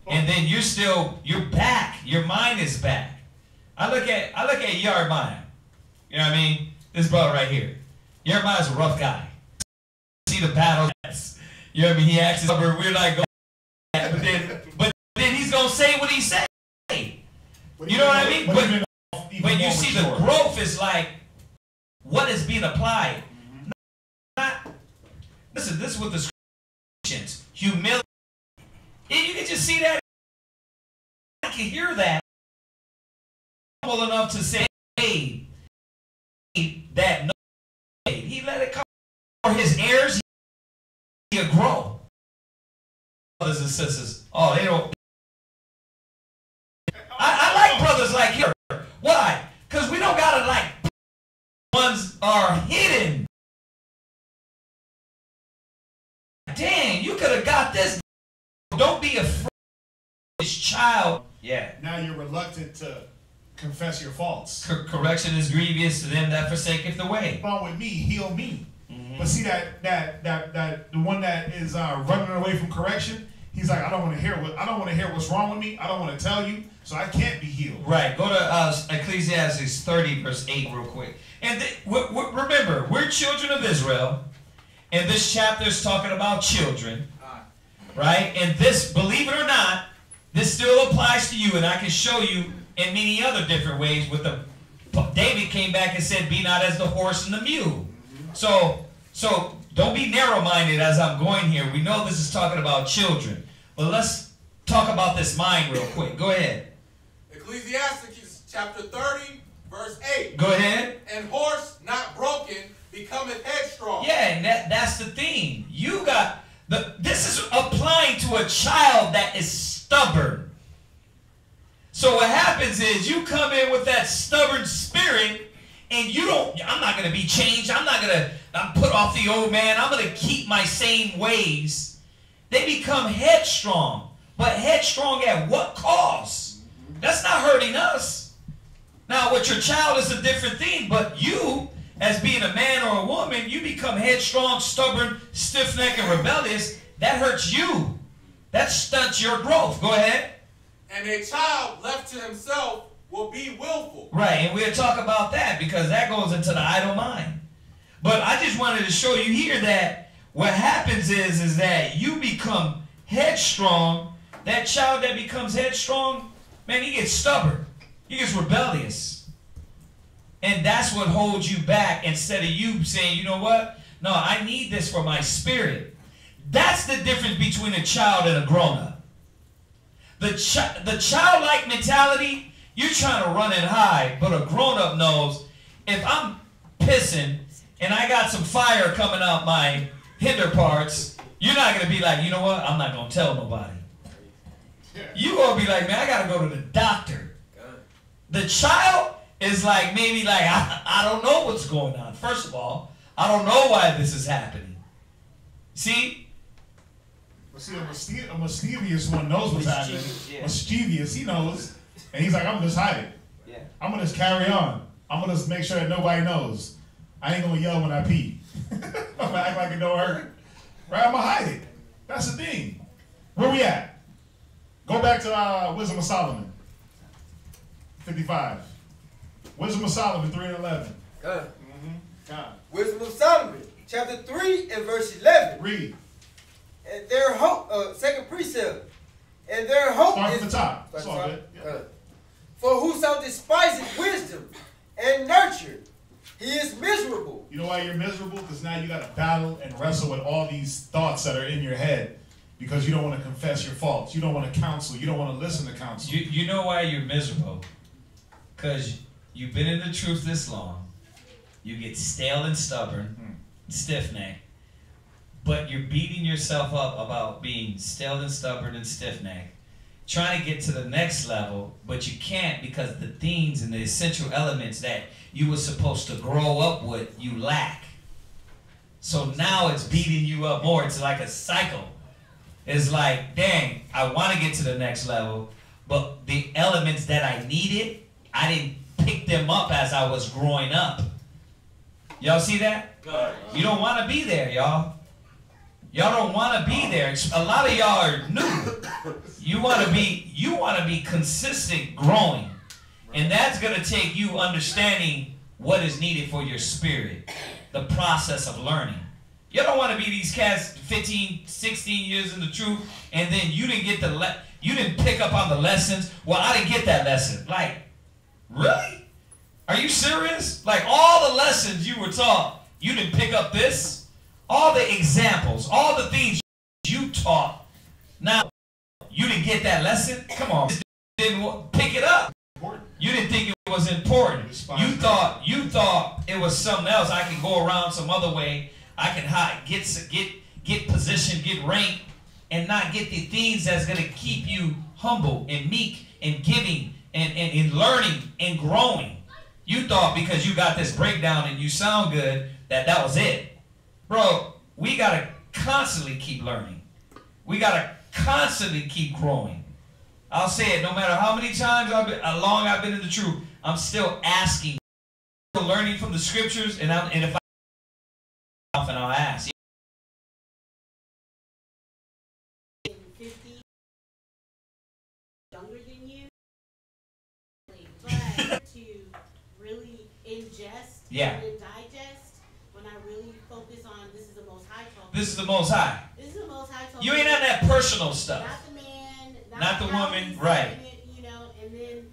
And then you're back. Your mind is back. I look at Jeremiah. You know what I mean? This brother right here. Jeremiah's a rough guy. See the battle. You know what I mean? He acts we're like going, but then he's gonna say what he said. You know what I mean? But you see the growth is like what is being applied. Listen, this is what the scriptures, humility. You can just see that. I can hear that. Humble enough to say that no, he let it come for his heirs. He'll grow. Brothers and sisters, oh, they don't. I like brothers like here. Why? Because we don't gotta like ones are hidden. Dang, you could have got this. Don't be afraid. This child. Yeah. Now you're reluctant to confess your faults. Correction is grievous to them that forsaketh the way. Wrong with me, heal me. But see that the one that is running away from correction, he's like, I don't want to hear what's wrong with me. I don't want to tell you, so I can't be healed. Right. Go to Ecclesiastes 30 verse 8 real quick. And remember, we're children of Israel, and this chapter is talking about children, right? And this, believe it or not, this still applies to you, and I can show you in many other different ways. With the David came back and said, "Be not as the horse and the mule." So don't be narrow-minded as I'm going here. We know this is talking about children. But let's talk about this mind real quick. Go ahead. Ecclesiastes chapter 30, verse 8. Go ahead. And horse not broken becometh headstrong. Yeah, and that's the thing. You got this is applying to a child that is stubborn. So what happens is you come in with that stubborn spirit, and I'm not going to be changed. I'm put off the old man. I'm going to keep my same ways. They become headstrong. But headstrong at what cost? That's not hurting us. Now, with your child is a different thing, but you, as being a man or a woman, you become headstrong, stubborn, stiff-necked, and rebellious. That hurts you. That stunts your growth. Go ahead. And a child left to himself will be willful. Right, and we'll talk about that because that goes into the idle mind. But I just wanted to show you here that what happens is that you become headstrong. That child that becomes headstrong, man, he gets stubborn. He gets rebellious. And that's what holds you back instead of you saying, you know what? No, I need this for my spirit. That's the difference between a child and a grown-up. The childlike mentality, you're trying to run and hide, but a grown-up knows if I'm pissing and I got some fire coming out my hinder parts, you're not going to be like, you know what? I'm not going to tell nobody. You're going to be like, man, I got to go to the doctor. The child is like, maybe like, I don't know what's going on. First of all, I don't know why this is happening. See? But see, a mischievous one knows what's happening. Mischievous, he knows. And he's like, I'm going to just hide it. Yeah. I'm going to just carry on. I'm going to just make sure that nobody knows. I ain't going to yell when I pee. I'm going to act like it don't hurt. Right? I'm going to hide it. That's the thing. Where we at? Go back to Wisdom of Solomon. 55. Wisdom of Solomon 3:11. Wisdom of Solomon, chapter 3 and verse 11. Read. And their hope, second precept. And their hope Start is from the top. That's all good. Yeah. For whoso despiseth wisdom and nurture, he is miserable. You know why you're miserable? Because now you got to battle and wrestle with all these thoughts that are in your head because you don't want to confess your faults. You don't want to counsel. You don't want to listen to counsel. You know why you're miserable? Because you've been in the truth this long. You get stale and stubborn, stiff-necked. But you're beating yourself up about being stale and stubborn and stiff-necked. trying to get to the next level, but you can't because the things and the essential elements that you were supposed to grow up with, you lack. So now it's beating you up more. It's like a cycle. It's like, dang, I want to get to the next level, but the elements that I needed, I didn't pick them up as I was growing up. Y'all see that? You don't want to be there, y'all. Y'all don't want to be there. A lot of y'all are new. You want to be consistent growing. And that's going to take you understanding what is needed for your spirit. The process of learning. You don't want to be these cats 15, 16 years in the truth, and then you didn't get you didn't pick up on the lessons. Well, I didn't get that lesson. Like, really? Are you serious? Like, all the lessons you were taught, you didn't pick up this? All the examples, all the things you taught, now you didn't get that lesson? Come on. You didn't pick it up. You didn't think it was important. You thought it was something else. I can go around some other way. I can get position, get rank, and not get the things that's going to keep you humble and meek and giving and learning and growing. You thought because you got this breakdown and you sound good that was it. Bro, we got to constantly keep learning. We got to constantly keep growing. I'll say it, no matter how many times long I've been in the truth, I'm still asking, learning from the scriptures, and if I'll ask. 50 younger than you, but to really ingest and digest, when I really focus on this is the Most High talking. This is the Most High. This is the Most High talking. You ain't on that personal stuff. Not the man, not the woman, right? You know, and then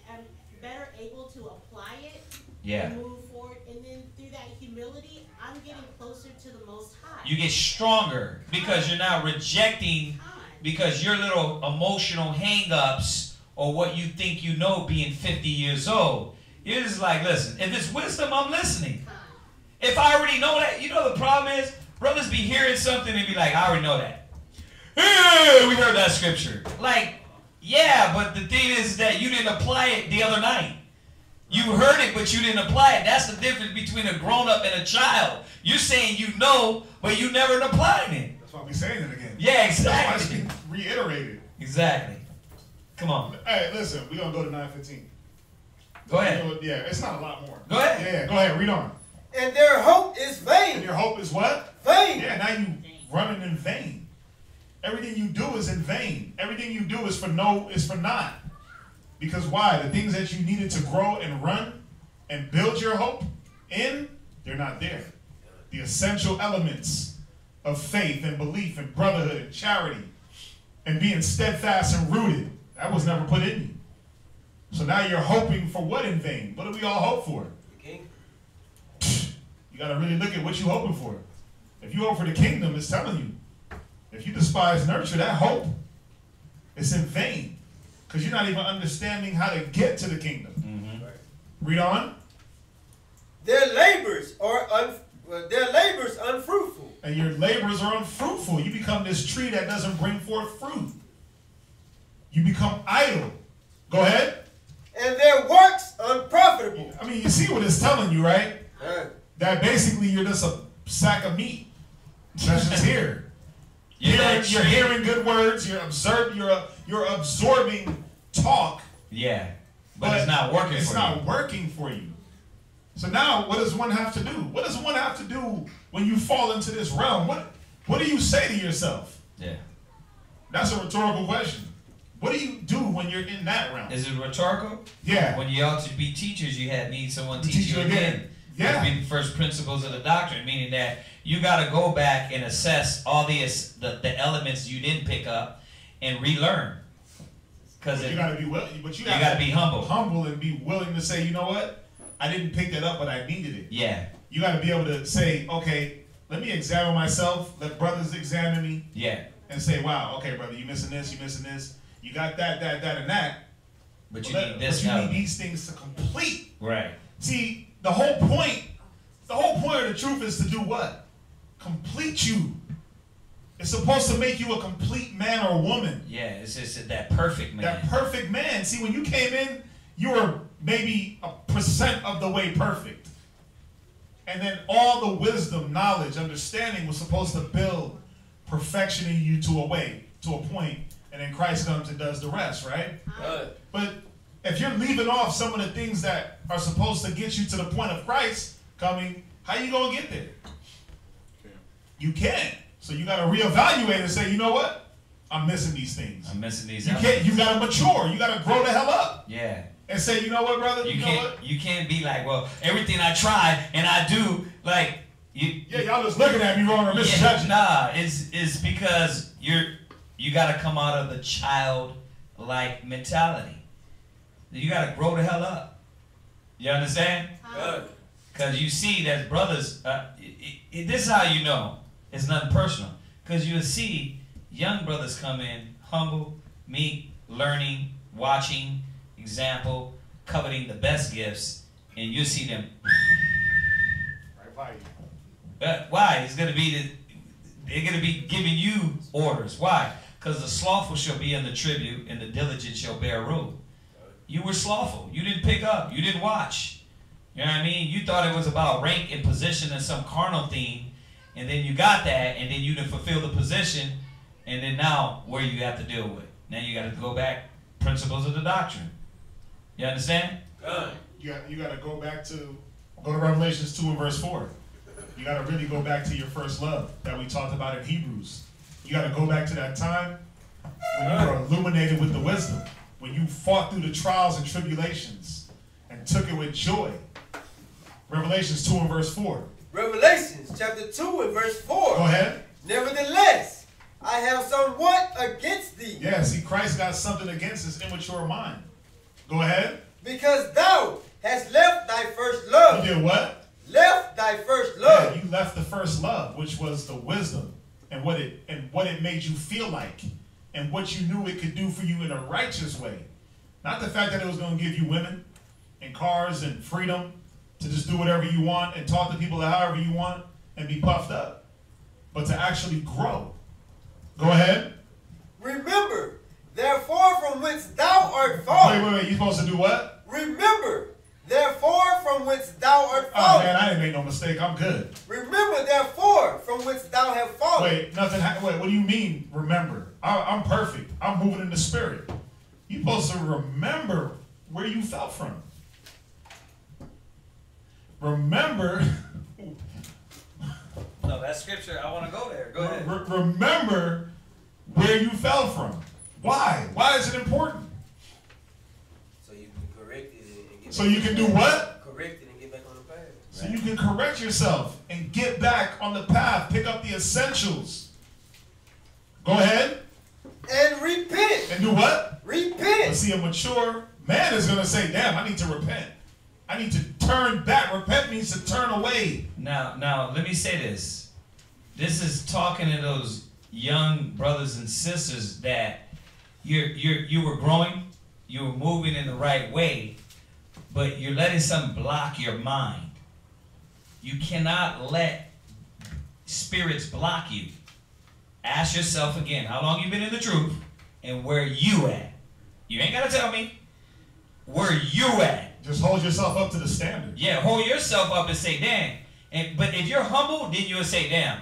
I'm better able to apply it. Yeah. And move forward, and then through that humility, I'm getting closer to the Most High. You get stronger because you're not rejecting because your little emotional hang-ups or what you think you know being 50 years old. You're just like, listen, if it's wisdom, I'm listening. If I already know that, you know the problem is, brothers be hearing something and be like, I already know that. Hey, we heard that scripture. Like, yeah, but the thing is that you didn't apply it the other night. You heard it, but you didn't apply it. That's the difference between a grown-up and a child. You're saying you know, but you never applied it. That's why we're saying it again. Yeah, exactly. That's why it's being reiterated. Exactly. Come on. Hey, listen, we're going to go to 9:15. Go ahead. Yeah, it's not a lot more. Go ahead. Yeah, go ahead. Read on. And their hope is vain. And your hope is what? Vain. Yeah, now you running in vain. Everything you do is in vain. Everything you do is for naught. Because why? The things that you needed to grow and run and build your hope in, they're not there. The essential elements of faith and belief and brotherhood and charity and being steadfast and rooted, that was never put in you. So now you're hoping for what in vain? What do we all hope for? The king. You got to really look at what you're hoping for. If you hope for the kingdom, it's telling you. If you despise nurture, that hope is in vain. Because you're not even understanding how to get to the kingdom. Mm-hmm. Read on. Their labors unfruitful. And your labors are unfruitful. You become this tree that doesn't bring forth fruit. You become idle. Go ahead. And their works unprofitable. I mean, you see what it's telling you, right? That basically you're just a sack of meat. That's just here. You're hearing good words. You're absorbing talk. Yeah, but it's not working. It's not working for you. So now, what does one have to do? What does one have to do when you fall into this realm? What do you say to yourself? Yeah, that's a rhetorical question. What do you do when you're in that realm? Is it rhetorical? Yeah. When you ought to be teachers, you need someone teach you again. Yeah. Being the first principles of the doctrine, meaning that you got to go back and assess all the elements you didn't pick up and relearn. Because you got to be willing, but you got to be humble. Humble and be willing to say, you know what? I didn't pick that up, but I needed it. Yeah. You got to be able to say, okay, let me examine myself. Let brothers examine me. Yeah. And say, wow, okay, brother, you missing this, you missing this. You got that, and that. But you need this. But you need these things to complete. Right. See, the whole point of the truth is to do what? Complete you. It's supposed to make you a complete man or woman. Yeah, it's just that perfect man. That perfect man. See, when you came in, you were maybe 1% of the way perfect. And then all the wisdom, knowledge, understanding was supposed to build perfection in you to a point, and then Christ comes and does the rest, right? But if you're leaving off some of the things that are supposed to get you to the point of Christ coming, how you gonna get there? You can't. So you gotta reevaluate and say, you know what? I'm missing these things. I'm missing these. You gotta mature. You gotta grow the hell up. Yeah. And say, you know what, brother? You can't be like, well, everything I try and I do, like yeah, y'all just looking at me wrong or misjudging. Nah, it's because you gotta come out of the childlike mentality. You gotta grow the hell up. You understand? Because you see that brothers, this is how you know it's nothing personal. Because you'll see young brothers come in humble, meek, learning, watching, example, coveting the best gifts, and you see them. Why? It's gonna be they're gonna be giving you orders. Why? Because the slothful shall be in the tribute, and the diligent shall bear rule. You were slothful. You didn't pick up. You didn't watch. You know what I mean? You thought it was about rank and position and some carnal thing, and then you got that, and then you didn't fulfill the position, and then now where you have to deal with? Now you got to go back principles of the doctrine. You understand? You got to go to Revelations 2 and verse 4. You got to really go back to your first love that we talked about in Hebrews. You got to go back to that time when you were illuminated with the wisdom, when you fought through the trials and tribulations and took it with joy. Revelations 2 and verse 4. Revelations chapter 2 and verse 4. Go ahead. Nevertheless, I have somewhat against thee. Yeah, see, Christ got something against his immature mind. Go ahead. Because thou hast left thy first love. You did what? Left thy first love. Yeah, you left the first love, which was the wisdom and what it made you feel like and what you knew it could do for you in a righteous way. Not the fact that it was going to give you women and cars and freedom to just do whatever you want and talk to people however you want and be puffed up, but to actually grow. Go ahead. Remember, therefore, from whence thou art fallen. Wait. You supposed to do what? Remember, therefore, from whence thou art Oh fallen. man, I didn't make no mistake. I'm good. Remember, therefore, from whence thou have fallen. Wait, what do you mean, remember? I'm perfect. I'm moving in the spirit. You're supposed to remember where you fell from. Remember. No, that scripture, I want to go there. Go ahead. Remember where you fell from. Why? Why is it important? So you can correct it and get So you can do what? Correct it and get back on the path. So you can correct yourself and get back on the path. Pick up the essentials. Go ahead. And repent. And do what? Repent. But see, a mature man is going to say, damn, I need to repent. I need to turn back. Repent means to turn away. Now, let me say this. This is talking to those young brothers and sisters that you were growing, you were moving in the right way, but you're letting something block your mind. You cannot let spirits block you. Ask yourself again, how long you been in the truth and where you at? You ain't got to tell me. Where you at? Just hold yourself up to the standard. Yeah, hold yourself up and say, damn. But if you're humble, then you'll say, damn,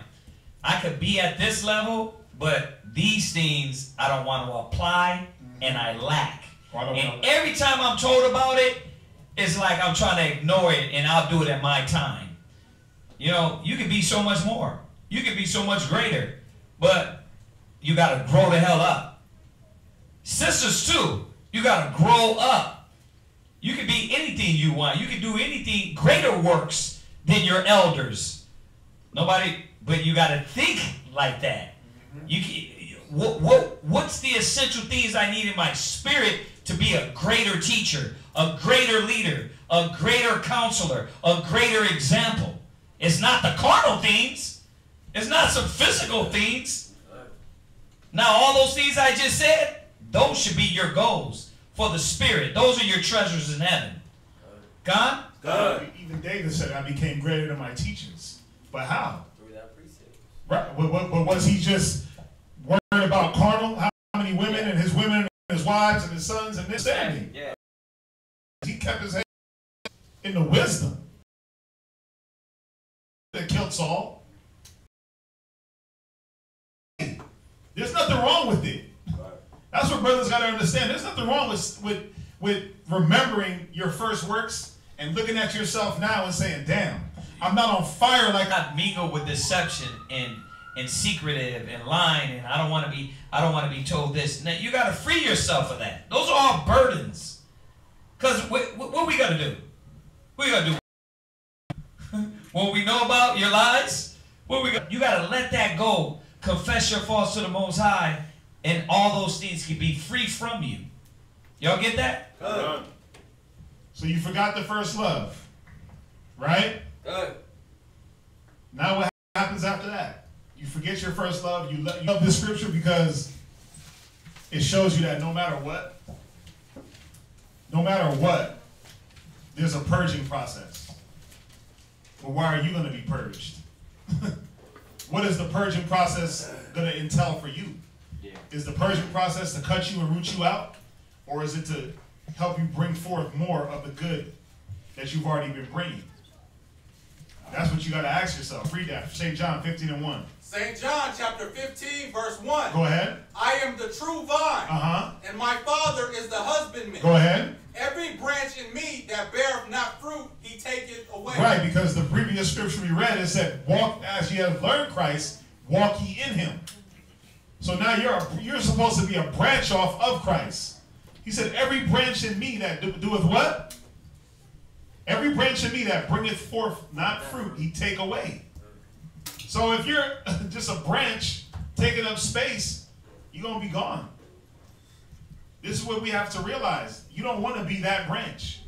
I could be at this level, but these things I don't want to apply and I lack. And every time I'm told about it, it's like I'm trying to ignore it and I'll do it at my time. You know, you can be so much more. You can be so much greater, but you got to grow the hell up. Sisters too, you got to grow up. You can be anything you want. You can do anything, greater works than your elders. But you got to think like that. What's the essential things I need in my spirit to be a greater teacher, a greater leader, a greater counselor, a greater example? It's not the carnal things. It's not some physical things. Now, all those things I just said, those should be your goals for the spirit. Those are your treasures in heaven. God? Even David said, I became greater than my teachers. But how? Through that precept. Right. But was he just worried about carnal, how many women and his women and his wives and his sons and this standing. Yeah. He kept his head in the wisdom that killed Saul. There's nothing wrong with it. That's what brothers got to understand. There's nothing wrong with remembering your first works and looking at yourself now and saying, damn, I'm not on fire like not mingle with deception and secretive and lying, and I don't want to be told this. Now, you got to free yourself of that. Those are all burdens. Because what we got to do? What we got to do? What we know about your lies? You got to let that go. Confess your faults to the Most High, and all those things can be free from you. Y'all get that? So you forgot the first love, right? Now what happens after that? You forget your first love. You love this scripture because it shows you that no matter what, there's a purging process. But why are you going to be purged? What is the purging process going to entail for you? Yeah. Is the purging process to cut you and root you out? Or is it to help you bring forth more of the good that you've already been bringing? That's what you got to ask yourself. Read that. St. John 15:1. St. John chapter 15, verse 1. Go ahead. I am the true vine, and my Father is the husbandman. Go ahead. Every branch in me that beareth not fruit, he taketh away. Right, because the previous scripture we read, it said, walk as ye have learned Christ, walk ye in him. So now you're supposed to be a branch off of Christ. He said, every branch in me that doeth what? Every branch in me that bringeth forth not fruit, he take away. So if you're just a branch taking up space, you're going to be gone. This is what we have to realize. You don't want to be that branch.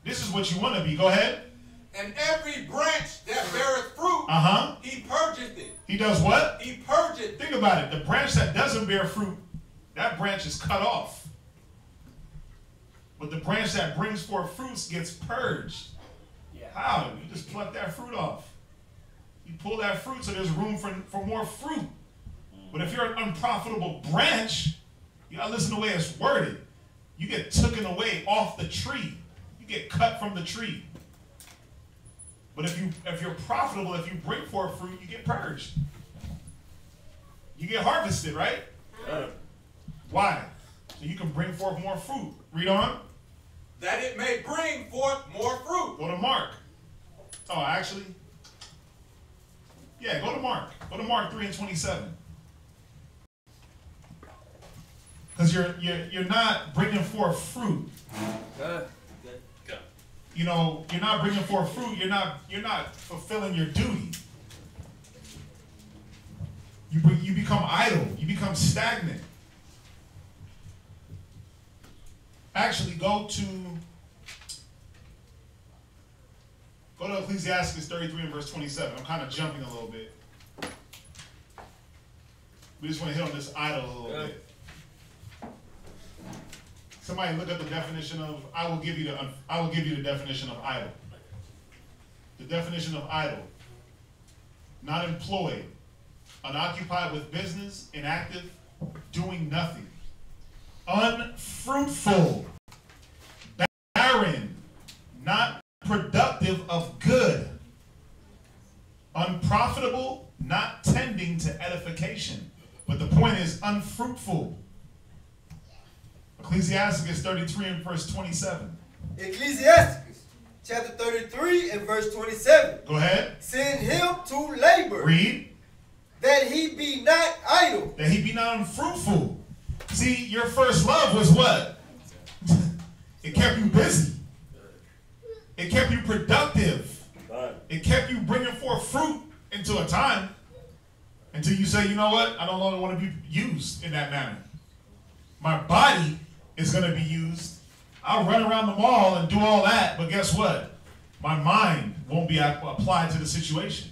This is what you want to be. Go ahead. And every branch that beareth fruit, he purgeth it. He does what? He purgeth. Think about it. The branch that doesn't bear fruit, that branch is cut off. But the branch that brings forth fruits gets purged. Yeah. How? You just pluck that fruit off. You pull that fruit so there's room for more fruit. But if you're an unprofitable branch, you gotta listen to the way it's worded. You get taken away off the tree. You get cut from the tree. But if you're profitable, if you bring forth fruit, you get purged. You get harvested, right? Why? So you can bring forth more fruit. Read on. That it may bring forth more fruit. Go to Mark. Oh, actually. Yeah, go to Mark. Go to Mark 3:27. Because you're not bringing forth fruit. You know, you're not bringing forth fruit. You're not fulfilling your duty. You become idle. You become stagnant. Actually, go to Ecclesiastes 33 and verse 27. I'm kind of jumping a little bit. We just want to hit on this idle a little bit. Somebody look at the definition of. I will give you the definition of idle. The definition of idle: not employed, unoccupied with business, inactive, doing nothing, unfruitful, barren, not productive of good, unprofitable, not tending to edification. But the point is unfruitful. Ecclesiastes 33 and verse 27. Ecclesiastes chapter 33 and verse 27. Go ahead. Send him to labor. Read. That he be not idle. That he be not unfruitful. See, your first love was what? It kept you busy. It kept you productive. It kept you bringing forth fruit into a time until you say, you know what? I no longer want to be used in that manner. My body is going to be used. I'll run around the mall and do all that, but guess what? My mind won't be applied to the situation.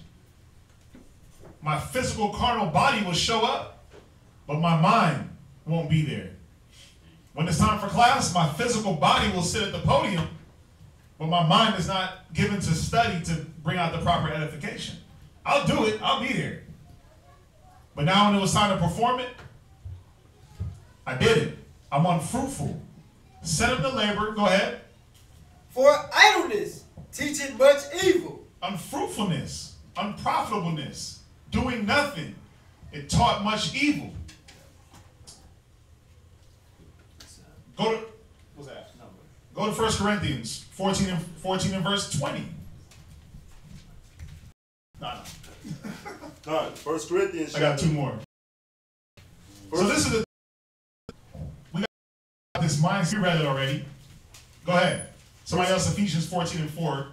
My physical carnal body will show up, but my mind won't be there. When it's time for class, my physical body will sit at the podium, but my mind is not given to study to bring out the proper edification. I'll do it. I'll be there. But now when it was time to perform it, I did it. I'm unfruitful. Send them to labor. Go ahead. For idleness, teaching much evil. Unfruitfulness, unprofitableness, doing nothing. It taught much evil. Go to, what's that? Go to 1 Corinthians 14 and verse 20. Nah. 1 Corinthians. I got two more. So this is the, we got this mind. You read it already. Go ahead. Somebody else, Ephesians 14 and 4.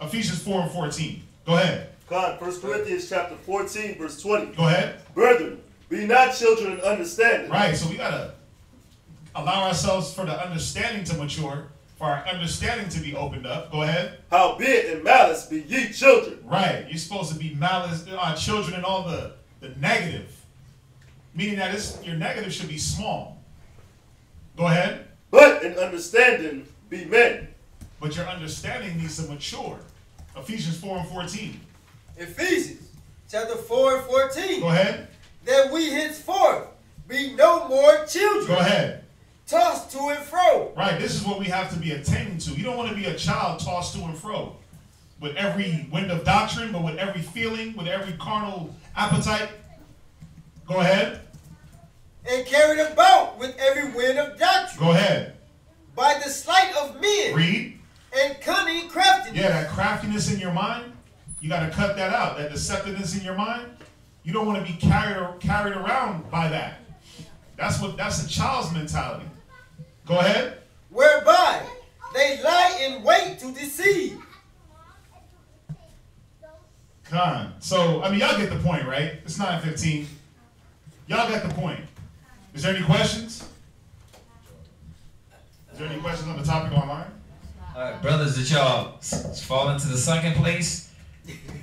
Ephesians 4 and 14. Go ahead. God, 1 Corinthians chapter 14, verse 20. Go ahead. Brethren, be not children in understanding. Right, so we got to allow ourselves for the understanding to mature, for our understanding to be opened up. Go ahead. Howbeit in malice be ye children. Right, you're supposed to be malice, children in all the negative. Meaning that your negative should be small. Go ahead. But in understanding be men. But your understanding needs to mature. Ephesians 4 and 14. Ephesians chapter 4 and 14. Go ahead. That we henceforth be no more children. Go ahead. Tossed to and fro. Right, this is what we have to be attaining to. You don't want to be a child tossed to and fro with every wind of doctrine, but with every feeling, with every carnal appetite. Go ahead. And carried about with every wind of doctrine. Go ahead. By the sleight of men. Read. And cunning craftiness. Yeah, that craftiness in your mind, you got to cut that out. That deceptiveness in your mind, you don't want to be carried around by that. That's a child's mentality. Go ahead. Whereby they lie in wait to deceive. Con. So, I mean, y'all get the point, right? It's 9:15. Y'all get the point. Is there any questions? Is there any questions on the topic online? All right, brothers, did y'all fall into the sunken place?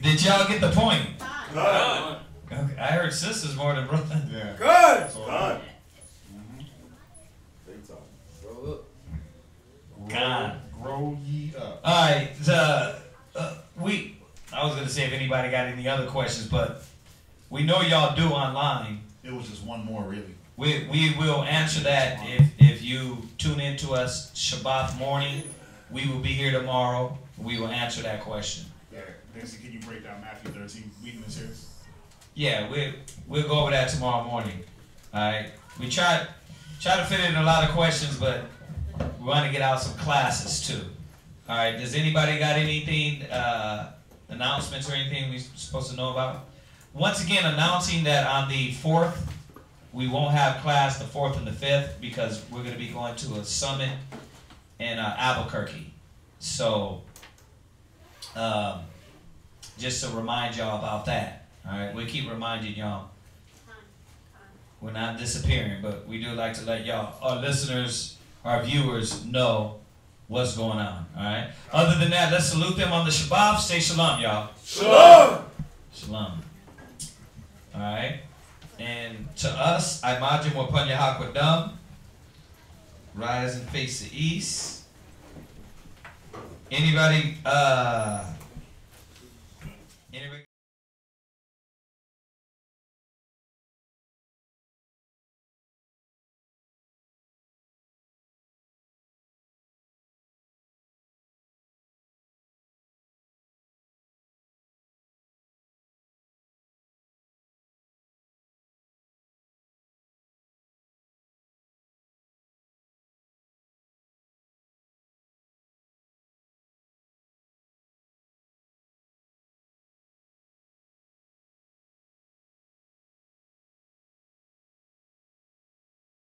Did y'all get the point? God. Okay, I heard sisters more than brothers. Yeah. Good. God. God. Grow ye up. All right, I was gonna say if anybody got any other questions, but we know y'all do online. It was just one more, really. We will answer that if you tune in to us Shabbat morning. We will be here tomorrow. We will answer that question. Yeah, Nancy, can you break down Matthew 13, reading this here? Yeah, we'll go over that tomorrow morning. All right. We try to fit in a lot of questions, but we want to get out some classes too. All right. Does anybody got anything, announcements or anything we're supposed to know about? Once again, announcing that on the 4th, we won't have class the 4th and the 5th because we're going to be going to a summit in Albuquerque. So, just to remind y'all about that. All right, we keep reminding y'all. We're not disappearing, but we do like to let y'all, our listeners, our viewers, know what's going on. All right. Other than that, let's salute them on the Shabbat. Say shalom, y'all. Shalom. Shalom. All right. And to us, I imagine Wapanya Hakwadam. Rise and face the east. Anybody?